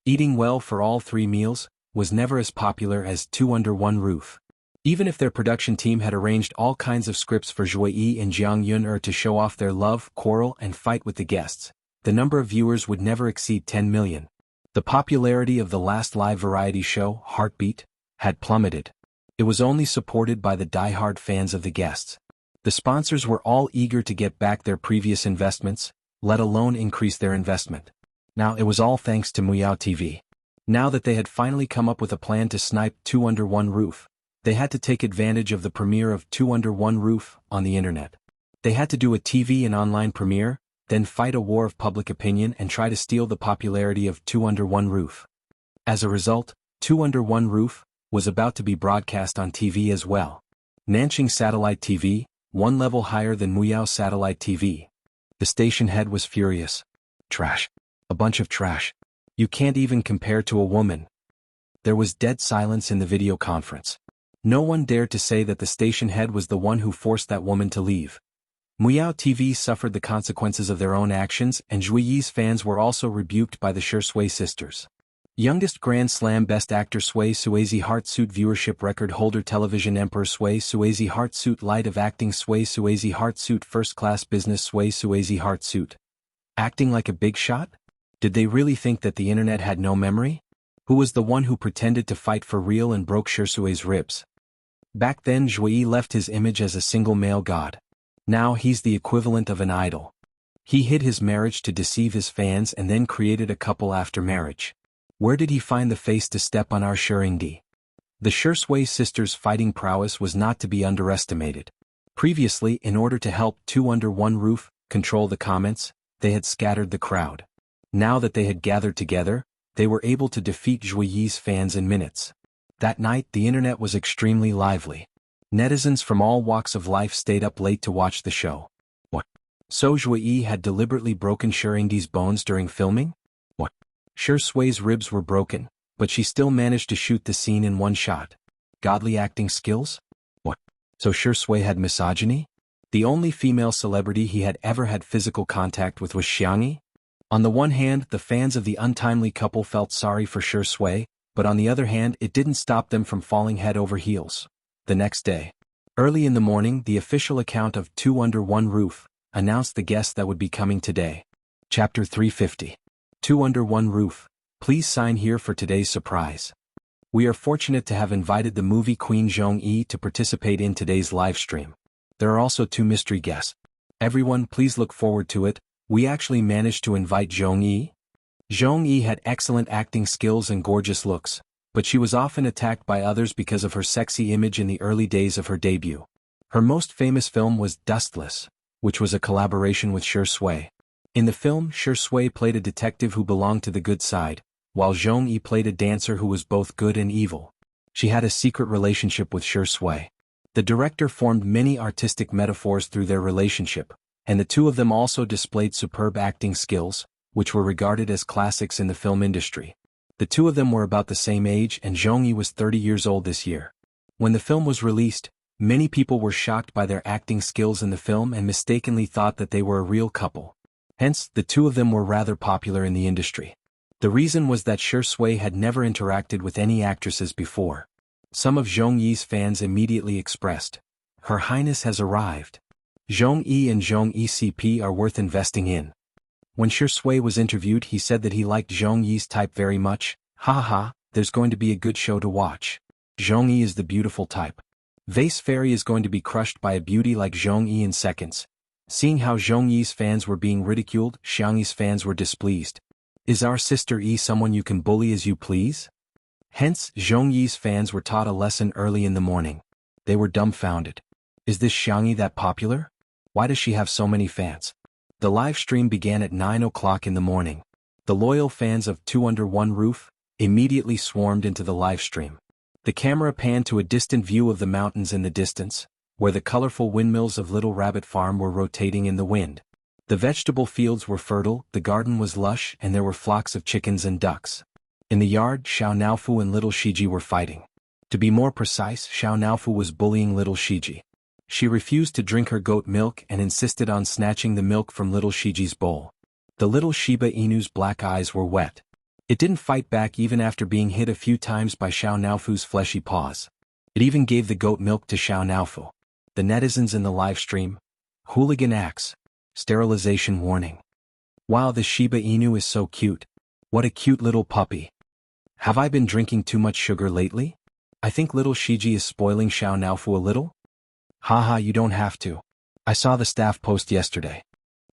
Eating well for all 3 meals was never as popular as Two Under One Roof. Even if their production team had arranged all kinds of scripts for Zhui Yi and Jiang Yun'er to show off their love, quarrel, and fight with the guests, the number of viewers would never exceed 10 million. The popularity of the last live variety show, Heartbeat, had plummeted. It was only supported by the die-hard fans of the guests. The sponsors were all eager to get back their previous investments, let alone increase their investment. Now it was all thanks to Muyao TV. Now that they had finally come up with a plan to snipe Two Under One Roof, they had to take advantage of the premiere of Two Under One Roof on the internet. They had to do a TV and online premiere, then fight a war of public opinion and try to steal the popularity of Two Under One Roof. As a result, Two Under One Roof was about to be broadcast on TV as well. Nanqing Satellite TV, one level higher than Muyao Satellite TV. The station head was furious. Trash. A bunch of trash. You can't even compare to a woman. There was dead silence in the video conference. No one dared to say that the station head was the one who forced that woman to leave. Muyao TV suffered the consequences of their own actions, and Zhui Yi's fans were also rebuked by the Shi Sui sisters. Youngest Grand Slam Best Actor Sui Suizi Heartsuit Viewership Record Holder Television Emperor Sui Suizi Heartsuit Light of Acting Sui Suizi Heartsuit First Class Business Sui Suizi Heartsuit. Acting like a big shot? Did they really think that the internet had no memory? Who was the one who pretended to fight for real and broke Shi Sui's ribs? Back then Zhui Yi left his image as a single male god. Now he's the equivalent of an idol. He hid his marriage to deceive his fans and then created a couple after marriage. Where did he find the face to step on our Shurindi? The Shi Sui sisters' fighting prowess was not to be underestimated. Previously, in order to help Two Under One Roof control the comments, they had scattered the crowd. Now that they had gathered together, they were able to defeat Zhui Yi's fans in minutes. That night the internet was extremely lively. Netizens from all walks of life stayed up late to watch the show. What? So Zhui Yi had deliberately broken Sherindi's bones during filming? What? Sui's ribs were broken, but she still managed to shoot the scene in one shot. Godly acting skills? What? So Shui had misogyny? The only female celebrity he had ever had physical contact with was Xiangyi? On the one hand, the fans of the untimely couple felt sorry for Shui, but on the other hand it didn't stop them from falling head over heels. The next day, early in the morning, the official account of Two Under One Roof announced the guests that would be coming today. Chapter 350. Two Under One Roof. Please sign here for today's surprise. We are fortunate to have invited the movie queen Zhong Yi to participate in today's live stream. There are also 2 mystery guests. Everyone, please look forward to it. We actually managed to invite Zhong Yi. Zhong Yi had excellent acting skills and gorgeous looks, but she was often attacked by others because of her sexy image in the early days of her debut. Her most famous film was Dustless, which was a collaboration with Shui. In the film, Shui played a detective who belonged to the good side, while Zhong Yi played a dancer who was both good and evil. She had a secret relationship with Shui. The director formed many artistic metaphors through their relationship, and the two of them also displayed superb acting skills, which were regarded as classics in the film industry. The two of them were about the same age, and Zhong Yi was 30 years old this year. When the film was released, many people were shocked by their acting skills in the film and mistakenly thought that they were a real couple. Hence, the two of them were rather popular in the industry. The reason was that Shui had never interacted with any actresses before. Some of Zhong Yi's fans immediately expressed, "Her Highness has arrived. Zhong Yi and Zhong ECP are worth investing in." When Shui was interviewed, he said that he liked Zhong Yi's type very much. Ha, there's going to be a good show to watch. Zhong Yi is the beautiful type. Vase Fairy is going to be crushed by a beauty like Zhong Yi in seconds. Seeing how Zhong Yi's fans were being ridiculed, Xiangyi's fans were displeased. Is our sister Yi someone you can bully as you please? Hence, Zhong Yi's fans were taught a lesson early in the morning. They were dumbfounded. Is this Xiangyi that popular? Why does she have so many fans? The live stream began at 9 o'clock in the morning. The loyal fans of Two Under One Roof immediately swarmed into the live stream. The camera panned to a distant view of the mountains in the distance, where the colorful windmills of Little Rabbit Farm were rotating in the wind. The vegetable fields were fertile, the garden was lush, and there were flocks of chickens and ducks. In the yard, Xiao Naofu and Little Shiji were fighting. To be more precise, Xiao Naofu was bullying Little Shiji. She refused to drink her goat milk and insisted on snatching the milk from Little Shiji's bowl. The little Shiba Inu's black eyes were wet. It didn't fight back even after being hit a few times by Xiao Naofu's fleshy paws. It even gave the goat milk to Xiao Naofu. The netizens in the live stream. Hooligan acts. Sterilization warning. Wow, the Shiba Inu is so cute. What a cute little puppy. Have I been drinking too much sugar lately? I think Little Shiji is spoiling Xiao Naofu a little? Haha, you don't have to. I saw the staff post yesterday.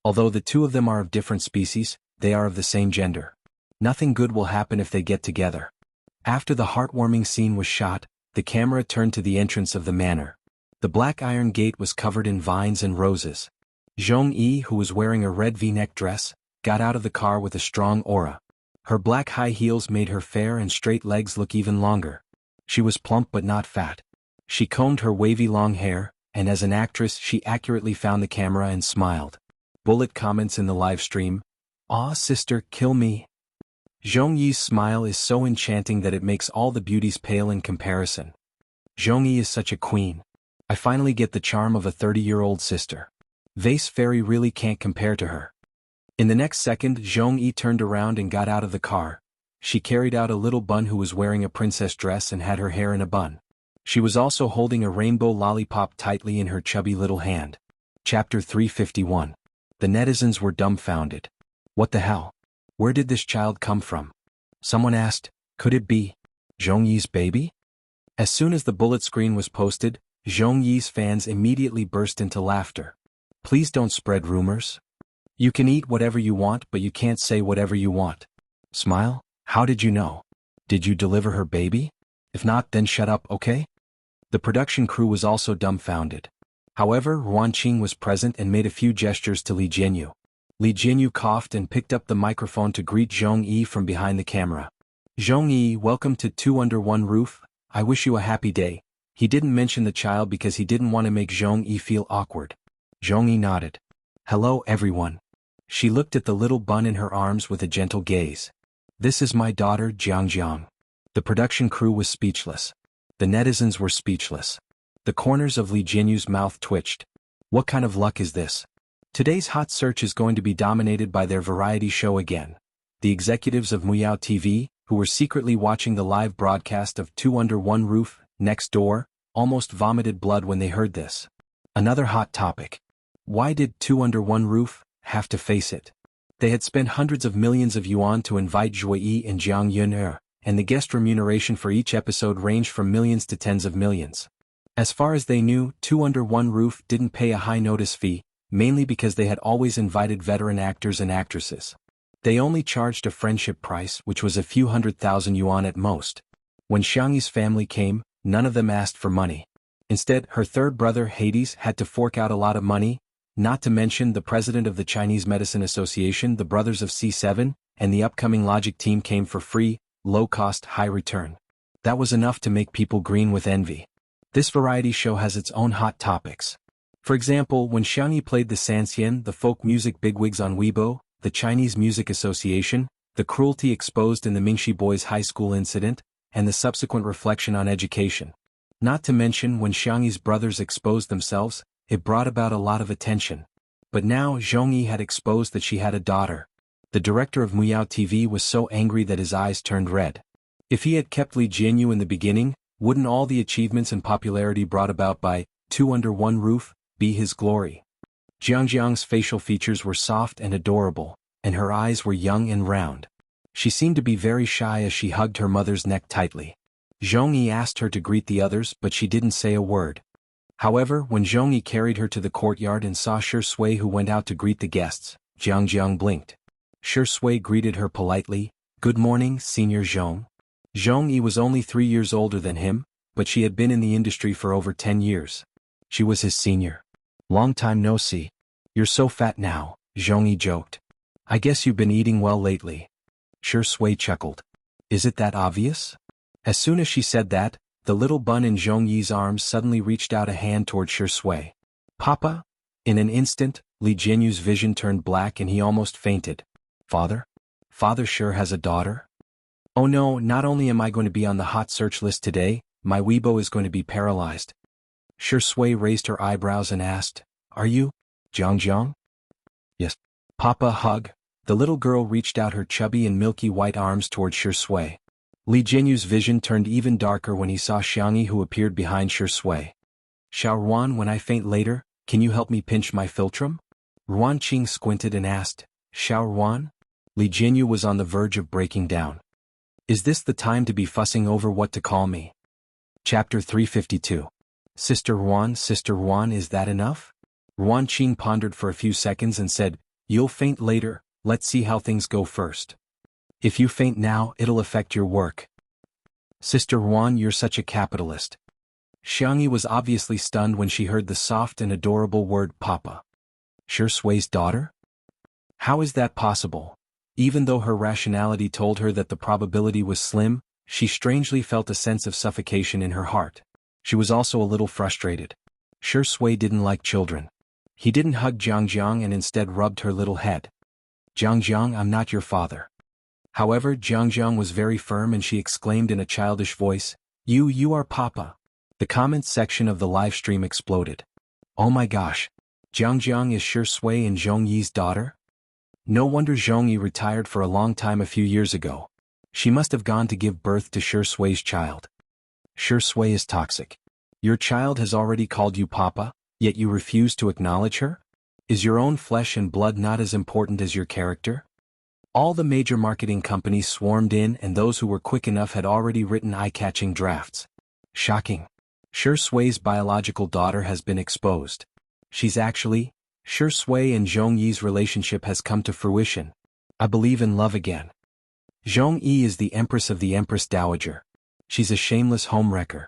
Although the two of them are of different species, they are of the same gender. Nothing good will happen if they get together. After the heartwarming scene was shot, the camera turned to the entrance of the manor. The black iron gate was covered in vines and roses. Zhong Yi, who was wearing a red V-neck dress, got out of the car with a strong aura. Her black high heels made her fair and straight legs look even longer. She was plump but not fat. She combed her wavy long hair, and as an actress she accurately found the camera and smiled. Bullet comments in the live stream. "Aw sister, kill me." Zhong Yi's smile is so enchanting that it makes all the beauties pale in comparison. Zhong Yi is such a queen. I finally get the charm of a 30-year-old sister. Vase Fairy really can't compare to her. In the next second, Zhong Yi turned around and got out of the car. She carried out a little bun who was wearing a princess dress and had her hair in a bun. She was also holding a rainbow lollipop tightly in her chubby little hand. Chapter 351. The netizens were dumbfounded. What the hell? Where did this child come from? Someone asked, could it be Zhong Yi's baby? As soon as the bullet screen was posted, Zhong Yi's fans immediately burst into laughter. Please don't spread rumors. You can eat whatever you want, but you can't say whatever you want. Smile? How did you know? Did you deliver her baby? If not, then shut up, okay? The production crew was also dumbfounded. However, Ruan Qing was present and made a few gestures to Li Jianyu. Li Jinyu coughed and picked up the microphone to greet Zhong Yi from behind the camera. Zhong Yi, welcome to Two Under One Roof. I wish you a happy day. He didn't mention the child because he didn't want to make Zhong Yi feel awkward. Zhong Yi nodded. Hello everyone. She looked at the little bun in her arms with a gentle gaze. This is my daughter Jiang. The production crew was speechless. The netizens were speechless. The corners of Li Jinyu's mouth twitched. What kind of luck is this? Today's hot search is going to be dominated by their variety show again. The executives of Muyao TV, who were secretly watching the live broadcast of Two Under One Roof, Next Door, almost vomited blood when they heard this. Another hot topic. Why did Two Under One Roof have to face it? They had spent hundreds of millions of yuan to invite Zhuo Yi and Jiang Yun'er, and the guest remuneration for each episode ranged from millions to tens of millions. As far as they knew, Two Under One Roof didn't pay a high notice fee, mainly because they had always invited veteran actors and actresses. They only charged a friendship price, which was a few 100,000 yuan at most. When Xiangyi's family came, none of them asked for money. Instead, her third brother Hades had to fork out a lot of money, not to mention the president of the Chinese Medicine Association, the brothers of C7, and the upcoming Logic team came for free, low-cost, high-return. That was enough to make people green with envy. This variety show has its own hot topics. For example, when Xiangyi played the Sanxian, the folk music bigwigs on Weibo, the Chinese Music Association, the cruelty exposed in the Mingxi Boys High School incident, and the subsequent reflection on education. Not to mention when Xiangyi's brothers exposed themselves, it brought about a lot of attention. But now Zhong Yi had exposed that she had a daughter. The director of Muyao TV was so angry that his eyes turned red. If he had kept Li Jinyu in the beginning, wouldn't all the achievements and popularity brought about by Two Under One Roof be his glory? Jiang's facial features were soft and adorable, and her eyes were young and round. She seemed to be very shy as she hugged her mother's neck tightly. Zhong Yi asked her to greet the others, but she didn't say a word. However, when Zhong Yi carried her to the courtyard and saw Shi Sui who went out to greet the guests, Jiang blinked. Shi Sui greeted her politely. Good morning, Senior Zhong. Zhong Yi was only 3 years older than him, but she had been in the industry for over 10 years. She was his senior. Long time no see. You're so fat now, Zhong Yi joked. I guess you've been eating well lately. Shi Sui chuckled. Is it that obvious? As soon as she said that, the little bun in Zhong Yi's arms suddenly reached out a hand toward Shi Sui. Papa? In an instant, Li Jinyu's vision turned black and he almost fainted. Father? Father sure has a daughter? Oh no, not only am I going to be on the hot search list today, my Weibo is going to be paralyzed. Shi Sui raised her eyebrows and asked, Are you, Jiang? Yes. Papa, hug. The little girl reached out her chubby and milky white arms toward Shi Sui. Li Jinyu's vision turned even darker when he saw Xiangyi who appeared behind Shi Sui. Xiao Ruan, when I faint later, can you help me pinch my philtrum? Ruan Qing squinted and asked, Xiao Ruan? Li Jinyu was on the verge of breaking down. Is this the time to be fussing over what to call me? Chapter 352. Sister Ruan, is that enough? Ruan Qing pondered for a few seconds and said, You'll faint later, let's see how things go first. If you faint now, it'll affect your work. Sister Ruan, you're such a capitalist. Xiangyi was obviously stunned when she heard the soft and adorable word Papa. Shi Sui's daughter? How is that possible? Even though her rationality told her that the probability was slim, she strangely felt a sense of suffocation in her heart. She was also a little frustrated. Shi Sui didn't like children. He didn't hug Jiang and instead rubbed her little head. Jiang, I'm not your father. However, Jiang was very firm and she exclaimed in a childish voice, You are Papa. The comments section of the live stream exploded. Oh my gosh. Jiang is Shi Sui and Zhong Yi's daughter? No wonder Zhong Yi retired for a long time a few years ago. She must have gone to give birth to Shi Sui's child. Shi Sui is toxic. Your child has already called you Papa, yet you refuse to acknowledge her? Is your own flesh and blood not as important as your character? All the major marketing companies swarmed in and those who were quick enough had already written eye-catching drafts. Shocking. Shi Sui's biological daughter has been exposed. She's actually, Shi Sui and Zhong Yi's relationship has come to fruition. I believe in love again. Zhong Yi is the empress of the Empress Dowager. She's a shameless homewrecker.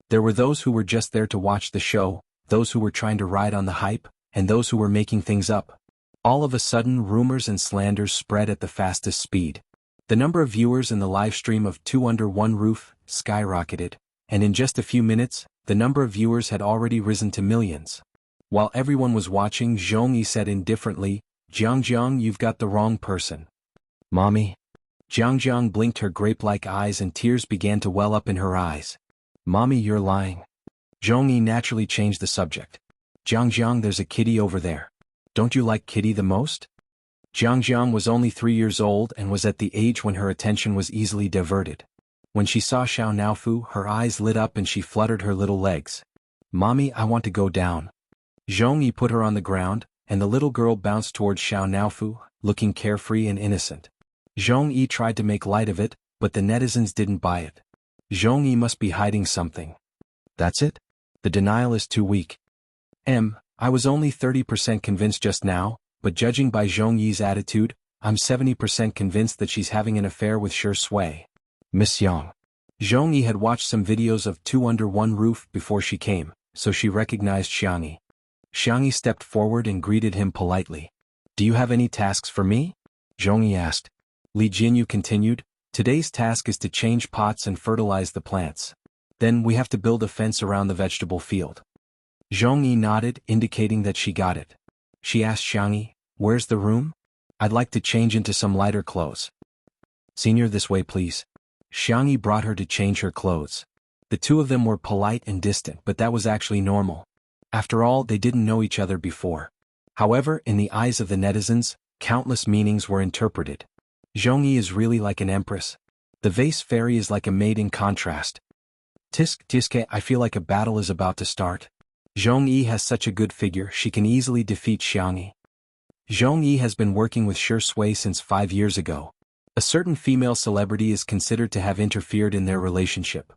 There were those who were just there to watch the show, those who were trying to ride on the hype, and those who were making things up. All of a sudden, rumors and slanders spread at the fastest speed. The number of viewers in the live stream of Two Under One Roof skyrocketed, and in just a few minutes, the number of viewers had already risen to millions. While everyone was watching, Zhongyi said indifferently, "Jiang, you've got the wrong person." "Mommy?" Jiang blinked her grape-like eyes and tears began to well up in her eyes. "Mommy, you're lying." Zhongyi naturally changed the subject. "Jiang, there's a kitty over there. Don't you like kitty the most?" Jiang was only 3 years old and was at the age when her attention was easily diverted. When she saw Xiao Naofu, her eyes lit up and she fluttered her little legs. "Mommy, I want to go down." Zhongyi put her on the ground, and the little girl bounced towards Xiao Naofu, looking carefree and innocent. Zhongyi tried to make light of it, but the netizens didn't buy it. Zhongyi must be hiding something. That's it? The denial is too weak. I was only 30% convinced just now, but judging by Zhongyi's attitude, I'm 70% convinced that she's having an affair with Shi Sui. Miss Yang. Zhongyi had watched some videos of Two Under One Roof before she came, so she recognized Xiangyi. Xiangyi stepped forward and greeted him politely. "Do you have any tasks for me?" Zhongyi asked. Li Jinyu continued, "Today's task is to change pots and fertilize the plants. Then we have to build a fence around the vegetable field." Zhongyi nodded, indicating that she got it. She asked Xiangyi, "Where's the room? I'd like to change into some lighter clothes." "Senior, this way please." Xiangyi brought her to change her clothes. The two of them were polite and distant, but that was actually normal. After all, they didn't know each other before. However, in the eyes of the netizens, countless meanings were interpreted. Zhongyi is really like an empress. The vase fairy is like a maid in contrast. Tiske, I feel like a battle is about to start. Zhongyi has such a good figure, she can easily defeat Xiangyi. Zhongyi has been working with Shi Sui since 5 years ago. A certain female celebrity is considered to have interfered in their relationship.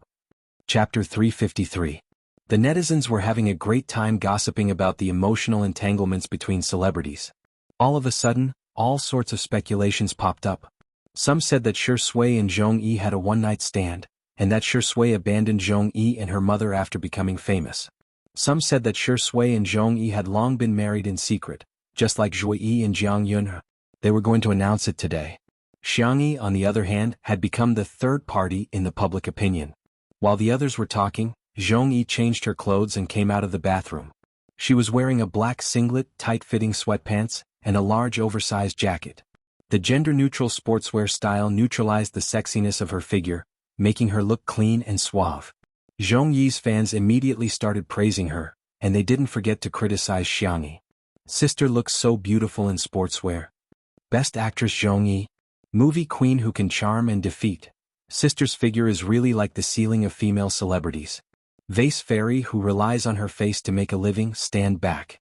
Chapter 353. The netizens were having a great time gossiping about the emotional entanglements between celebrities. All of a sudden, all sorts of speculations popped up. Some said that Shi Sui and Zhongyi had a one-night stand, and that Shi Sui abandoned Zhongyi and her mother after becoming famous. Some said that Shi Sui and Zhongyi had long been married in secret, just like Zhu Yi and Jiang Yun. They were going to announce it today. Xiangyi, on the other hand, had become the third party in the public opinion. While the others were talking, Zhongyi changed her clothes and came out of the bathroom. She was wearing a black singlet, tight-fitting sweatpants, and a large oversized jacket. The gender-neutral sportswear style neutralized the sexiness of her figure, making her look clean and suave. Zhongyi's fans immediately started praising her, and they didn't forget to criticize Xiangyi. Sister looks so beautiful in sportswear. Best actress Zhongyi. Movie queen who can charm and defeat. Sister's figure is really like the ceiling of female celebrities. Vase fairy who relies on her face to make a living, stand back.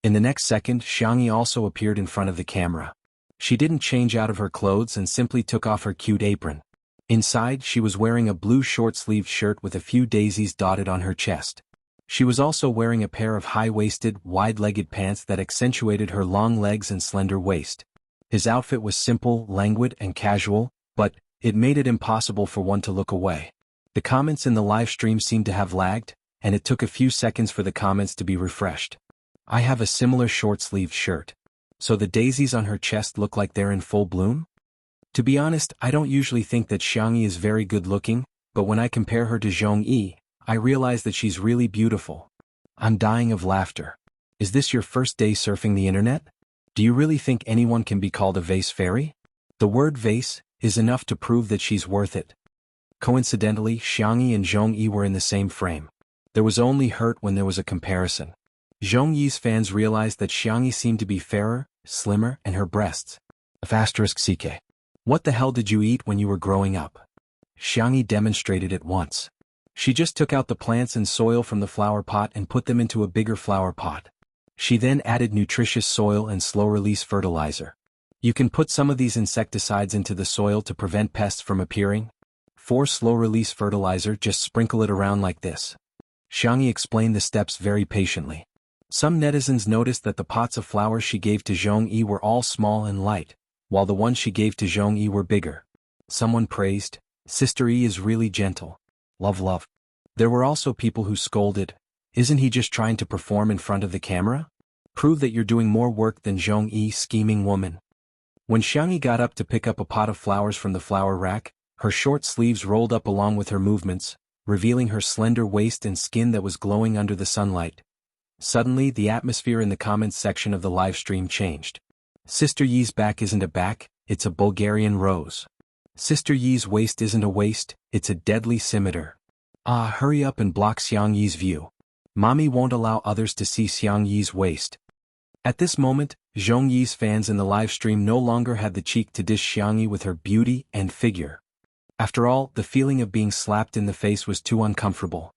In the next second, Xiangyi also appeared in front of the camera. She didn't change out of her clothes and simply took off her cute apron. Inside, she was wearing a blue short-sleeved shirt with a few daisies dotted on her chest. She was also wearing a pair of high-waisted, wide-legged pants that accentuated her long legs and slender waist. His outfit was simple, languid, and casual, but it made it impossible for one to look away. The comments in the live stream seemed to have lagged, and it took a few seconds for the comments to be refreshed. I have a similar short-sleeved shirt. So the daisies on her chest look like they're in full bloom? To be honest, I don't usually think that Xiangyi is very good-looking, but when I compare her to Zhongyi, I realize that she's really beautiful. I'm dying of laughter. Is this your first day surfing the internet? Do you really think anyone can be called a vase fairy? The word vase is enough to prove that she's worth it. Coincidentally, Xiangyi and Zhongyi were in the same frame. There was only hurt when there was a comparison. Zhongyi's fans realized that Xiangyi seemed to be fairer, slimmer, and her breasts. *CK. What the hell did you eat when you were growing up? Xiangyi demonstrated it once. She just took out the plants and soil from the flower pot and put them into a bigger flower pot. She then added nutritious soil and slow-release fertilizer. You can put some of these insecticides into the soil to prevent pests from appearing. For slow-release fertilizer, just sprinkle it around like this. Xiangyi explained the steps very patiently. Some netizens noticed that the pots of flowers she gave to Zhongyi were all small and light, while the ones she gave to Zhongyi were bigger. Someone praised, "Sister E is really gentle. Love. There were also people who scolded, "Isn't he just trying to perform in front of the camera? Prove that you're doing more work than Zhongyi, scheming woman. When Xiangyi got up to pick up a pot of flowers from the flower rack, her short sleeves rolled up along with her movements, revealing her slender waist and skin that was glowing under the sunlight. Suddenly, the atmosphere in the comments section of the live stream changed. Sister Yi's back isn't a back, it's a Bulgarian rose. Sister Yi's waist isn't a waist, it's a deadly scimitar. Ah, hurry up and block Xiang Yi's view. Mommy won't allow others to see Xiang Yi's waist. At this moment, Zhong Yi's fans in the live stream no longer had the cheek to dish Xiang Yi with her beauty and figure. After all, the feeling of being slapped in the face was too uncomfortable.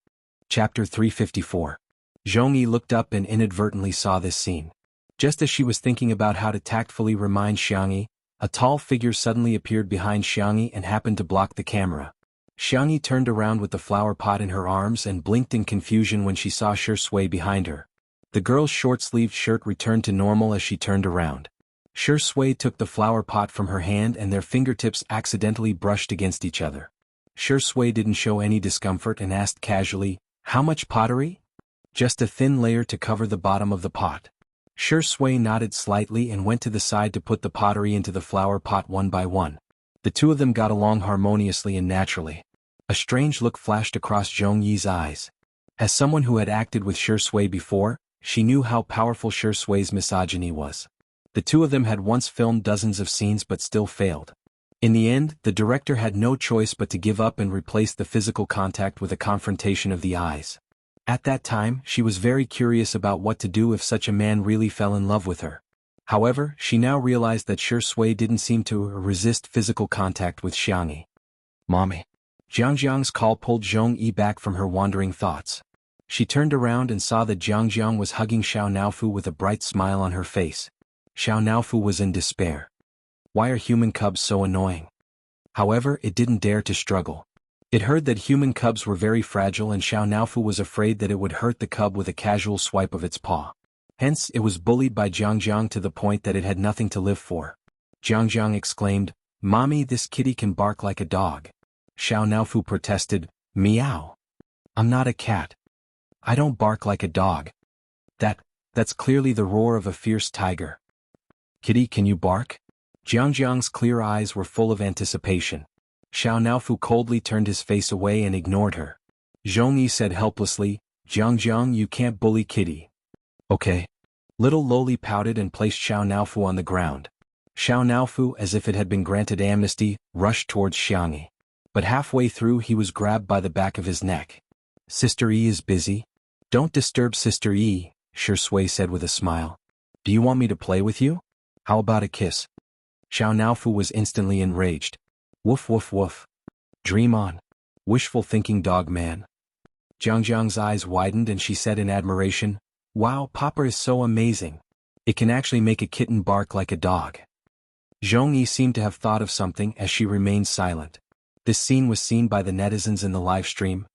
Chapter 354. Zhong Yi looked up and inadvertently saw this scene. Just as she was thinking about how to tactfully remind Xiang Yi, a tall figure suddenly appeared behind Xiang Yi and happened to block the camera. Xiang Yi turned around with the flower pot in her arms and blinked in confusion when she saw Shi Sui behind her. The girl's short-sleeved shirt returned to normal as she turned around. Shi Sui took the flower pot from her hand and their fingertips accidentally brushed against each other. Shi Sui didn't show any discomfort and asked casually, "How much pottery?" "Just a thin layer to cover the bottom of the pot." Shi Sui nodded slightly and went to the side to put the pottery into the flower pot one by one. The two of them got along harmoniously and naturally. A strange look flashed across Zhong Yi's eyes. As someone who had acted with Shi Sui before, she knew how powerful Shi Sui's misogyny was. The two of them had once filmed dozens of scenes but still failed. In the end, the director had no choice but to give up and replace the physical contact with a confrontation of the eyes. At that time, she was very curious about what to do if such a man really fell in love with her. However, she now realized that Shi Sui didn't seem to resist physical contact with Xiang Yi. "Mommy." Jiangjiang's call pulled Zhong Yi back from her wandering thoughts. She turned around and saw that Jiangjiang was hugging Xiao Naofu with a bright smile on her face. Xiao Naofu was in despair. Why are human cubs so annoying? However, it didn't dare to struggle. It heard that human cubs were very fragile and Xiao Naofu was afraid that it would hurt the cub with a casual swipe of its paw. Hence, it was bullied by Jiangjiang to the point that it had nothing to live for. Jiangjiang exclaimed, "Mommy, this kitty can bark like a dog." Xiao Naofu protested, "Meow. I'm not a cat. I don't bark like a dog. That's clearly the roar of a fierce tiger." "Kitty, can you bark?" Jiangjiang's clear eyes were full of anticipation. Xiao Naofu coldly turned his face away and ignored her. Zhong Yi said helplessly, "Jiangjiang, you can't bully Kitty." "Okay." Little Loli pouted and placed Xiao Naofu on the ground. Xiao Naofu, as if it had been granted amnesty, rushed towards Xiang Yi. But halfway through he was grabbed by the back of his neck. "Sister Yi is busy. Don't disturb Sister Yi," Shi Sui said with a smile. "Do you want me to play with you? How about a kiss?" Xiao Naofu was instantly enraged. "Woof woof woof. Dream on. Wishful thinking dog man." Jiangjiang's eyes widened and she said in admiration, "Wow, Papa is so amazing. It can actually make a kitten bark like a dog." Zhong Yi seemed to have thought of something as she remained silent. This scene was seen by the netizens in the live stream.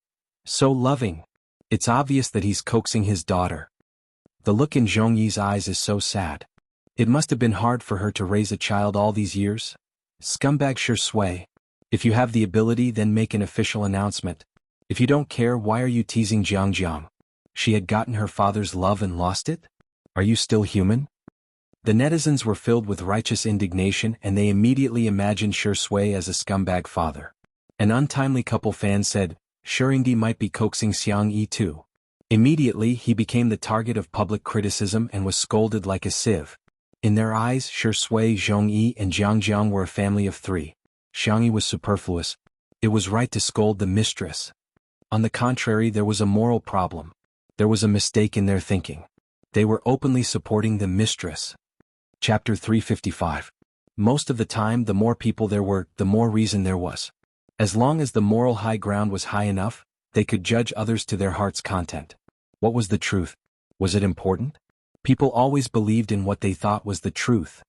"So loving. It's obvious that he's coaxing his daughter." The look in Zhong Yi's eyes is so sad. It must have been hard for her to raise a child all these years. Scumbag Shi Sui. If you have the ability, then make an official announcement. If you don't care, why are you teasing Jiangjiang? She had gotten her father's love and lost it? Are you still human? The netizens were filled with righteous indignation and they immediately imagined Shi Sui as a scumbag father. An untimely couple fan said, "Shurindi might be coaxing Xiang Yi too." Immediately he became the target of public criticism and was scolded like a sieve. In their eyes, Shi Sui, Zhong Yi and Jiangjiang were a family of three. Xiang Yi was superfluous. It was right to scold the mistress. On the contrary, there was a moral problem. There was a mistake in their thinking. They were openly supporting the mistress. Chapter 355. Most of the time, the more people there were, the more reason there was. As long as the moral high ground was high enough, they could judge others to their heart's content. What was the truth? Was it important? People always believed in what they thought was the truth.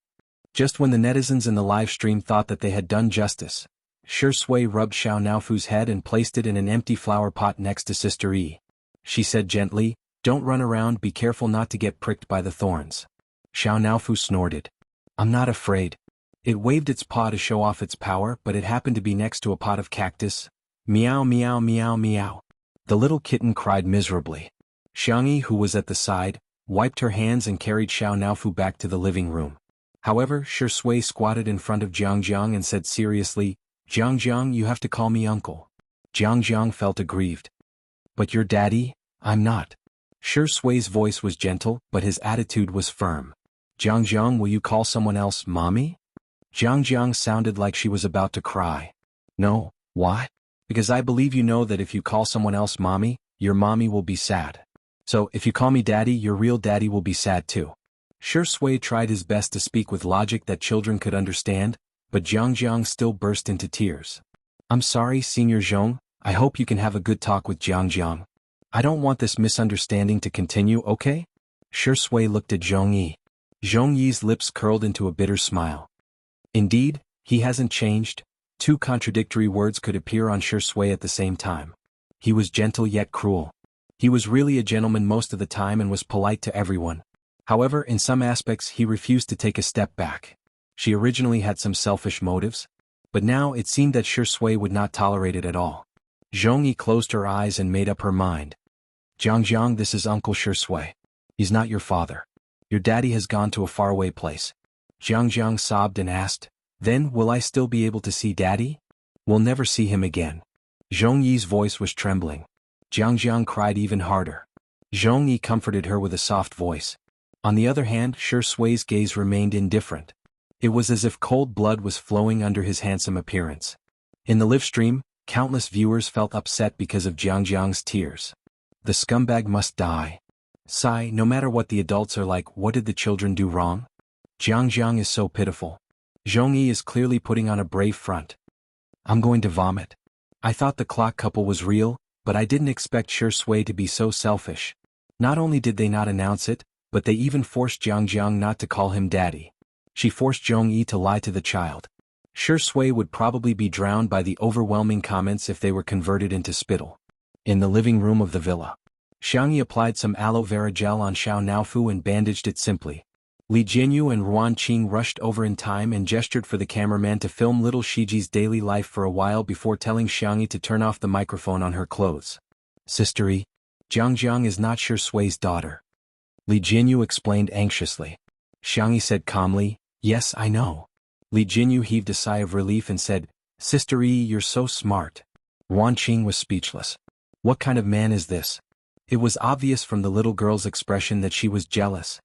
Just when the netizens in the live stream thought that they had done justice, Shi Sui rubbed Xiao Naofu's head and placed it in an empty flower pot next to Sister Yi. She said gently, "Don't run around, be careful not to get pricked by the thorns." Xiao Naofu snorted. "I'm not afraid." It waved its paw to show off its power, but it happened to be next to a pot of cactus. Meow meow meow meow. The little kitten cried miserably. Xiang Yi, who was at the side, wiped her hands and carried Xiao Naofu back to the living room. However, Shi Sui squatted in front of Jiang Jiang and said seriously, "Jiang Jiang, you have to call me uncle." Jiang Jiang felt aggrieved. "But your daddy?" "I'm not." Shi Sui's voice was gentle, but his attitude was firm. "Jiang Jiang, will you call someone else mommy?" Jiang Jiang sounded like she was about to cry. "No, why?" "Because I believe you know that if you call someone else mommy, your mommy will be sad. So if you call me daddy, your real daddy will be sad too." Shi Sui tried his best to speak with logic that children could understand, but Jiang Jiang still burst into tears. "I'm sorry, Senior Zhong, I hope you can have a good talk with Jiang Jiang. I don't want this misunderstanding to continue, okay?" Shi Sui looked at Zhong Yi. Zhong Yi's lips curled into a bitter smile. Indeed, he hasn't changed. Two contradictory words could appear on Shi Sui at the same time. He was gentle yet cruel. He was really a gentleman most of the time and was polite to everyone. However, in some aspects he refused to take a step back. She originally had some selfish motives, but now it seemed that Shi Sui would not tolerate it at all. Zhong Yi closed her eyes and made up her mind. "Jiang Jiang, this is Uncle Shi Sui. He's not your father. Your daddy has gone to a faraway place." Jiang Jiang sobbed and asked, "Then will I still be able to see daddy?" "We'll never see him again." Zhong Yi's voice was trembling. Jiang Jiang cried even harder. Zhong Yi comforted her with a soft voice. On the other hand, Shi Sui's gaze remained indifferent. It was as if cold blood was flowing under his handsome appearance. In the live stream, countless viewers felt upset because of Jiang Jiang's tears. The scumbag must die. Sigh, no matter what the adults are like, what did the children do wrong? Jiang Jiang is so pitiful. Zhong Yi is clearly putting on a brave front. "I'm going to vomit. I thought the clock couple was real, but I didn't expect Shi Sui to be so selfish. Not only did they not announce it, but they even forced Jiang Jiang not to call him daddy. She forced Zhong Yi to lie to the child. Shi Sui would probably be drowned by the overwhelming comments if they were converted into spittle." In the living room of the villa, Xiang Yi applied some aloe vera gel on Xiao Naofu and bandaged it simply. Li Jianyu and Ruan Qing rushed over in time and gestured for the cameraman to film little Shiji's daily life for a while before telling Xiang Yi to turn off the microphone on her clothes. "Sister Yi, Jiang Jiang is not Shi Sui's daughter," Li Jianyu explained anxiously. Xiang Yi said calmly, "Yes, I know." Li Jianyu heaved a sigh of relief and said, "Sister Yi, you're so smart." Ruan Qing was speechless. What kind of man is this? It was obvious from the little girl's expression that she was jealous.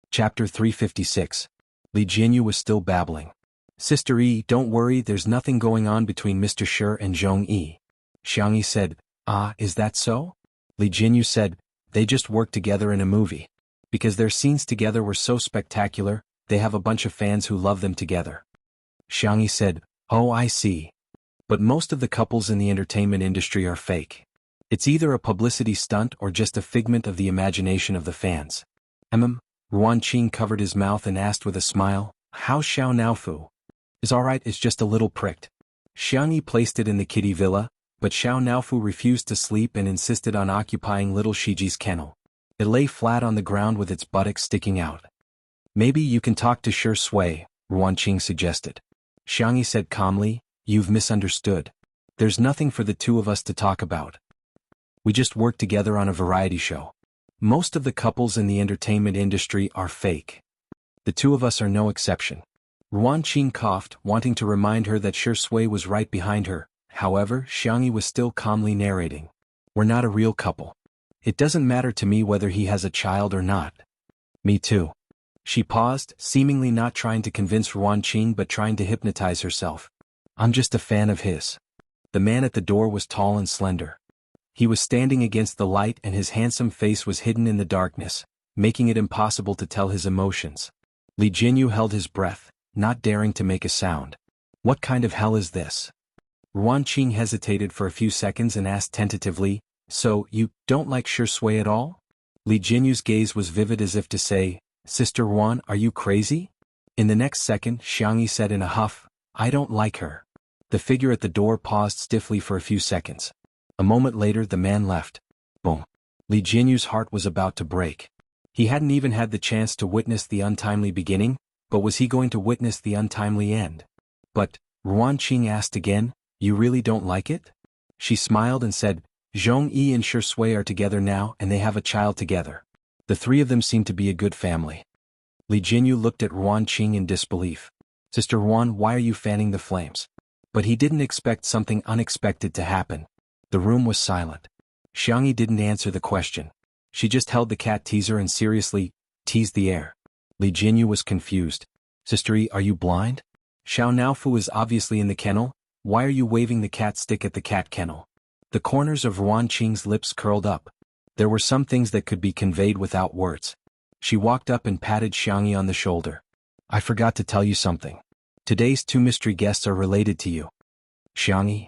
Chapter 356. Li Jianyu was still babbling. "Sister Yi, don't worry, there's nothing going on between Mr. Shi and Zhong Yi." Xiang Yi said, "Ah, is that so?" Li Jianyu said, "They just worked together in a movie. Because their scenes together were so spectacular, they have a bunch of fans who love them together." Xiang Yi said, "Oh, I see. But most of the couples in the entertainment industry are fake. It's either a publicity stunt or just a figment of the imagination of the fans." Ruan Qing covered his mouth and asked with a smile, "How's Xiao Naofu?" "Is alright, it's just a little pricked." Xiang Yi placed it in the kitty villa, but Xiao Naofu refused to sleep and insisted on occupying little Shiji's kennel. It lay flat on the ground with its buttocks sticking out. "Maybe you can talk to Shi Sui," Ruan Qing suggested. Xiang Yi said calmly, "You've misunderstood. There's nothing for the two of us to talk about. We just work together on a variety show. Most of the couples in the entertainment industry are fake. The two of us are no exception." Ruan Qing coughed, wanting to remind her that Shi Sui was right behind her. However, Xiang Yi was still calmly narrating. "We're not a real couple. It doesn't matter to me whether he has a child or not." "Me too." She paused, seemingly not trying to convince Ruan Qing but trying to hypnotize herself. "I'm just a fan of his." The man at the door was tall and slender. He was standing against the light and his handsome face was hidden in the darkness, making it impossible to tell his emotions. Li Jianyu held his breath, not daring to make a sound. "What kind of hell is this?" Ruan Qing hesitated for a few seconds and asked tentatively, "So, you don't like Shi Sui at all?" Li Jianyu's gaze was vivid as if to say, "Sister Ruan, are you crazy?" In the next second, Xiang Yi said in a huff, "I don't like her." The figure at the door paused stiffly for a few seconds. A moment later the man left. Boom. Li Jianyu's heart was about to break. He hadn't even had the chance to witness the untimely beginning, but was he going to witness the untimely end? "But," Ruan Qing asked again, "you really don't like it?" She smiled and said, "Zhong Yi and Shi Sui are together now and they have a child together. The three of them seemed to be a good family. Li Jinyu looked at Ruan Qing in disbelief. Sister Ruan, why are you fanning the flames? But he didn't expect something unexpected to happen. The room was silent. Xiangyi didn't answer the question. She just held the cat teaser and seriously teased the air. Li Jinyu was confused. Sister Yi, are you blind? Xiao Naofu is obviously in the kennel. Why are you waving the cat stick at the cat kennel? The corners of Ruan Qing's lips curled up. There were some things that could be conveyed without words. She walked up and patted Xiangyi on the shoulder. I forgot to tell you something. Today's two mystery guests are related to you. Xiangyi,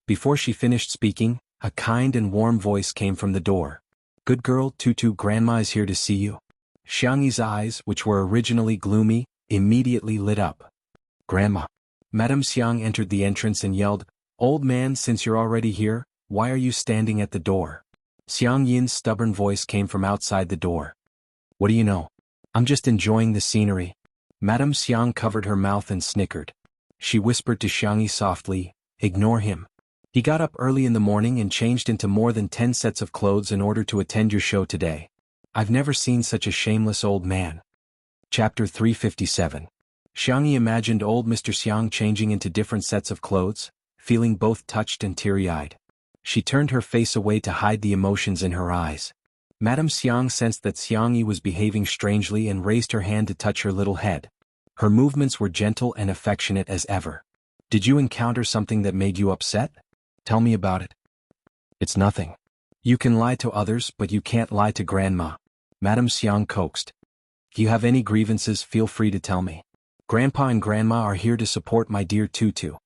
Before she finished speaking, a kind and warm voice came from the door. Good girl, Tutu, Grandma is here to see you. Xiangyi's eyes, which were originally gloomy, immediately lit up. Grandma. Madame Xiang entered the entrance and yelled, Old man, since you're already here, why are you standing at the door? Xiang Yin's stubborn voice came from outside the door. What do you know? I'm just enjoying the scenery. Madame Xiang covered her mouth and snickered. She whispered to Xiangyi softly, Ignore him. He got up early in the morning and changed into more than 10 sets of clothes in order to attend your show today. I've never seen such a shameless old man. Chapter 357. Xiangyi imagined old Mr. Xiang changing into different sets of clothes, feeling both touched and teary-eyed. She turned her face away to hide the emotions in her eyes. Madame Xiang sensed that Xiangyi was behaving strangely and raised her hand to touch her little head. Her movements were gentle and affectionate as ever. Did you encounter something that made you upset? Tell me about it. It's nothing. You can lie to others, but you can't lie to Grandma. Madame Xiang coaxed. If you have any grievances, feel free to tell me. Grandpa and Grandma are here to support my dear Tutu.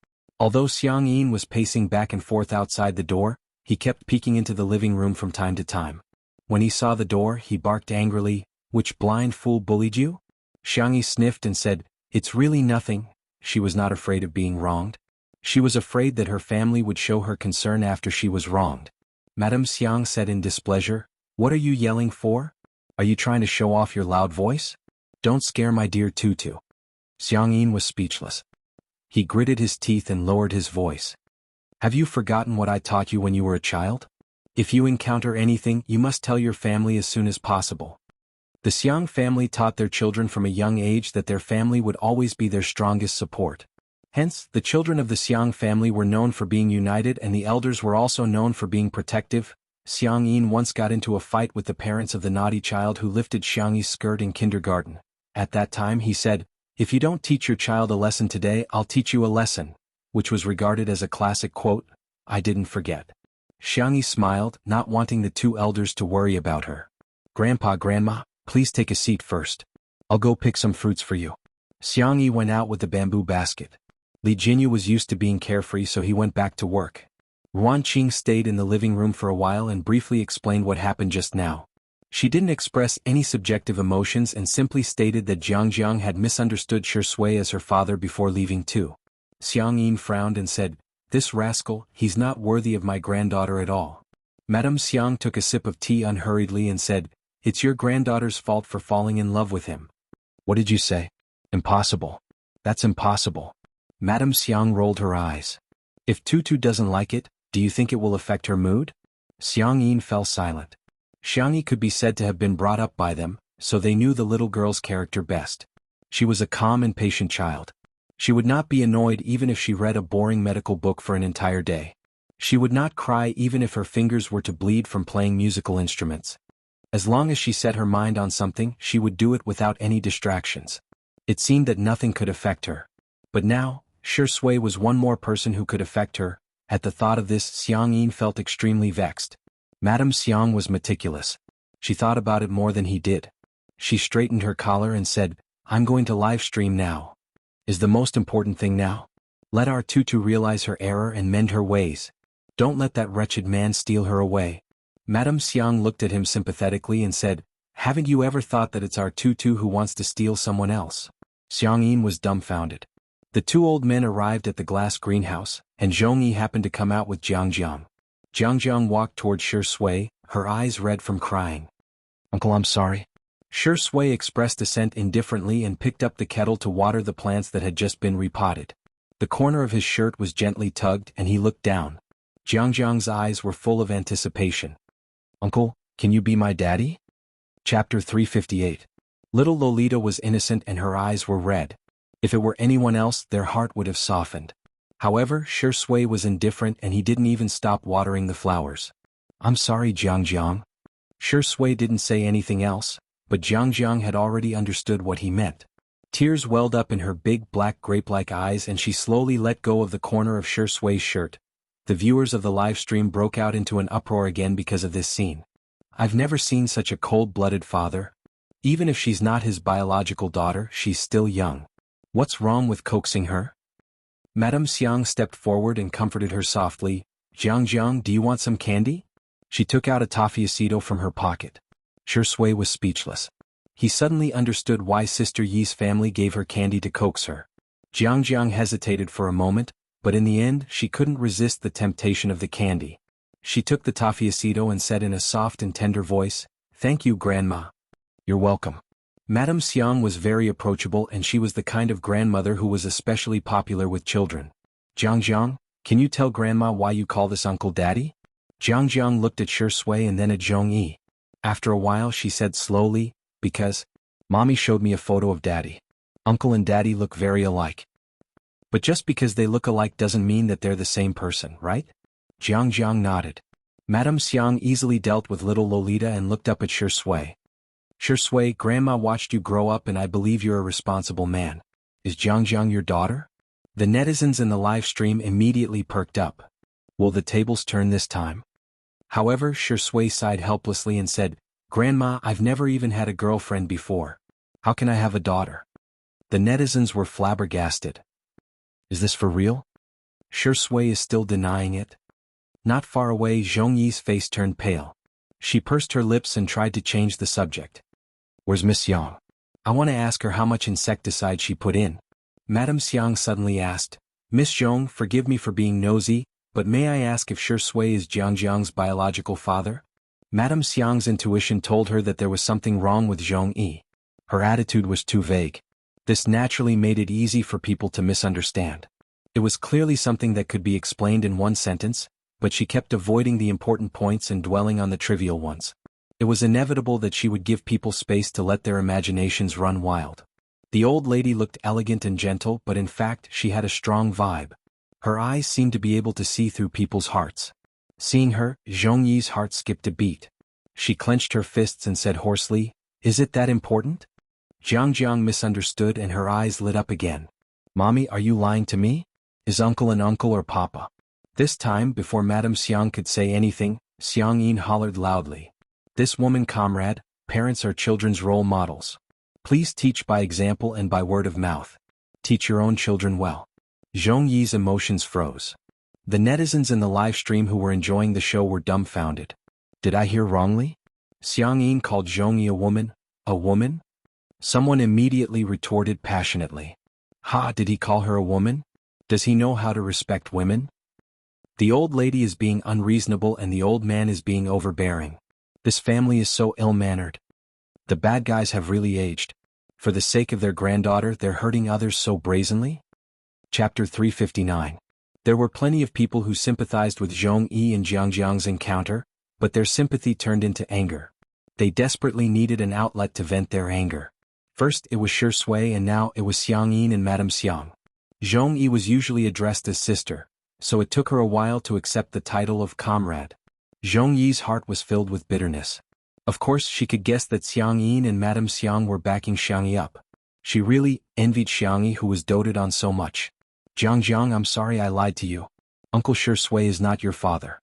Although Xiang Yin was pacing back and forth outside the door, he kept peeking into the living room from time to time. When he saw the door, he barked angrily, Which blind fool bullied you? Xiangyi sniffed and said, It's really nothing. She was not afraid of being wronged. She was afraid that her family would show her concern after she was wronged. Madame Xiang said in displeasure, What are you yelling for? Are you trying to show off your loud voice? Don't scare my dear Tutu. Xiang Yin was speechless. He gritted his teeth and lowered his voice. Have you forgotten what I taught you when you were a child? If you encounter anything, you must tell your family as soon as possible. The Xiang family taught their children from a young age that their family would always be their strongest support. Hence, the children of the Xiang family were known for being united and the elders were also known for being protective. Xiang Yin once got into a fight with the parents of the naughty child who lifted Xiangyi's skirt in kindergarten. At that time he said, If you don't teach your child a lesson today, I'll teach you a lesson, which was regarded as a classic quote. I didn't forget. Xiangyi smiled, not wanting the two elders to worry about her. Grandpa, Grandma, please take a seat first. I'll go pick some fruits for you. Xiangyi went out with the bamboo basket. Li Jinyu was used to being carefree, so he went back to work. Ruan Qing stayed in the living room for a while and briefly explained what happened just now. She didn't express any subjective emotions and simply stated that Jiang had misunderstood Shi Sui as her father before leaving too. Xiang Yin frowned and said, This rascal, he's not worthy of my granddaughter at all. Madame Xiang took a sip of tea unhurriedly and said, It's your granddaughter's fault for falling in love with him. What did you say? Impossible. That's impossible. Madame Xiang rolled her eyes. If Tutu doesn't like it, do you think it will affect her mood? Xiang Yin fell silent. Xiangyi could be said to have been brought up by them, so they knew the little girl's character best. She was a calm and patient child. She would not be annoyed even if she read a boring medical book for an entire day. She would not cry even if her fingers were to bleed from playing musical instruments. As long as she set her mind on something, she would do it without any distractions. It seemed that nothing could affect her. But now, Shi Sui was one more person who could affect her. At the thought of this, Xiang Yin felt extremely vexed. Madame Xiang was meticulous. She thought about it more than he did. She straightened her collar and said, I'm going to live stream now. Is the most important thing now? Let our Tutu realize her error and mend her ways. Don't let that wretched man steal her away. Madame Xiang looked at him sympathetically and said, Haven't you ever thought that it's our Tutu who wants to steal someone else? Xiang Yin was dumbfounded. The two old men arrived at the glass greenhouse, and Zhongyi happened to come out with Jiang. Jiang walked toward Shi Sui, her eyes red from crying. Uncle, I'm sorry. Shi Sui expressed assent indifferently and picked up the kettle to water the plants that had just been repotted. The corner of his shirt was gently tugged and he looked down. Jiang's eyes were full of anticipation. Uncle, can you be my daddy? Chapter 358. Little Lolita was innocent and her eyes were red. If it were anyone else, their heart would have softened. However, Shui was indifferent and he didn't even stop watering the flowers. I'm sorry, Jiang. Shui didn't say anything else, but Jiang had already understood what he meant. Tears welled up in her big black grape-like eyes and she slowly let go of the corner of Shui's shirt. The viewers of the live stream broke out into an uproar again because of this scene. I've never seen such a cold-blooded father. Even if she's not his biological daughter, she's still young. What's wrong with coaxing her? Madame Xiang stepped forward and comforted her softly. Jiang, do you want some candy? She took out a toffeecito from her pocket. Shui was speechless. He suddenly understood why Sister Yi's family gave her candy to coax her. Jiang hesitated for a moment, but in the end she couldn't resist the temptation of the candy. She took the toffeecito and said in a soft and tender voice, "Thank you, Grandma." "You're welcome." Madame Xiang was very approachable and she was the kind of grandmother who was especially popular with children. Jiang, can you tell Grandma why you call this uncle Daddy? Jiang looked at Shui and then at Zhongyi. After a while she said slowly, "Because Mommy showed me a photo of Daddy. Uncle and Daddy look very alike." "But just because they look alike doesn't mean that they're the same person, right?" Jiang nodded. Madame Xiang easily dealt with little Lolita and looked up at Shui. "Shui, Grandma watched you grow up and I believe you're a responsible man. Is Jiang your daughter?" The netizens in the live stream immediately perked up. Will the tables turn this time? However, Shui sighed helplessly and said, "Grandma, I've never even had a girlfriend before. How can I have a daughter?" The netizens were flabbergasted. Is this for real? Shui is still denying it. Not far away, Zhongyi's face turned pale. She pursed her lips and tried to change the subject. "Where's Miss Xiang? I want to ask her how much insecticide she put in." Madame Xiang suddenly asked, "Miss Zhong, forgive me for being nosy, but may I ask if Shui is Jiang's biological father?" Madame Xiang's intuition told her that there was something wrong with Zhongyi. Her attitude was too vague. This naturally made it easy for people to misunderstand. It was clearly something that could be explained in one sentence, but she kept avoiding the important points and dwelling on the trivial ones. It was inevitable that she would give people space to let their imaginations run wild. The old lady looked elegant and gentle, but in fact she had a strong vibe. Her eyes seemed to be able to see through people's hearts. Seeing her, Zhongyi's heart skipped a beat. She clenched her fists and said hoarsely, "Is it that important?" Jiang misunderstood and her eyes lit up again. "Mommy, are you lying to me? Is uncle an uncle or papa?" This time, before Madame Xiang could say anything, Xiang Yin hollered loudly. "This woman, comrade, parents are children's role models. Please teach by example and by word of mouth. Teach your own children well." Zhongyi's emotions froze. The netizens in the live stream who were enjoying the show were dumbfounded. Did I hear wrongly? Xiang Yin called Zhongyi a woman? A woman? Someone immediately retorted passionately. Ha, did he call her a woman? Does he know how to respect women? The old lady is being unreasonable and the old man is being overbearing. This family is so ill-mannered. The bad guys have really aged. For the sake of their granddaughter, they're hurting others so brazenly? Chapter 359. There were plenty of people who sympathized with Zhongyi and Jiang's encounter, but their sympathy turned into anger. They desperately needed an outlet to vent their anger. First it was Shui and now it was Xiang Yin and Madame Xiang. Zhongyi was usually addressed as sister, so it took her a while to accept the title of comrade. Zhongyi's heart was filled with bitterness. Of course she could guess that Xiang Yin and Madame Xiang were backing Xiangyi up. She really envied Xiangyi who was doted on so much. Jiang, I'm sorry I lied to you. Uncle Shui is not your father.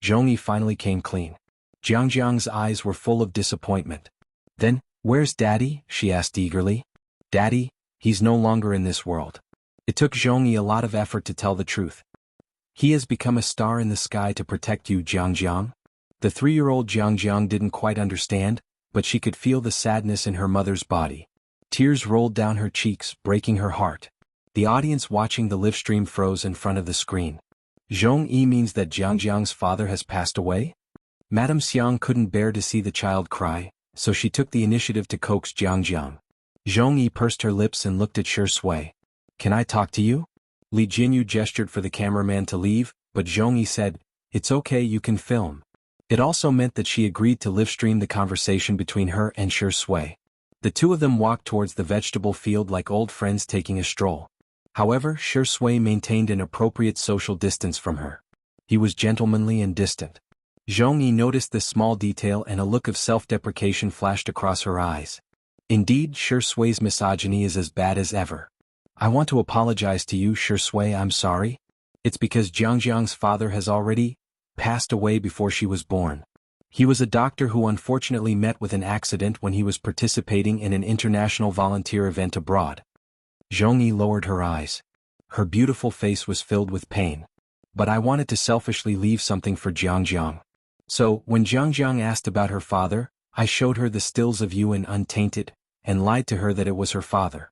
Zhongyi finally came clean. Jiang's eyes were full of disappointment. Then, where's Daddy? She asked eagerly. Daddy? He's no longer in this world. It took Zhongyi a lot of effort to tell the truth. He has become a star in the sky to protect you, Jiang. The 3-year-old Jiang didn't quite understand, but she could feel the sadness in her mother's body. Tears rolled down her cheeks, breaking her heart. The audience watching the live stream froze in front of the screen. Zhongyi means that Jiang's father has passed away? Madame Xiang couldn't bear to see the child cry, so she took the initiative to coax Jiang. Zhongyi pursed her lips and looked at Shui. Can I talk to you? Li Jinyu gestured for the cameraman to leave, but Zhongyi said, It's okay, you can film. It also meant that she agreed to livestream the conversation between her and Shi Sui. The two of them walked towards the vegetable field like old friends taking a stroll. However, Shi Sui maintained an appropriate social distance from her. He was gentlemanly and distant. Zhong Yi noticed this small detail and a look of self-deprecation flashed across her eyes. Indeed, Shi Sui's misogyny is as bad as ever. I want to apologize to you, Shi Sui, I'm sorry. It's because Jiangjiang's father has already passed away before she was born. He was a doctor who unfortunately met with an accident when he was participating in an international volunteer event abroad. Zhong Yi lowered her eyes. Her beautiful face was filled with pain. But I wanted to selfishly leave something for Jiangjiang. So, when Jiangjiang asked about her father, I showed her the stills of you in Untainted, and lied to her that it was her father.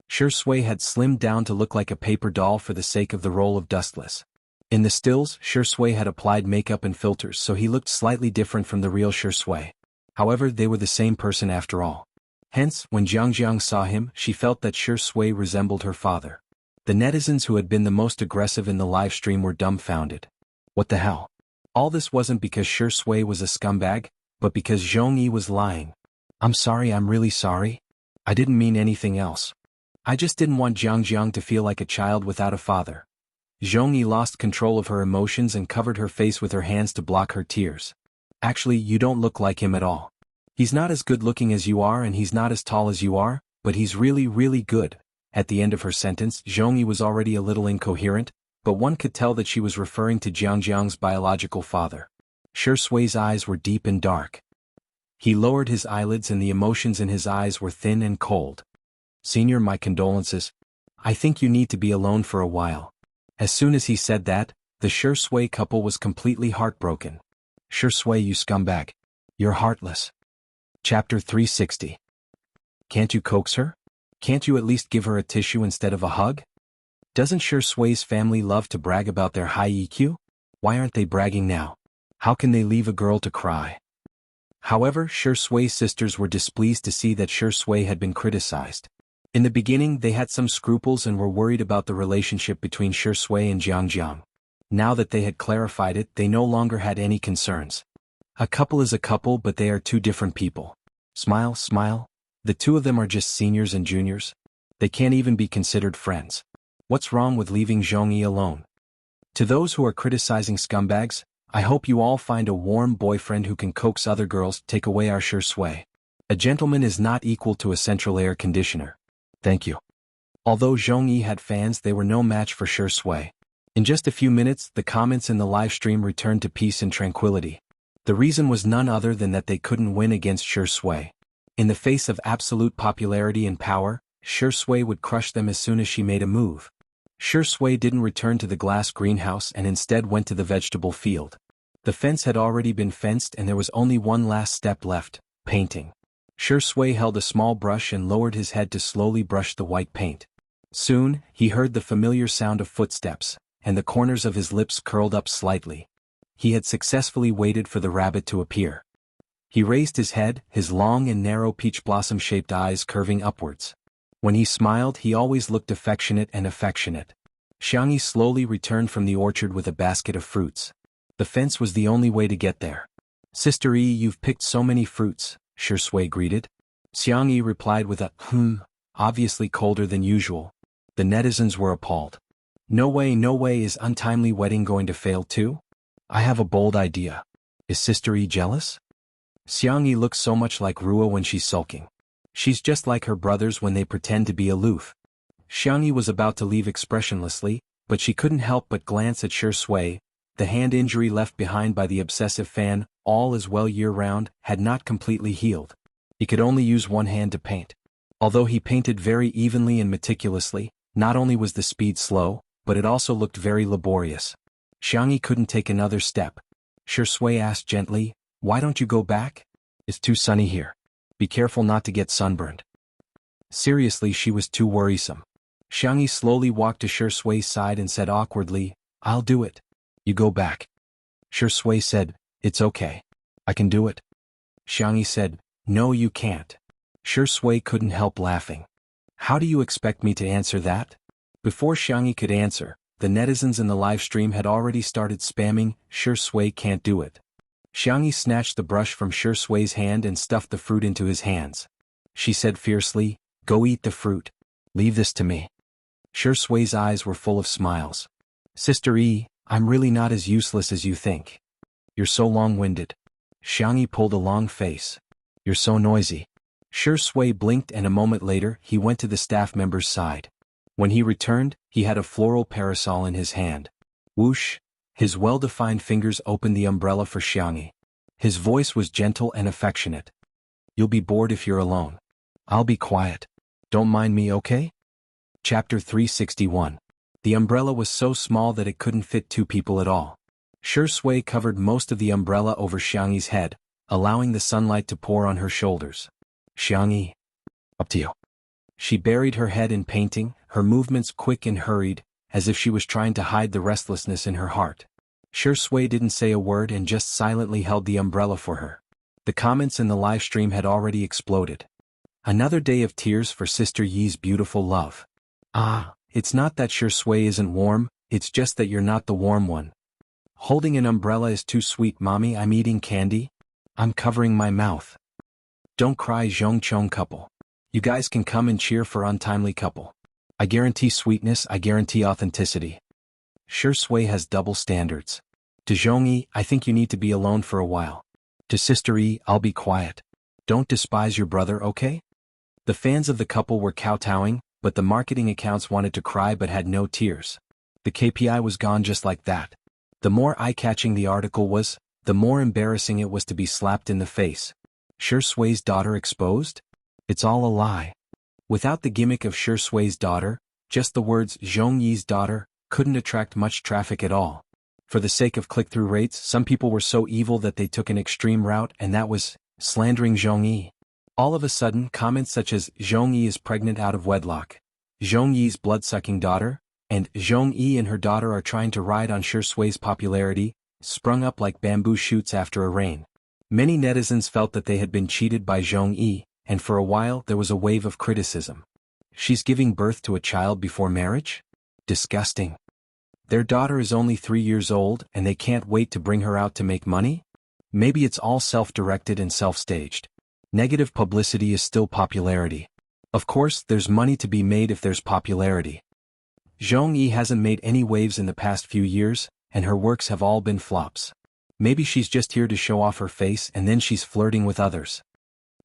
Shi Sui had slimmed down to look like a paper doll for the sake of the role of Dustless. In the stills, Shi Sui had applied makeup and filters so he looked slightly different from the real Shi Sui. However, they were the same person after all. Hence, when Jiangjiang saw him, she felt that Shi Sui resembled her father. The netizens who had been the most aggressive in the live stream were dumbfounded. What the hell? All this wasn't because Shi Sui was a scumbag, but because Zhong Yi was lying. I'm sorry, I'm really sorry. I didn't mean anything else. I just didn't want Jiangjiang to feel like a child without a father. Zhong Yi lost control of her emotions and covered her face with her hands to block her tears. Actually, you don't look like him at all. He's not as good looking as you are and he's not as tall as you are, but he's really, really good. At the end of her sentence, Zhong Yi was already a little incoherent, but one could tell that she was referring to Jiangjiang's biological father. Shi Sui's eyes were deep and dark. He lowered his eyelids and the emotions in his eyes were thin and cold. Senior, my condolences. I think you need to be alone for a while. As soon as he said that, the Shi Sui couple was completely heartbroken. Shi Sui, you scumbag. You're heartless. Chapter 360. Can't you coax her? Can't you at least give her a tissue instead of a hug? Doesn't Shi Sui's family love to brag about their high EQ? Why aren't they bragging now? How can they leave a girl to cry? However, Shi Sui's sisters were displeased to see that Shi Sui had been criticized. In the beginning, they had some scruples and were worried about the relationship between Shi Sui and Jiangjiang. Now that they had clarified it, they no longer had any concerns. A couple is a couple, but they are two different people. Smile, smile. The two of them are just seniors and juniors. They can't even be considered friends. What's wrong with leaving Zhong Yi alone? To those who are criticizing scumbags, I hope you all find a warm boyfriend who can coax other girls. Take away our Shi Sui. A gentleman is not equal to a central air conditioner. Thank you. Although Zhong Yi had fans, they were no match for Shi Sui. In just a few minutes, the comments in the live stream returned to peace and tranquility. The reason was none other than that they couldn't win against Shi Sui. In the face of absolute popularity and power, Shi Sui would crush them as soon as she made a move. Shi Sui didn't return to the glass greenhouse and instead went to the vegetable field. The fence had already been fenced and there was only one last step left, painting. Shi Sui held a small brush and lowered his head to slowly brush the white paint. Soon, he heard the familiar sound of footsteps, and the corners of his lips curled up slightly. He had successfully waited for the rabbit to appear. He raised his head, his long and narrow peach blossom-shaped eyes curving upwards. When he smiled, he always looked affectionate and affectionate. Xiang Yi slowly returned from the orchard with a basket of fruits. The fence was the only way to get there. Sister Yi, you've picked so many fruits, Shi Sui greeted. Xiang Yi replied with a obviously colder than usual. The netizens were appalled. No way, is untimely wedding going to fail too? I have a bold idea. Is Sister Yi jealous? Xiang Yi looks so much like Ruo when she's sulking. She's just like her brothers when they pretend to be aloof. Xiang Yi was about to leave expressionlessly, but she couldn't help but glance at Shi Sui. The hand injury left behind by the obsessive fan, all as well year-round, had not completely healed. He could only use one hand to paint. Although he painted very evenly and meticulously, not only was the speed slow, but it also looked very laborious. Xiang Yi couldn't take another step. Shi Sui asked gently, "Why don't you go back? It's too sunny here. Be careful not to get sunburned." Seriously, she was too worrisome. Xiang Yi slowly walked to Shi Sui's side and said awkwardly, "I'll do it. You go back." Shi Sui said, "It's okay. I can do it." Xiang Yi said, "No, you can't." Shi Sui couldn't help laughing. "How do you expect me to answer that?" Before Xiang Yi could answer, the netizens in the live stream had already started spamming, "Shi Sui can't do it. Xiangyi snatched the brush from Shi Sui's hand and stuffed the fruit into his hands. She said fiercely, "Go eat the fruit. Leave this to me." Shi Sui's eyes were full of smiles. "Sister Yi, I'm really not as useless as you think. You're so long-winded." Xiangyi pulled a long face. "You're so noisy." Shi Sui blinked and a moment later he went to the staff member's side. When he returned, he had a floral parasol in his hand. Whoosh! His well-defined fingers opened the umbrella for Xiangyi. His voice was gentle and affectionate. "You'll be bored if you're alone. I'll be quiet. Don't mind me, okay?" Chapter 361. The umbrella was so small that it couldn't fit two people at all. Shi Sui covered most of the umbrella over Xiangyi's head, allowing the sunlight to pour on her shoulders. "Xiangyi, up to you." She buried her head in painting, her movements quick and hurried, as if she was trying to hide the restlessness in her heart. Shi Sui didn't say a word and just silently held the umbrella for her. The comments in the live stream had already exploded. "Another day of tears for Sister Yi's beautiful love. Ah, it's not that Shi Sui isn't warm, it's just that you're not the warm one. Holding an umbrella is too sweet, mommy. I'm eating candy. I'm covering my mouth. Don't cry, Zhongchong couple. You guys can come and cheer for untimely couple. I guarantee sweetness, I guarantee authenticity." Shi Sui has double standards. To Zhongyi, "I think you need to be alone for a while." To Sister Yi, "I'll be quiet. Don't despise your brother, okay?" The fans of the couple were kowtowing, but the marketing accounts wanted to cry but had no tears. The KPI was gone just like that. The more eye-catching the article was, the more embarrassing it was to be slapped in the face. Shi Sui's daughter exposed? It's all a lie. Without the gimmick of Shi Sui's daughter, just the words Zhongyi's daughter couldn't attract much traffic at all. For the sake of click-through rates, some people were so evil that they took an extreme route, and that was slandering Zhongyi. All of a sudden, comments such as "Zhongyi is pregnant out of wedlock," "Zhongyi's blood-sucking daughter," and "Zhongyi and her daughter are trying to ride on Shi Sui's popularity," sprung up like bamboo shoots after a rain. Many netizens felt that they had been cheated by Zhongyi, and for a while there was a wave of criticism. She's giving birth to a child before marriage? Disgusting. Their daughter is only 3 years old and they can't wait to bring her out to make money? Maybe it's all self-directed and self-staged. Negative publicity is still popularity. Of course, there's money to be made if there's popularity. Zhongyi hasn't made any waves in the past few years, and her works have all been flops. Maybe she's just here to show off her face and then she's flirting with others.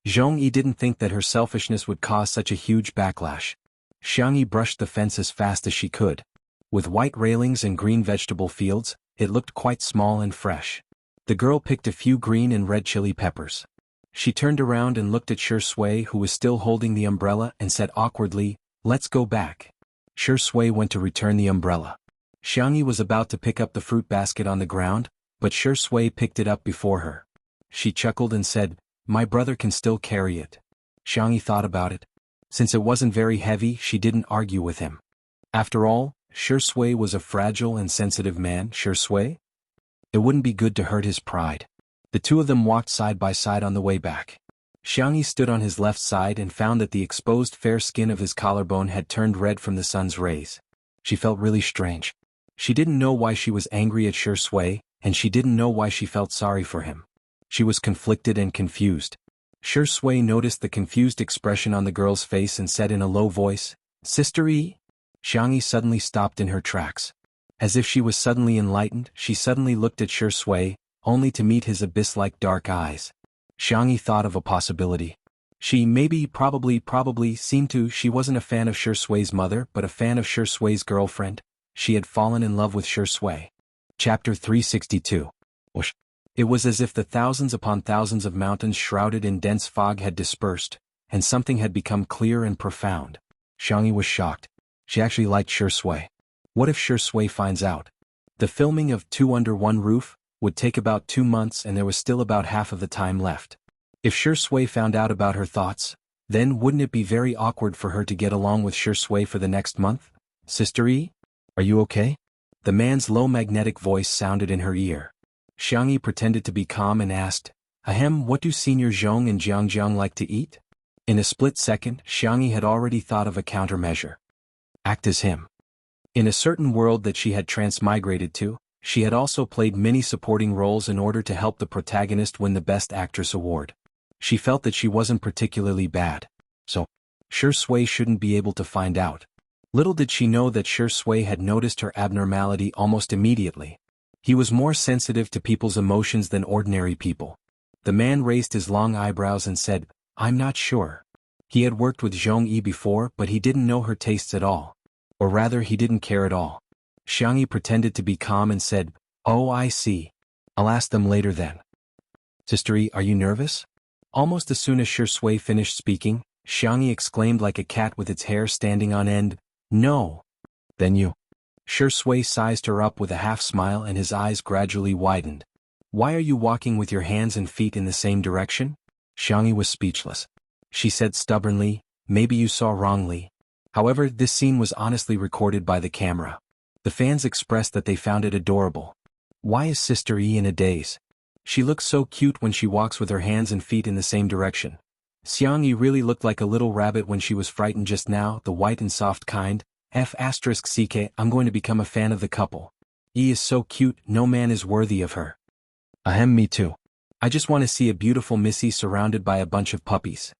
Zhongyi didn't think that her selfishness would cause such a huge backlash. Xiangyi brushed the fence as fast as she could. With white railings and green vegetable fields, it looked quite small and fresh. The girl picked a few green and red chili peppers. She turned around and looked at Shi Sui, who was still holding the umbrella, and said awkwardly, "Let's go back." Shi Sui went to return the umbrella. Xiangyi was about to pick up the fruit basket on the ground, but Shi Sui picked it up before her. She chuckled and said, "My brother can still carry it." Xiangyi thought about it. Since it wasn't very heavy, she didn't argue with him. After all, Shi Sui was a fragile and sensitive man. Shi Sui? It wouldn't be good to hurt his pride. The two of them walked side by side on the way back. Xiangyi stood on his left side and found that the exposed fair skin of his collarbone had turned red from the sun's rays. She felt really strange. She didn't know why she was angry at Shi Sui, and she didn't know why she felt sorry for him. She was conflicted and confused. Shi Sui noticed the confused expression on the girl's face and said in a low voice, "Sister Yi?" Xiangyi suddenly stopped in her tracks. As if she was suddenly enlightened, she suddenly looked at Shi Sui, only to meet his abyss-like dark eyes. Xiangyi thought of a possibility. She probably seemed to. She wasn't a fan of Shi Sui's mother but a fan of Shi Sui's girlfriend. She had fallen in love with Shi Sui. Chapter 362. Whoosh. It was as if the thousands upon thousands of mountains shrouded in dense fog had dispersed, and something had become clear and profound. Xiangyi was shocked. She actually liked Shi Sui. What if Shi Sui finds out? The filming of Two Under One Roof would take about 2 months and there was still about half of the time left. If Shi Sui found out about her thoughts, then wouldn't it be very awkward for her to get along with Shi Sui for the next month? "Sister Yi? Are you okay?" The man's low magnetic voice sounded in her ear. Xiangyi pretended to be calm and asked, "Ahem, what do Senior Zhong and Jiangjiang like to eat?" In a split second, Xiangyi had already thought of a countermeasure. Act as him. In a certain world that she had transmigrated to, She had also played many supporting roles in order to help the protagonist win the Best Actress award. She felt that she wasn't particularly bad. So, Shui shouldn't be able to find out. Little did she know that Shui had noticed her abnormality almost immediately. He was more sensitive to people's emotions than ordinary people. The man raised his long eyebrows and said, "I'm not sure." He had worked with Zhong Yi before, but he didn't know her tastes at all. Or rather, he didn't care at all. Xiang Yi pretended to be calm and said, "Oh, I see. I'll ask them later then." "Sister Yi, are you nervous?" Almost as soon as Shui finished speaking, Xiang Yi exclaimed like a cat with its hair standing on end, "No." "Then you." Shui sized her up with a half smile and his eyes gradually widened. "Why are you walking with your hands and feet in the same direction?" Xiang Yi was speechless. She said stubbornly, "Maybe you saw wrongly." However, this scene was honestly recorded by the camera. The fans expressed that they found it adorable. Why is Sister Yi in a daze? She looks so cute when she walks with her hands and feet in the same direction. Xiang Yi really looked like a little rabbit when she was frightened just now, the white and soft kind. F***ck, I'm going to become a fan of the couple. Yi is so cute, no man is worthy of her. Ahem, me too. I just want to see a beautiful Missy surrounded by a bunch of puppies.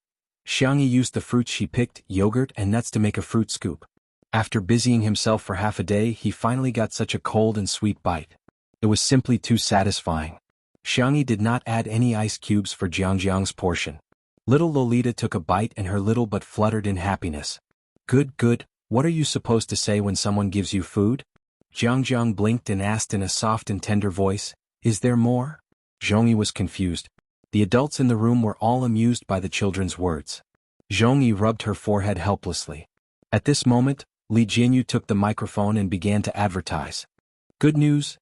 Xiang Yi used the fruits she picked, yogurt and nuts to make a fruit scoop. After busying himself for half a day, he finally got such a cold and sweet bite. It was simply too satisfying. Xiang Yi did not add any ice cubes for Jiangjiang's portion. Little Lolita took a bite and her little butt fluttered in happiness. Good, good, what are you supposed to say when someone gives you food? Jiangjiang blinked and asked in a soft and tender voice, "Is there more?" Zhong Yi was confused. The adults in the room were all amused by the children's words. Zhong Yi rubbed her forehead helplessly. At this moment, Li Jianyu took the microphone and began to advertise. Good news,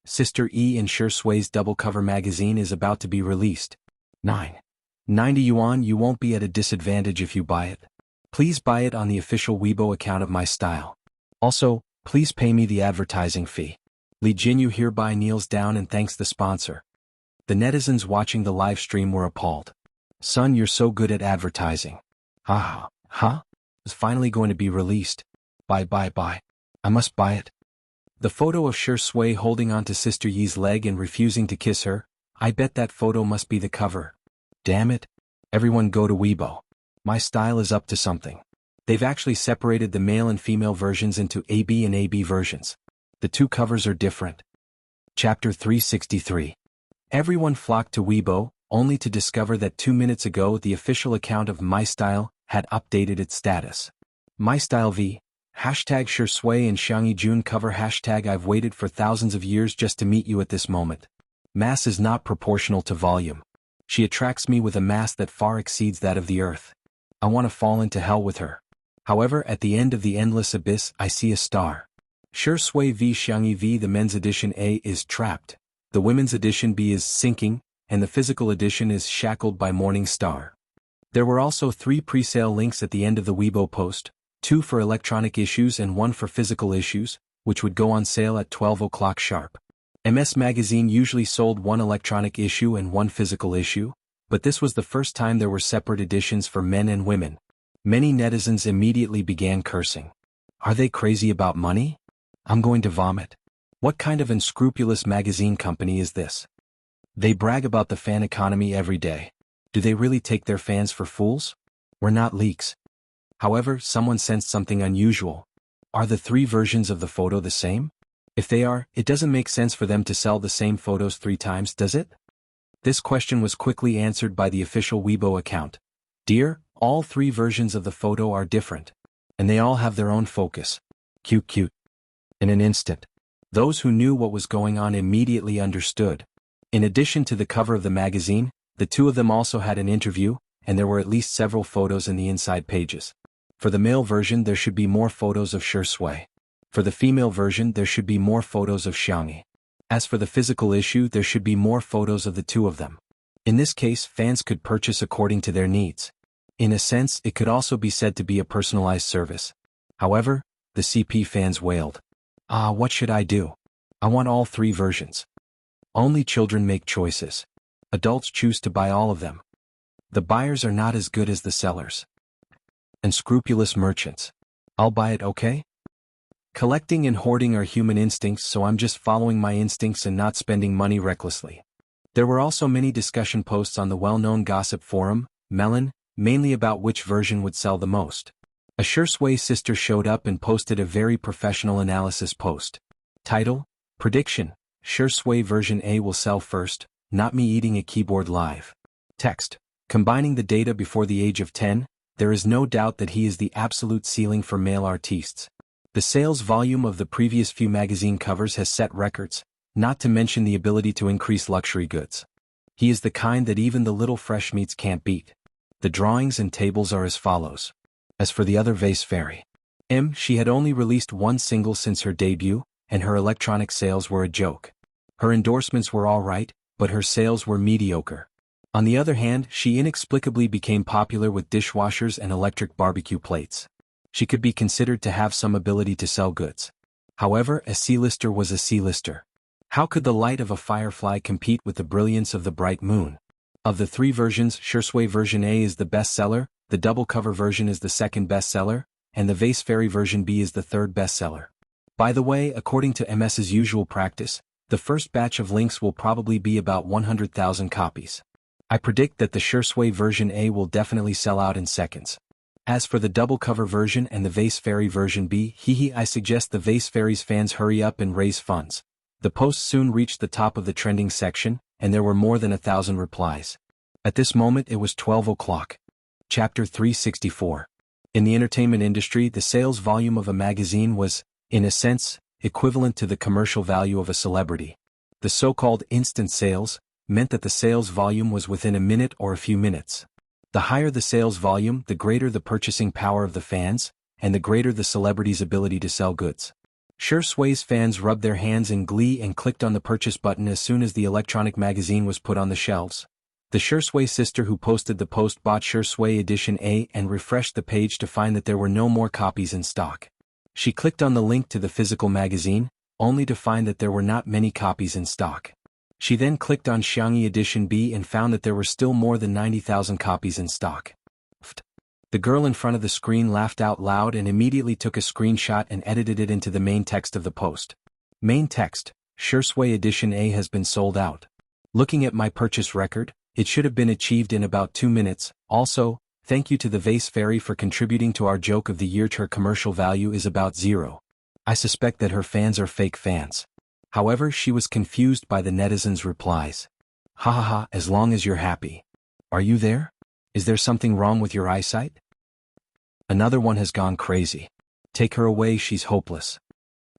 Sister Yi and Shui's double-cover magazine is about to be released. 90 yuan. You won't be at a disadvantage if you buy it. Please buy it on the official Weibo account of My Style. Also, please pay me the advertising fee. Li Jianyu hereby kneels down and thanks the sponsor. The netizens watching the live stream were appalled. Son, you're so good at advertising. Huh? It's finally going to be released. Buy. I must buy it. The photo of Shui holding onto Sister Yi's leg and refusing to kiss her, I bet that photo must be the cover. Damn it. Everyone go to Weibo. My Style is up to something. They've actually separated the male and female versions into AB and AB versions. The two covers are different. Chapter 363. Everyone flocked to Weibo, only to discover that 2 minutes ago the official account of My Style had updated its status. My Style V, hashtag Shui and Xiang Yi Jun cover hashtag I've waited for thousands of years just to meet you at this moment. Mass is not proportional to volume. She attracts me with a mass that far exceeds that of the earth. I want to fall into hell with her. However, at the end of the endless abyss I see a star. Shui V Xiang Yi V. The men's edition A is trapped, the women's edition B is sinking, and the physical edition is shackled by morning star. There were also 3 pre-sale links at the end of the Weibo post, 2 for electronic issues and 1 for physical issues, which would go on sale at 12 o'clock sharp. MS Magazine usually sold 1 electronic issue and 1 physical issue, but this was the first time there were separate editions for men and women. Many netizens immediately began cursing. Are they crazy about money? I'm going to vomit. What kind of unscrupulous magazine company is this? They brag about the fan economy every day. Do they really take their fans for fools? We're not leaks. However, someone sensed something unusual. Are the 3 versions of the photo the same? If they are, it doesn't make sense for them to sell the same photos 3 times, does it? This question was quickly answered by the official Weibo account. Dear, all 3 versions of the photo are different. And they all have their own focus. Cute. In an instant, those who knew what was going on immediately understood. In addition to the cover of the magazine, the 2 of them also had an interview, and there were at least several photos in the inside pages. For the male version there should be more photos of Shui. For the female version there should be more photos of Xiang Yi. As for the physical issue there should be more photos of the 2 of them. In this case fans could purchase according to their needs. In a sense it could also be said to be a personalized service. However, the CP fans wailed. What should I do? I want all 3 versions. Only children make choices. Adults choose to buy all of them. The buyers are not as good as the sellers. Unscrupulous merchants. I'll buy it, okay? Collecting and hoarding are human instincts, so I'm just following my instincts and not spending money recklessly. There were also many discussion posts on the well-known gossip forum, Melon, mainly about which version would sell the most. A Shui sister showed up and posted a very professional analysis post. Title: Prediction: Shui version A will sell first, not me eating a keyboard live. Text: Combining the data before the age of 10, there is no doubt that he is the absolute ceiling for male artistes. The sales volume of the previous few magazine covers has set records, not to mention the ability to increase luxury goods. He is the kind that even the little fresh meats can't beat. The drawings and tables are as follows. As for the other vase fairy, she had only released one single since her debut, and her electronic sales were a joke. Her endorsements were alright, but her sales were mediocre. On the other hand, she inexplicably became popular with dishwashers and electric barbecue plates. She could be considered to have some ability to sell goods. However, a C-lister was a C-lister. How could the light of a firefly compete with the brilliance of the bright moon? Of the three versions, Shui version A is the bestseller, the double cover version is the second bestseller, and the vase fairy version B is the third bestseller. By the way, according to MS's usual practice, the first batch of links will probably be about 100,000 copies. I predict that the Shui version A will definitely sell out in seconds. As for the double cover version and the vase fairy version B, I suggest the vase fairy's fans hurry up and raise funds. The post soon reached the top of the trending section, and there were more than 1,000 replies. At this moment it was 12 o'clock. Chapter 364. In the entertainment industry, the sales volume of a magazine was, in a sense, equivalent to the commercial value of a celebrity. The so-called instant sales meant that the sales volume was within a minute or a few minutes. The higher the sales volume, the greater the purchasing power of the fans, and the greater the celebrity's ability to sell goods. Shui's fans rubbed their hands in glee and clicked on the purchase button as soon as the electronic magazine was put on the shelves. The Shui sister who posted the post bought Shui edition A and refreshed the page to find that there were no more copies in stock. She clicked on the link to the physical magazine, only to find that there were not many copies in stock. She then clicked on Xiangyi edition B and found that there were still more than 90,000 copies in stock. The girl in front of the screen laughed out loud and immediately took a screenshot and edited it into the main text of the post. Main text: Shui edition A has been sold out. Looking at my purchase record, it should have been achieved in about 2 minutes. Also, thank you to the vase fairy for contributing to our joke of the year. Her commercial value is about 0. I suspect that her fans are fake fans. However, she was confused by the netizens' replies. Ha ha ha, as long as you're happy. Are you there? Is there something wrong with your eyesight? Another one has gone crazy. Take her away, she's hopeless.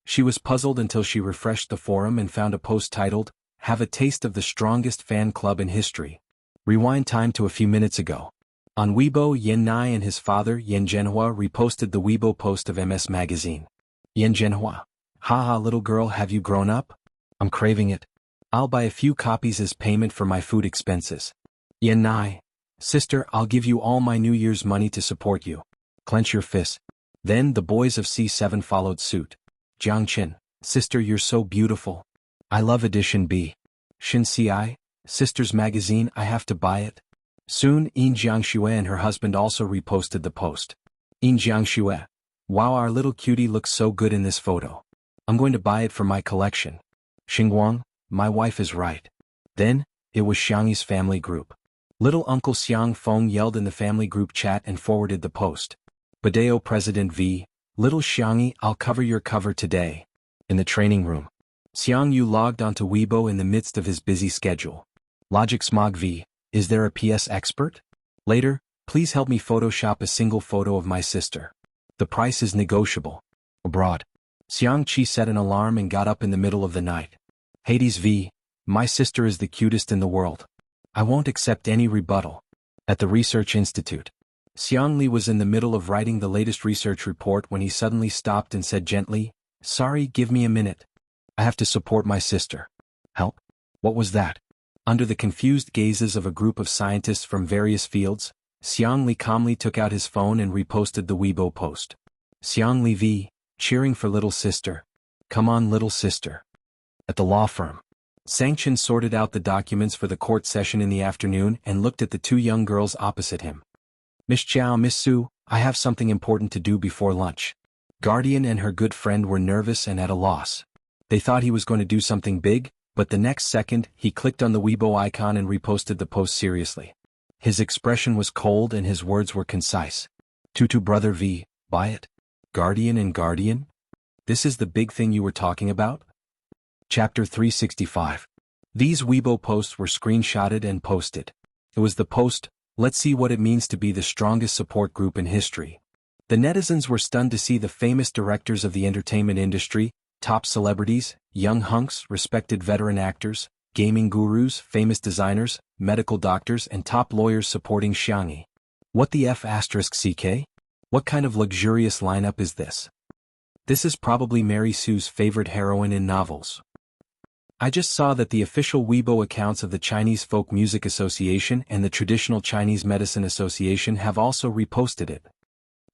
She was puzzled until she refreshed the forum and found a post titled, Have a taste of the strongest fan club in history. Rewind time to a few minutes ago. On Weibo, Yan Nai and his father, Yan Zhenhua, reposted the Weibo post of MS Magazine. Yan Zhenhua. Haha, little girl, have you grown up? I'm craving it. I'll buy a few copies as payment for my food expenses. Yan Nai. Sister, I'll give you all my New Year's money to support you. Clench your fists. Then the boys of C7 followed suit. Jiang Qin. Sister, you're so beautiful. I love edition B. Xin Ci. Sister's magazine, I have to buy it. Soon, Yin Jiangxue and her husband also reposted the post. Yin Jiangxue. Wow, our little cutie looks so good in this photo. I'm going to buy it for my collection. Xingguang, my wife is right. Then, it was Xiangyi's family group. Little Uncle Xiang Feng yelled in the family group chat and forwarded the post. Badeo President V. Little Xiangyi, I'll cover your cover today. In the training room. Xiang Yu logged onto Weibo in the midst of his busy schedule. Logic Smog V. Is there a PS expert? Later, please help me Photoshop a single photo of my sister. The price is negotiable. Abroad. Xiang Qi set an alarm and got up in the middle of the night. Hades V. My sister is the cutest in the world. I won't accept any rebuttal. At the Research Institute. Xiang Li was in the middle of writing the latest research report when he suddenly stopped and said gently, Sorry, give me a minute. I have to support my sister. Help? What was that? Under the confused gazes of a group of scientists from various fields, Xiang Li calmly took out his phone and reposted the Weibo post. Xiang Li V. Cheering for little sister. Come on, little sister. At the law firm. Sanction sorted out the documents for the court session in the afternoon and looked at the two young girls opposite him. Miss Zhao, Miss Su, I have something important to do before lunch. Guardian and her good friend were nervous and at a loss. They thought he was going to do something big, but the next second, he clicked on the Weibo icon and reposted the post seriously. His expression was cold and his words were concise. Tutu brother V, buy it? Guardian and Guardian? This is the big thing you were talking about? Chapter 365. These Weibo posts were screenshotted and posted. It was the post, "Let's see what it means to be the strongest support group in history." The netizens were stunned to see the famous directors of the entertainment industry, top celebrities, young hunks, respected veteran actors, gaming gurus, famous designers, medical doctors and top lawyers supporting Xiangyi. What the F***CK? What kind of luxurious lineup is this? This is probably Mary Sue's favorite heroine in novels. I just saw that the official Weibo accounts of the Chinese Folk Music Association and the Traditional Chinese Medicine Association have also reposted it.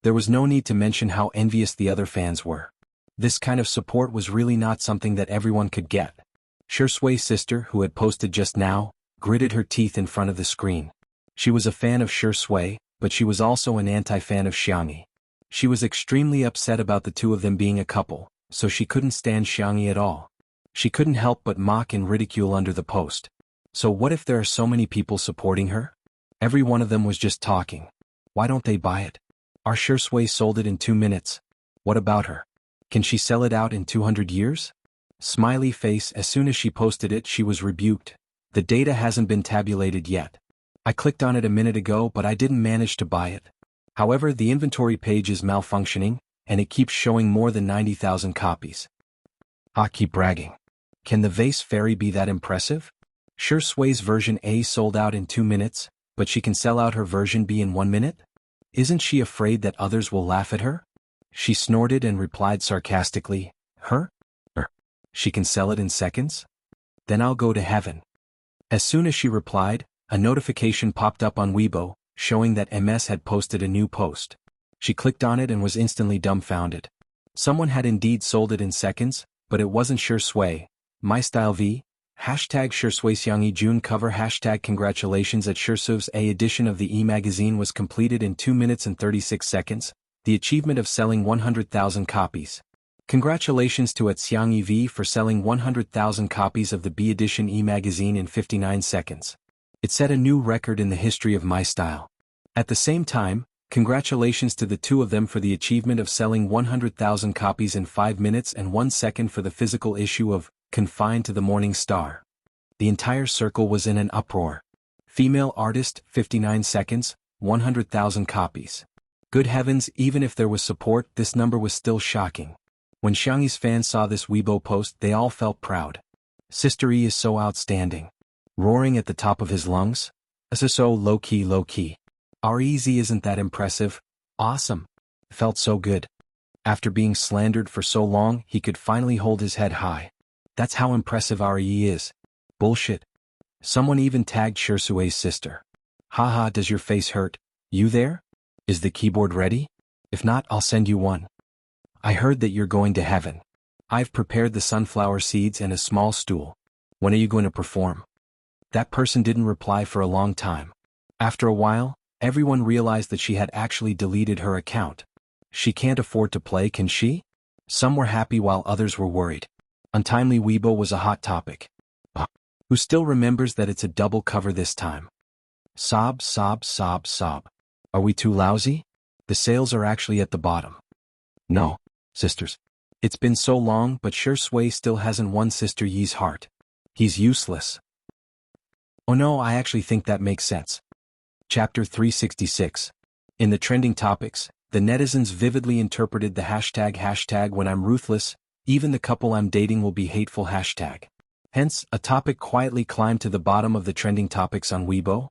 There was no need to mention how envious the other fans were. This kind of support was really not something that everyone could get. Shui's sister, who had posted just now, gritted her teeth in front of the screen. She was a fan of Shui, but she was also an anti-fan of Xiangyi. She was extremely upset about the two of them being a couple, so she couldn't stand Xiangyi at all. She couldn't help but mock and ridicule under the post. So what if there are so many people supporting her? Every one of them was just talking. Why don't they buy it? Our Shui sold it in 2 minutes. What about her? Can she sell it out in 200 years? Smiley face. As soon as she posted it, she was rebuked. The data hasn't been tabulated yet. I clicked on it a minute ago, but I didn't manage to buy it. However, the inventory page is malfunctioning, and it keeps showing more than 90,000 copies. Keep bragging. Can the vase fairy be that impressive? Shui's version A sold out in 2 minutes, but she can sell out her version B in 1 minute? Isn't she afraid that others will laugh at her? She snorted and replied sarcastically, Her? She can sell it in seconds? Then I'll go to heaven. As soon as she replied, a notification popped up on Weibo, showing that MS had posted a new post. She clicked on it and was instantly dumbfounded. Someone had indeed sold it in seconds, but it wasn't Shui. MyStyleV, hashtag Xiangyi June cover hashtag congratulations at Shui's A edition of the e-magazine was completed in 2 minutes and 36 seconds, the achievement of selling 100,000 copies. Congratulations to Xiangyi V for selling 100,000 copies of the B edition e-magazine in 59 seconds. It set a new record in the history of MyStyle. At the same time, congratulations to the two of them for the achievement of selling 100,000 copies in 5 minutes and 1 second for the physical issue of Confined to the Morning Star. The entire circle was in an uproar. Female artist, 59 seconds, 100,000 copies. Good heavens, even if there was support, this number was still shocking. When Xiangyi's fans saw this Weibo post, they all felt proud. Sister E is so outstanding. Roaring at the top of his lungs. So low-key. REZ isn't that impressive. Awesome. Felt so good. After being slandered for so long, he could finally hold his head high. That's how impressive RE is. Bullshit. Someone even tagged Shui's sister. Haha, does your face hurt? You there? Is the keyboard ready? If not, I'll send you one. I heard that you're going to heaven. I've prepared the sunflower seeds and a small stool. When are you going to perform? That person didn't reply for a long time. After a while, everyone realized that she had actually deleted her account. She can't afford to play, can she? Some were happy while others were worried. Untimely Weibo was a hot topic. Who still remembers that it's a double cover this time? Sob. Are we too lousy? The sales are actually at the bottom. No, sisters. It's been so long, but Shui still hasn't won Sister Yi's heart. He's useless. Oh no, I actually think that makes sense. Chapter 366. In the trending topics, the netizens vividly interpreted the hashtag when I'm ruthless, even the couple I'm dating will be hateful hashtag. Hence, a topic quietly climbed to the bottom of the trending topics on Weibo.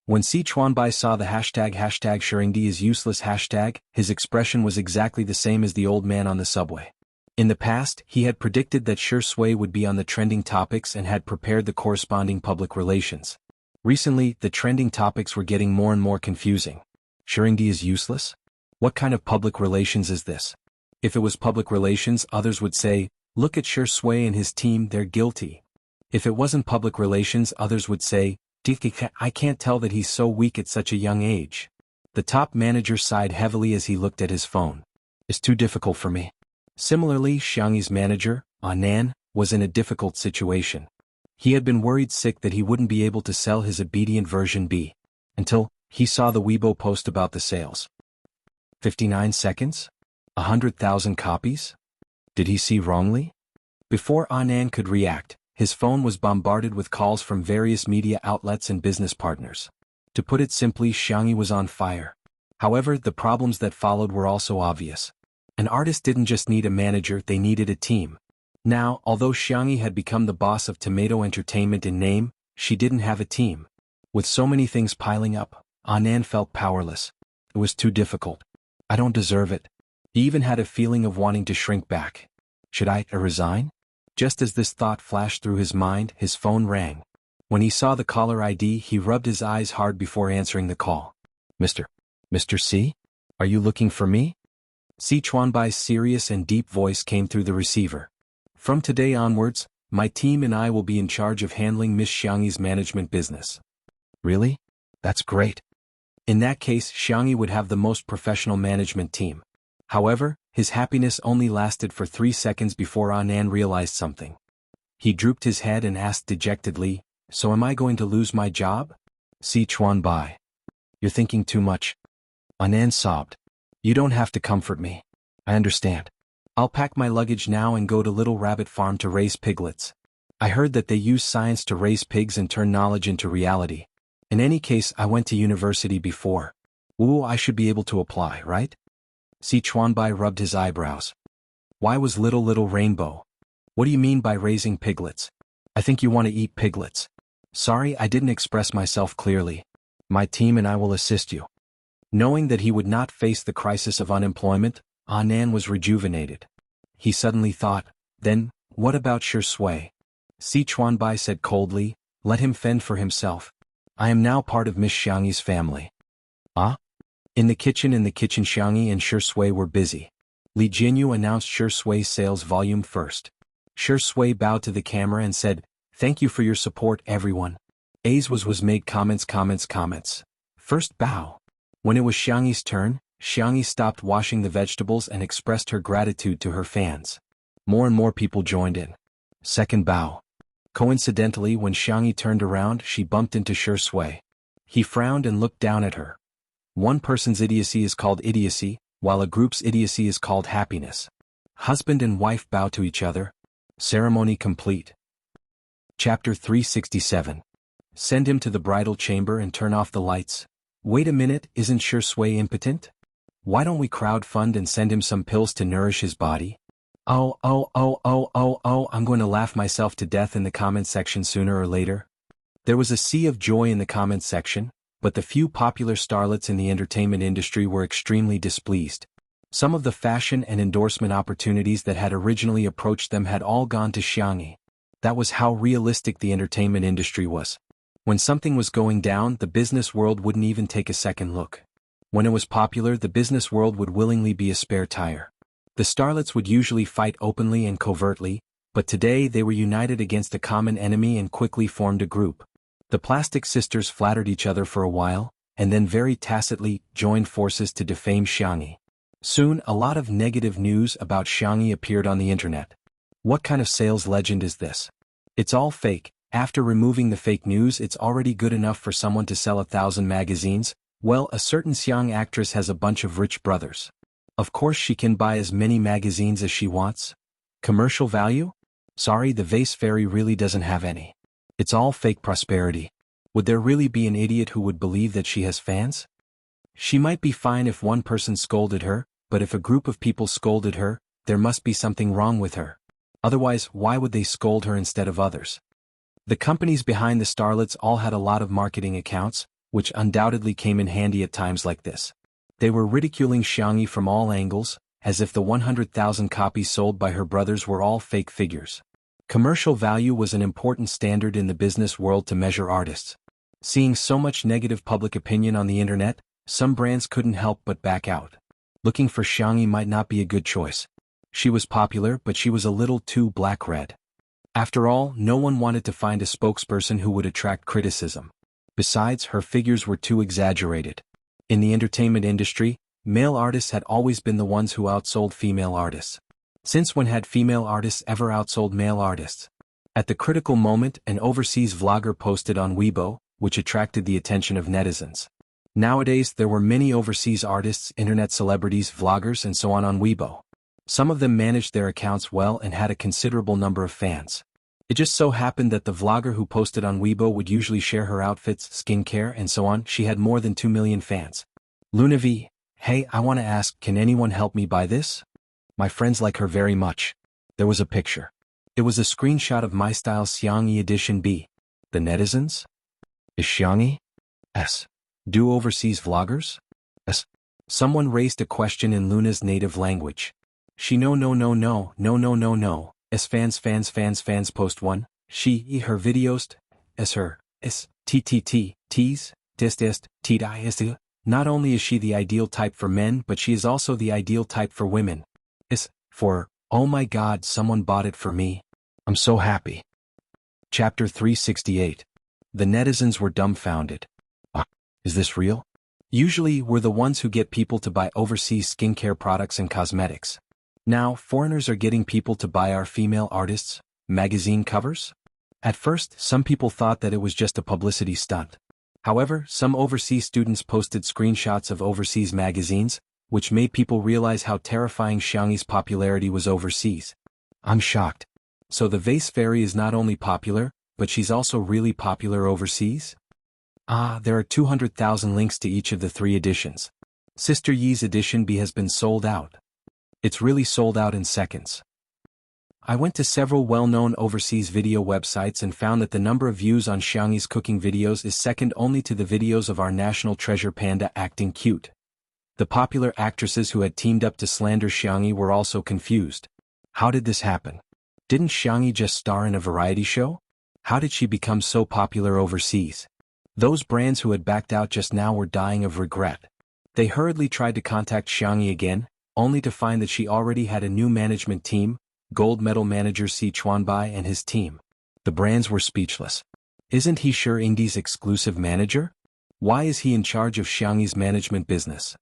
When Si Chuanbai saw the hashtag Shuringdi is useless hashtag, his expression was exactly the same as the old man on the subway. In the past, he had predicted that Shui would be on the trending topics and had prepared the corresponding public relations. Recently, the trending topics were getting more and more confusing. Shuringdi is useless? What kind of public relations is this? If it was public relations, others would say, look at Shui and his team, they're guilty. If it wasn't public relations, others would say, I can't tell that he's so weak at such a young age. The top manager sighed heavily as he looked at his phone. is too difficult for me. Similarly, Xiangyi's manager, Anan, was in a difficult situation. He had been worried sick that he wouldn't be able to sell his obedient version B, until he saw the Weibo post about the sales. 59 seconds? 100,000 copies? Did he see wrongly? Before Anan could react, his phone was bombarded with calls from various media outlets and business partners. To put it simply, Xiangyi was on fire. However, the problems that followed were also obvious. An artist didn't just need a manager, they needed a team. Now, although Xiangyi had become the boss of Tomato Entertainment in name, she didn't have a team. With so many things piling up, Anan felt powerless. It was too difficult. I don't deserve it. He even had a feeling of wanting to shrink back. Should I resign? Just as this thought flashed through his mind, his phone rang. When he saw the caller ID, he rubbed his eyes hard before answering the call. Mr. C? Are you looking for me? Si Chuanbai's serious and deep voice came through the receiver. From today onwards, my team and I will be in charge of handling Miss Xiangyi's management business. Really? That's great. In that case, Xiangyi would have the most professional management team. However, his happiness only lasted for 3 seconds before Anan realized something. He drooped his head and asked dejectedly, So am I going to lose my job? Si Chuanbai. You're thinking too much. Anan sobbed. You don't have to comfort me. I understand. I'll pack my luggage now and go to Little Rabbit Farm to raise piglets. I heard that they use science to raise pigs and turn knowledge into reality. In any case, I went to university before. Ooh, I should be able to apply, right? Si Chuanbai rubbed his eyebrows. Why was Little Rainbow? What do you mean by raising piglets? I think you want to eat piglets. Sorry, I didn't express myself clearly. My team and I will assist you. Knowing that he would not face the crisis of unemployment, Anan was rejuvenated. He suddenly thought, then, what about Shui? Si Chuanbai said coldly, let him fend for himself. I am now part of Miss Xiangyi's family. Ah? In the kitchen Xiangyi and Shui were busy. Li Jinyu announced Shui's sales volume first. Shui bowed to the camera and said, Thank you for your support, everyone. A's was made comments. First bow. When it was Xiangyi's turn, Xiangyi stopped washing the vegetables and expressed her gratitude to her fans. More and more people joined in. Second bow. Coincidentally, when Xiangyi turned around, she bumped into Shui. He frowned and looked down at her. One person's idiocy is called idiocy, while a group's idiocy is called happiness. Husband and wife bow to each other. Ceremony complete. Chapter 367. Send him to the bridal chamber and turn off the lights. Wait a minute, isn't Shui impotent? Why don't we crowdfund and send him some pills to nourish his body? Oh, I'm going to laugh myself to death in the comment section sooner or later. There was a sea of joy in the comment section, but the few popular starlets in the entertainment industry were extremely displeased. Some of the fashion and endorsement opportunities that had originally approached them had all gone to Xiangyi. That was how realistic the entertainment industry was. When something was going down, the business world wouldn't even take a second look. When it was popular, the business world would willingly be a spare tire. The starlets would usually fight openly and covertly, but today they were united against a common enemy and quickly formed a group. The Plastic Sisters flattered each other for a while, and then very tacitly joined forces to defame Xiangyi. Soon, a lot of negative news about Xiangyi appeared on the internet. What kind of sales legend is this? It's all fake. After removing the fake news, it's already good enough for someone to sell 1,000 magazines. Well, a certain Xiang actress has a bunch of rich brothers. Of course she can buy as many magazines as she wants. Commercial value? Sorry, the vase fairy really doesn't have any. It's all fake prosperity. Would there really be an idiot who would believe that she has fans? She might be fine if one person scolded her, but if a group of people scolded her, there must be something wrong with her. Otherwise, why would they scold her instead of others? The companies behind the starlets all had a lot of marketing accounts, which undoubtedly came in handy at times like this. They were ridiculing Xiangyi from all angles, as if the 100,000 copies sold by her brothers were all fake figures. Commercial value was an important standard in the business world to measure artists. Seeing so much negative public opinion on the internet, some brands couldn't help but back out. Looking for Xiangyi might not be a good choice. She was popular, but she was a little too black-red. After all, no one wanted to find a spokesperson who would attract criticism. Besides, her figures were too exaggerated. In the entertainment industry, Male artists had always been the ones who outsold female artists. Since when had female artists ever outsold male artists? At the critical moment, an overseas vlogger posted on Weibo, which attracted the attention of netizens. Nowadays, there were many overseas artists, internet celebrities, vloggers, and so on Weibo. Some of them managed their accounts well and had a considerable number of fans. It just so happened that the vlogger who posted on Weibo would usually share her outfits, skincare, and so on. She had more than 2 million fans. Luna V. Hey, I want to ask, can anyone help me buy this? My friends like her very much. There was a picture. It was a screenshot of My Style Xiangyi Edition B. The netizens? Is Xiangyi? S. Do overseas vloggers? S. Someone raised a question in Luna's native language. She no. S fans post 1. She her videos. S her. S. Tease. Test. Not only is she the ideal type for men, but she is also the ideal type for women. S. For, oh my god, someone bought it for me. I'm so happy. Chapter 368. The netizens were dumbfounded. Is this real? Usually, we're the ones who get people to buy overseas skincare products and cosmetics. Now, foreigners are getting people to buy our female artists' magazine covers? At first, some people thought that it was just a publicity stunt. However, some overseas students posted screenshots of overseas magazines, which made people realize how terrifying Xiangyi's popularity was overseas. I'm shocked. So the vase fairy is not only popular, but she's also really popular overseas? There are 200,000 links to each of the 3 editions. Sister Yi's edition B has been sold out. It's really sold out in seconds. I went to several well-known overseas video websites and found that the number of views on Xiangyi's cooking videos is second only to the videos of our national treasure Panda acting cute. The popular actresses who had teamed up to slander Xiangyi were also confused. How did this happen? Didn't Xiangyi just star in a variety show? How did she become so popular overseas? Those brands who had backed out just now were dying of regret. They hurriedly tried to contact Xiangyi again, only to find that she already had a new management team, gold medal manager Si Chuanbai and his team. The brands were speechless. Isn't he sure Ingdi's exclusive manager? Why is he in charge of Xiangyi's management business?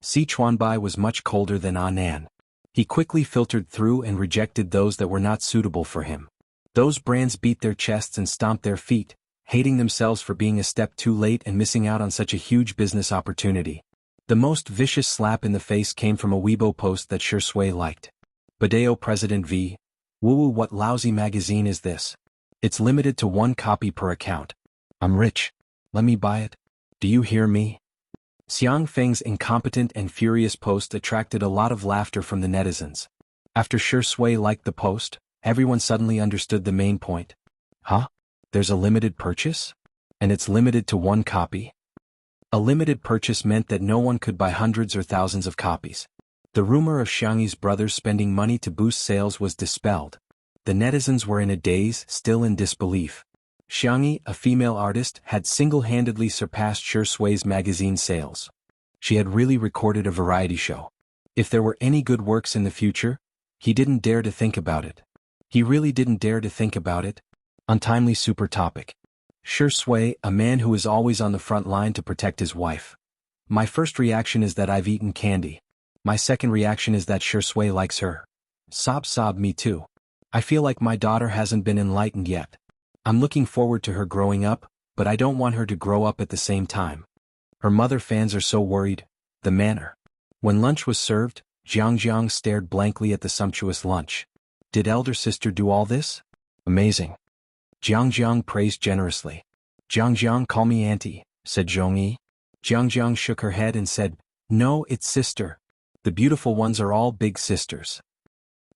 Si Chuanbai was much colder than Anan. He quickly filtered through and rejected those that were not suitable for him. Those brands beat their chests and stomped their feet, hating themselves for being a step too late and missing out on such a huge business opportunity. The most vicious slap in the face came from a Weibo post that Shui liked. Badeo President V. Woo, what lousy magazine is this? It's limited to 1 copy per account. I'm rich. Let me buy it. Do you hear me? Xiang Feng's incompetent and furious post attracted a lot of laughter from the netizens. After Shui liked the post, everyone suddenly understood the main point. Huh? There's a limited purchase? And it's limited to 1 copy? A limited purchase meant that no one could buy hundreds or thousands of copies. The rumor of Xiangyi's brothers spending money to boost sales was dispelled. The netizens were in a daze, still in disbelief. Xiangyi, a female artist, had single-handedly surpassed Shui's magazine sales. She had really recorded a variety show. If there were any good works in the future, he didn't dare to think about it. He really didn't dare to think about it. Untimely super topic. Shui, a man who is always on the front line to protect his wife. My first reaction is that I've eaten candy. My second reaction is that Shui likes her. Sob, me too. I feel like my daughter hasn't been enlightened yet. I'm looking forward to her growing up, but I don't want her to grow up at the same time. Her mother fans are so worried. The manner. When lunch was served, Jiang stared blankly at the sumptuous lunch. Did elder sister do all this? Amazing. Jiang praised generously. Jiang, call me auntie, said Zhongyi. Jiang shook her head and said, no, it's sister. The beautiful ones are all big sisters.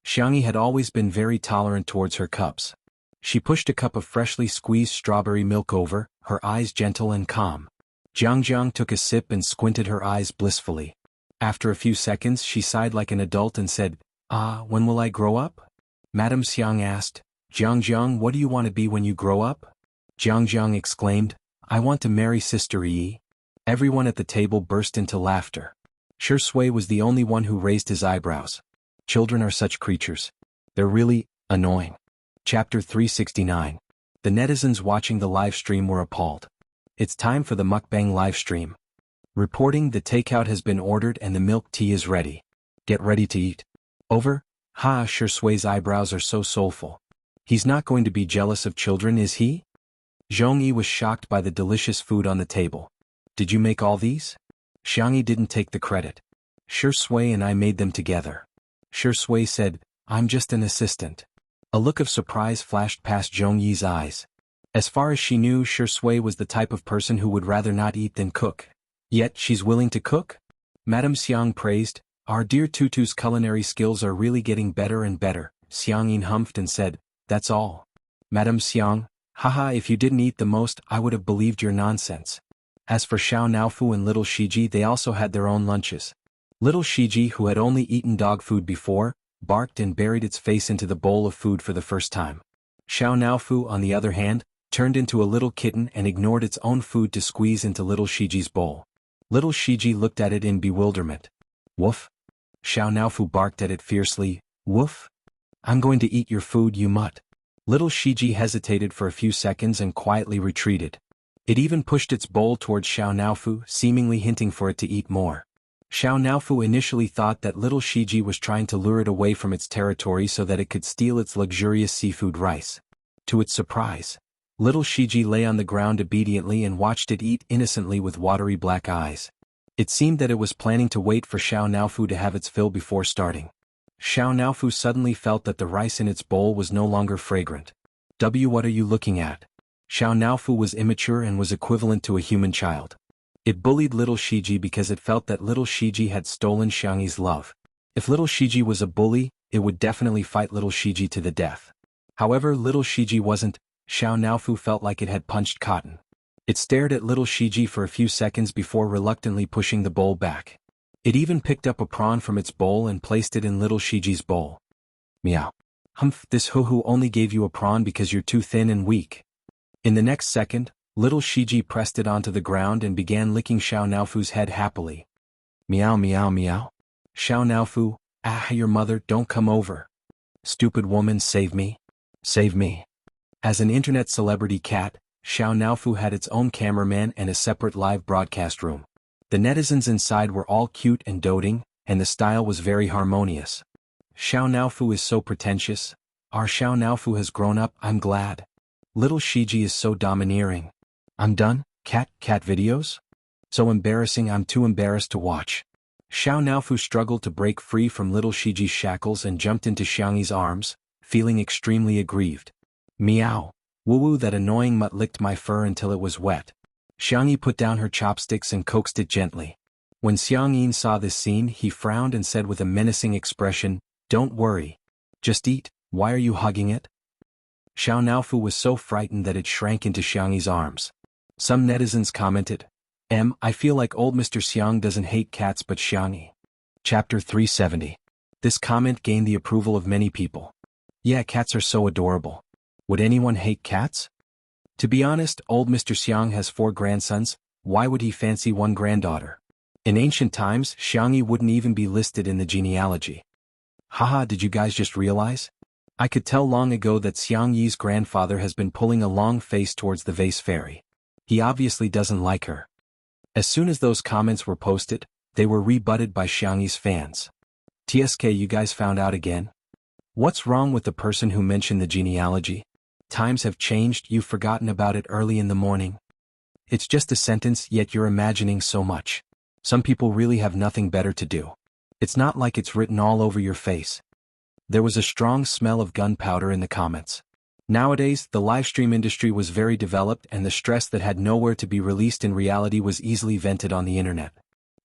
Xiangyi had always been very tolerant towards her cubs. She pushed a cup of freshly squeezed strawberry milk over, her eyes gentle and calm. Jiang took a sip and squinted her eyes blissfully. After a few seconds she sighed like an adult and said, when will I grow up? Madame Xiang asked, Jiang, what do you want to be when you grow up? Jiang exclaimed, I want to marry Sister Yi. Everyone at the table burst into laughter. Shui was the only one who raised his eyebrows. Children are such creatures. They're really annoying. Chapter 369. The netizens watching the live stream were appalled. It's time for the mukbang live stream. Reporting the takeout has been ordered and the milk tea is ready. Get ready to eat. Over? Ha, Sure Sui's eyebrows are so soulful. He's not going to be jealous of children, is he? Zhongyi was shocked by the delicious food on the table. Did you make all these? Xiangyi didn't take the credit. Sure Sui and I made them together. Sure Sui said, I'm just an assistant. A look of surprise flashed past Zhongyi's eyes. As far as she knew, Sure Sui was the type of person who would rather not eat than cook. Yet she's willing to cook? Madame Xiang praised, our dear Tutu's culinary skills are really getting better and better. Xiangyin humphed and said, that's all. Madame Xiang, haha, if you didn't eat the most, I would have believed your nonsense. As for Xiao Naofu and little Shiji, they also had their own lunches. Little Shiji, who had only eaten dog food before, barked and buried its face into the bowl of food for the first time. Xiao Naofu, on the other hand, turned into a little kitten and ignored its own food to squeeze into little Shiji's bowl. Little Shiji looked at it in bewilderment. Woof? Xiao Naofu barked at it fiercely. Woof? I'm going to eat your food, you mutt. Little Shiji hesitated for a few seconds and quietly retreated. It even pushed its bowl towards Xiao Naofu, seemingly hinting for it to eat more. Xiao Naofu initially thought that little Shiji was trying to lure it away from its territory so that it could steal its luxurious seafood rice. To its surprise, little Shiji lay on the ground obediently and watched it eat innocently with watery black eyes. It seemed that it was planning to wait for Xiao Naofu to have its fill before starting. Xiao Naofu suddenly felt that the rice in its bowl was no longer fragrant. What are you looking at? Xiao Naofu was immature and was equivalent to a human child. It bullied little Shiji because it felt that little Shiji had stolen Xiangyi's love. If little Shiji was a bully, it would definitely fight little Shiji to the death. However, little Shiji wasn't. Xiao Naofu felt like it had punched cotton. It stared at little Shiji for a few seconds before reluctantly pushing the bowl back. It even picked up a prawn from its bowl and placed it in little Shiji's bowl. Meow. Humph, this hoo-hoo only gave you a prawn because you're too thin and weak. In the next second, little Shiji pressed it onto the ground and began licking Xiao Naofu's head happily. Meow meow meow. Xiao Naofu, ah, your mother, don't come over. Stupid woman, save me. Save me. As an internet celebrity cat, Xiao Naofu had its own cameraman and a separate live broadcast room. The netizens inside were all cute and doting, and the style was very harmonious. Xiao Naofu is so pretentious. Our Xiao Naofu has grown up, I'm glad. Little Shiji is so domineering. I'm done, cat videos? So embarrassing, I'm too embarrassed to watch. Xiao Naofu struggled to break free from little Shiji's shackles and jumped into Xiangyi's arms, feeling extremely aggrieved. Meow. Woo-woo, that annoying mutt licked my fur until it was wet. Xiangyi put down her chopsticks and coaxed it gently. When Xiangyin saw this scene, he frowned and said with a menacing expression, don't worry. Just eat, why are you hugging it? Xiao Naofu was so frightened that it shrank into Xiangyi's arms. Some netizens commented, I feel like old Mr. Xiang doesn't hate cats but Xiangyi. Chapter 370. This comment gained the approval of many people. Yeah, cats are so adorable. Would anyone hate cats? To be honest, old Mr. Xiang has 4 grandsons, why would he fancy one granddaughter? In ancient times, Xiangyi wouldn't even be listed in the genealogy. Haha, did you guys just realize? I could tell long ago that Xiangyi's grandfather has been pulling a long face towards the vase fairy. He obviously doesn't like her. As soon as those comments were posted, they were rebutted by Xiangyi's fans. TSK, you guys found out again? What's wrong with the person who mentioned the genealogy? Times have changed, you've forgotten about it early in the morning. It's just a sentence, yet you're imagining so much. Some people really have nothing better to do. It's not like it's written all over your face. There was a strong smell of gunpowder in the comments. Nowadays, the livestream industry was very developed and the stress that had nowhere to be released in reality was easily vented on the internet.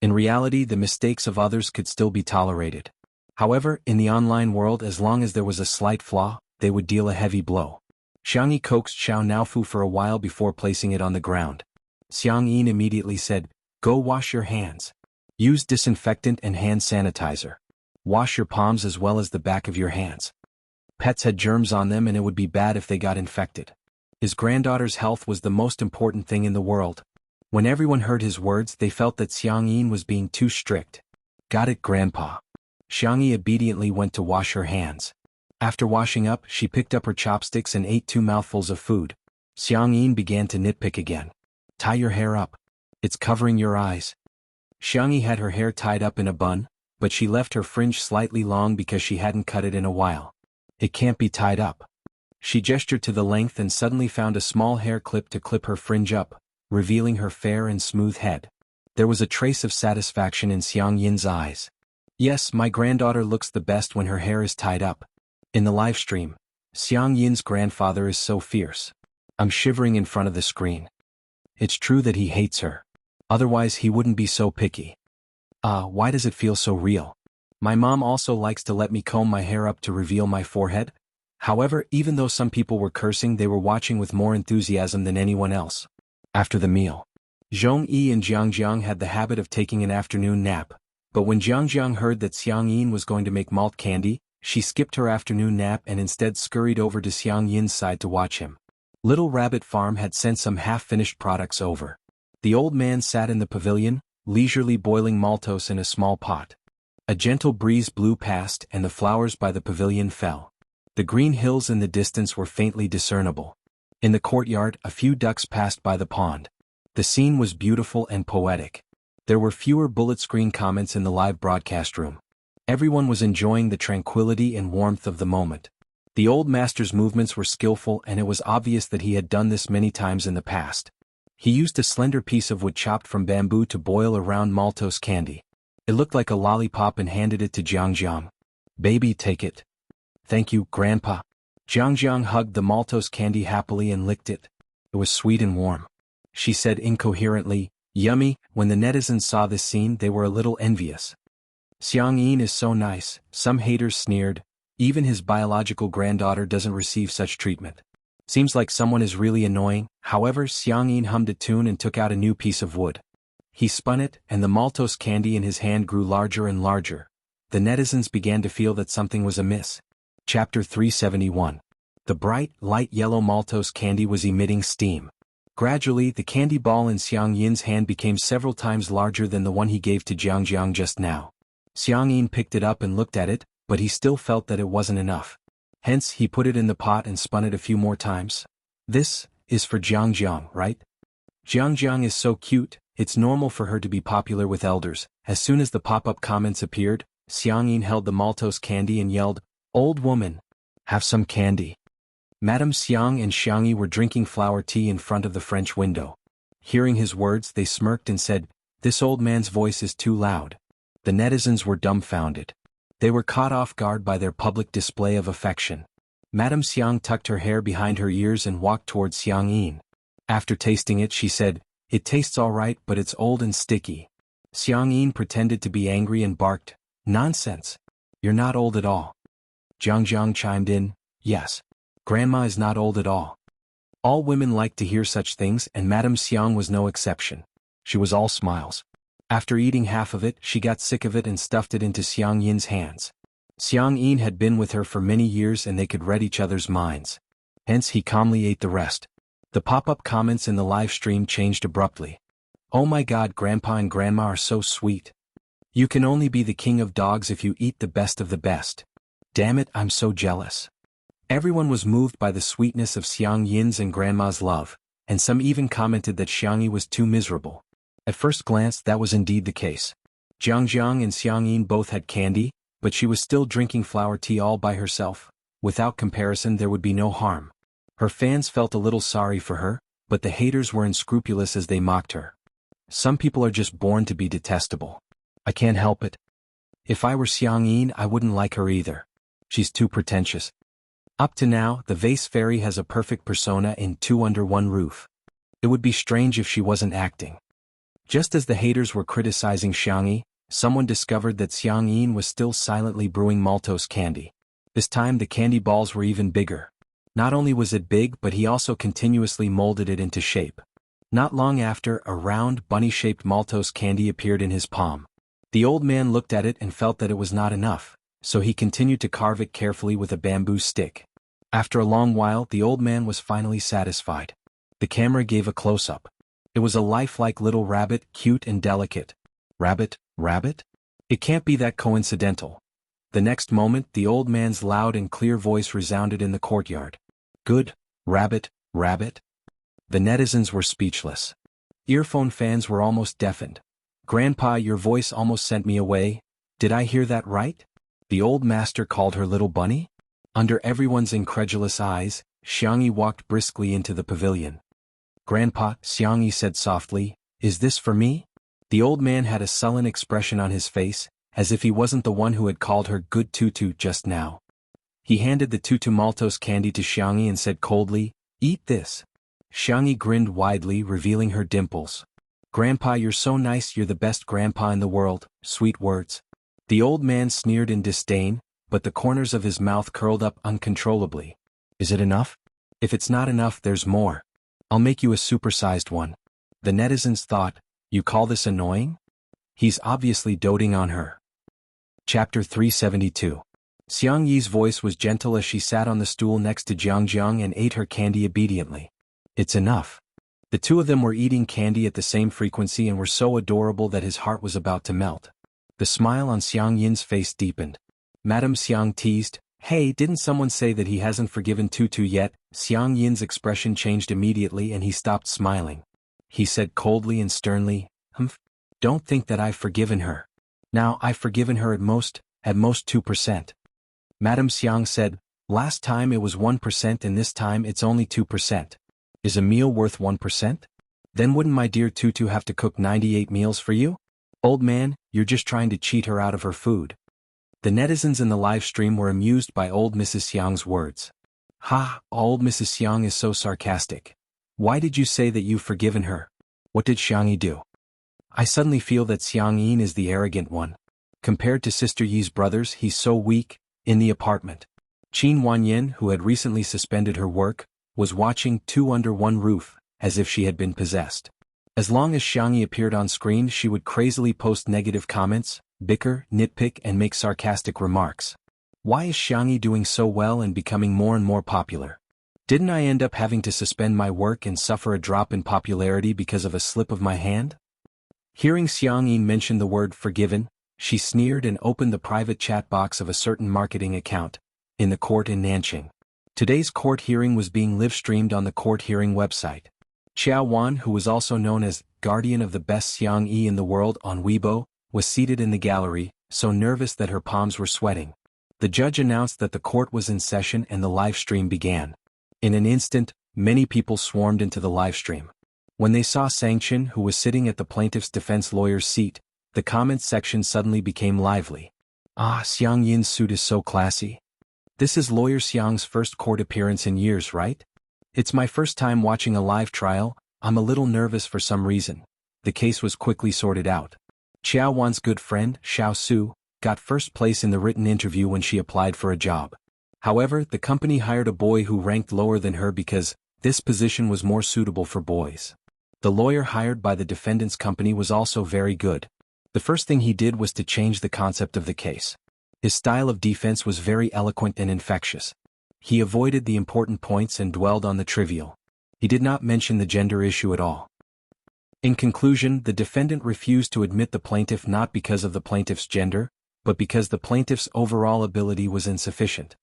In reality, the mistakes of others could still be tolerated. However, in the online world, as long as there was a slight flaw, they would deal a heavy blow. Xiangyi coaxed Xiao Naofu for a while before placing it on the ground. Xiangyin immediately said, go wash your hands. Use disinfectant and hand sanitizer. Wash your palms as well as the back of your hands. Pets had germs on them and it would be bad if they got infected. His granddaughter's health was the most important thing in the world. When everyone heard his words, they felt that Xiangyin was being too strict. Got it, Grandpa. Xiangyi obediently went to wash her hands. After washing up, she picked up her chopsticks and ate 2 mouthfuls of food. Xiangyin began to nitpick again. Tie your hair up. It's covering your eyes. Xiangyi had her hair tied up in a bun, but she left her fringe slightly long because she hadn't cut it in a while. It can't be tied up. She gestured to the length and suddenly found a small hair clip to clip her fringe up, revealing her fair and smooth head. There was a trace of satisfaction in Xiang Yin's eyes. Yes, my granddaughter looks the best when her hair is tied up. In the live stream, Xiang Yin's grandfather is so fierce. I'm shivering in front of the screen. It's true that he hates her. Otherwise he wouldn't be so picky. Why does it feel so real? My mom also likes to let me comb my hair up to reveal my forehead. However, even though some people were cursing, they were watching with more enthusiasm than anyone else. After the meal, Zhong Yi and Jiang Jiang had the habit of taking an afternoon nap, but when Jiang Jiang heard that Xiang Yin was going to make malt candy, she skipped her afternoon nap and instead scurried over to Xiang Yin's side to watch him. Little Rabbit Farm had sent some half-finished products over. The old man sat in the pavilion, leisurely boiling maltose in a small pot. A gentle breeze blew past and the flowers by the pavilion fell. The green hills in the distance were faintly discernible. In the courtyard, a few ducks passed by the pond. The scene was beautiful and poetic. There were fewer bullet screen comments in the live broadcast room. Everyone was enjoying the tranquility and warmth of the moment. The old master's movements were skillful and it was obvious that he had done this many times in the past. He used a slender piece of wood chopped from bamboo to boil a round maltose candy. It looked like a lollipop and handed it to Jiang Jiang. Baby, take it. Thank you, Grandpa. Jiang Jiang hugged the maltose candy happily and licked it. It was sweet and warm. She said incoherently, yummy. When the netizens saw this scene, they were a little envious. Xiang Yin is so nice, some haters sneered. Even his biological granddaughter doesn't receive such treatment. Seems like someone is really annoying. However, Xiang Yin hummed a tune and took out a new piece of wood. He spun it, and the maltose candy in his hand grew larger and larger. The netizens began to feel that something was amiss. Chapter 371. The bright, light yellow maltose candy was emitting steam. Gradually, the candy ball in Xiang Yin's hand became several times larger than the one he gave to Jiang Jiang just now. Xiang Yin picked it up and looked at it, but he still felt that it wasn't enough. Hence, he put it in the pot and spun it a few more times. This is for Jiang Jiang, right? Jiang Jiang is so cute, it's normal for her to be popular with elders. As soon as the pop-up comments appeared, Xiang Yin held the maltose candy and yelled, "Old woman, have some candy." Madame Xiang and Xiangyi were drinking flower tea in front of the French window. Hearing his words, they smirked and said, "This old man's voice is too loud." The netizens were dumbfounded. They were caught off guard by their public display of affection. Madame Xiang tucked her hair behind her ears and walked towards Xiang Yin. After tasting it, she said, "It tastes all right, but it's old and sticky." Xiang Yin pretended to be angry and barked, "Nonsense. You're not old at all." Jiang Jiang chimed in, "Yes. Grandma is not old at all." All women like to hear such things, and Madame Xiang was no exception. She was all smiles. After eating half of it, she got sick of it and stuffed it into Xiang Yin's hands. Xiang Yin had been with her for many years and they could read each other's minds. Hence he calmly ate the rest. The pop-up comments in the live stream changed abruptly. "Oh my God, Grandpa and Grandma are so sweet. You can only be the king of dogs if you eat the best of the best. Damn it, I'm so jealous." Everyone was moved by the sweetness of Xiang Yin's and Grandma's love, and some even commented that Xiangyi was too miserable. At first glance, that was indeed the case. Jiang Jiang and Xiang Yin both had candy, but she was still drinking flower tea all by herself. Without comparison, there would be no harm. Her fans felt a little sorry for her, but the haters were unscrupulous as they mocked her. Some people are just born to be detestable. I can't help it. If I were Xiang Yin, I wouldn't like her either. She's too pretentious. Up to now, the vase fairy has a perfect persona in Two Under One Roof. It would be strange if she wasn't acting. Just as the haters were criticizing Xiangyi, someone discovered that Xiang Yin was still silently brewing maltose candy. This time the candy balls were even bigger. Not only was it big, but he also continuously molded it into shape. Not long after, a round, bunny-shaped maltose candy appeared in his palm. The old man looked at it and felt that it was not enough, so he continued to carve it carefully with a bamboo stick. After a long while, the old man was finally satisfied. The camera gave a close-up. It was a lifelike little rabbit, cute and delicate. Rabbit, rabbit? It can't be that coincidental. The next moment, the old man's loud and clear voice resounded in the courtyard. "Good, rabbit, rabbit?" The netizens were speechless. Earphone fans were almost deafened. Grandpa, your voice almost sent me away. Did I hear that right? The old master called her little bunny? Under everyone's incredulous eyes, Xiangyi walked briskly into the pavilion. Grandpa, Xiangyi said softly, is this for me? The old man had a sullen expression on his face, as if he wasn't the one who had called her good tutu just now. He handed the tutu maltose candy to Xiangyi and said coldly, eat this. Xiangyi grinned widely, revealing her dimples. Grandpa, you're so nice, you're the best grandpa in the world, sweet words. The old man sneered in disdain, but the corners of his mouth curled up uncontrollably. Is it enough? If it's not enough, there's more. I'll make you a supersized one. The netizens thought, you call this annoying? He's obviously doting on her. Chapter 372. Xiang Yi's voice was gentle as she sat on the stool next to Jiang Jiang and ate her candy obediently. It's enough. The two of them were eating candy at the same frequency and were so adorable that his heart was about to melt. The smile on Xiang Yin's face deepened. Madame Xiang teased, hey, didn't someone say that he hasn't forgiven Tutu yet? Xiang Yin's expression changed immediately and he stopped smiling. He said coldly and sternly, don't think that I've forgiven her. Now I've forgiven her at most 2%. Madame Xiang said, last time it was 1% and this time it's only 2%. Is a meal worth 1%? Then wouldn't my dear Tutu have to cook 98 meals for you? Old man, you're just trying to cheat her out of her food. The netizens in the live stream were amused by old Mrs. Xiang's words. Ha, old Mrs. Xiang is so sarcastic. Why did you say that you've forgiven her? What did Xiangyi do? I suddenly feel that Xiang Yin is the arrogant one. Compared to Sister Yi's brothers, he's so weak. In the apartment, Qin Wanyan, who had recently suspended her work, was watching Two Under One Roof, as if she had been possessed. As long as Xiangyi appeared on screen, she would crazily post negative comments, bicker, nitpick, and make sarcastic remarks. Why is Xiangyi doing so well and becoming more and more popular? Didn't I end up having to suspend my work and suffer a drop in popularity because of a slip of my hand? Hearing Xiangyi mention the word forgiven, she sneered and opened the private chat box of a certain marketing account, in the court in Nanjing. Today's court hearing was being live-streamed on the court hearing website. Xiao Wan, who was also known as guardian of the best Xiang Yi in the world on Weibo, was seated in the gallery, so nervous that her palms were sweating. The judge announced that the court was in session and the live stream began. In an instant, many people swarmed into the live stream. When they saw Sangchen, who was sitting at the plaintiff's defense lawyer's seat, the comments section suddenly became lively. Ah, Xiang Yin's suit is so classy. This is lawyer Xiang's first court appearance in years, right? It's my first time watching a live trial. I'm a little nervous for some reason. The case was quickly sorted out. Xiao Wan's good friend, Xiao Su, got first place in the written interview when she applied for a job. However, the company hired a boy who ranked lower than her because this position was more suitable for boys. The lawyer hired by the defendant's company was also very good. The first thing he did was to change the concept of the case. His style of defense was very eloquent and infectious. He avoided the important points and dwelled on the trivial. He did not mention the gender issue at all. In conclusion, the defendant refused to admit the plaintiff not because of the plaintiff's gender, but because the plaintiff's overall ability was insufficient.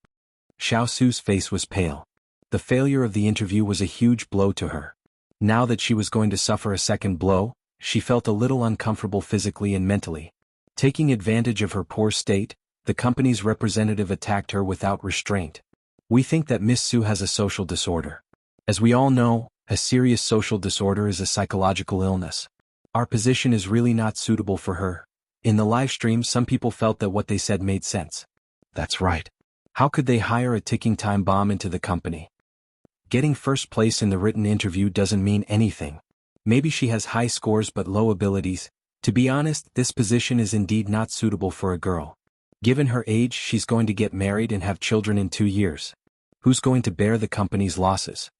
Xiao Su's face was pale. The failure of the interview was a huge blow to her. Now that she was going to suffer a second blow, she felt a little uncomfortable physically and mentally. Taking advantage of her poor state, the company's representative attacked her without restraint. We think that Miss Su has a social disorder. As we all know, a serious social disorder is a psychological illness. Our position is really not suitable for her. In the live stream, some people felt that what they said made sense. That's right. How could they hire a ticking time bomb into the company? Getting first place in the written interview doesn't mean anything. Maybe she has high scores but low abilities. To be honest, this position is indeed not suitable for a girl. Given her age, she's going to get married and have children in 2 years. Who's going to bear the company's losses?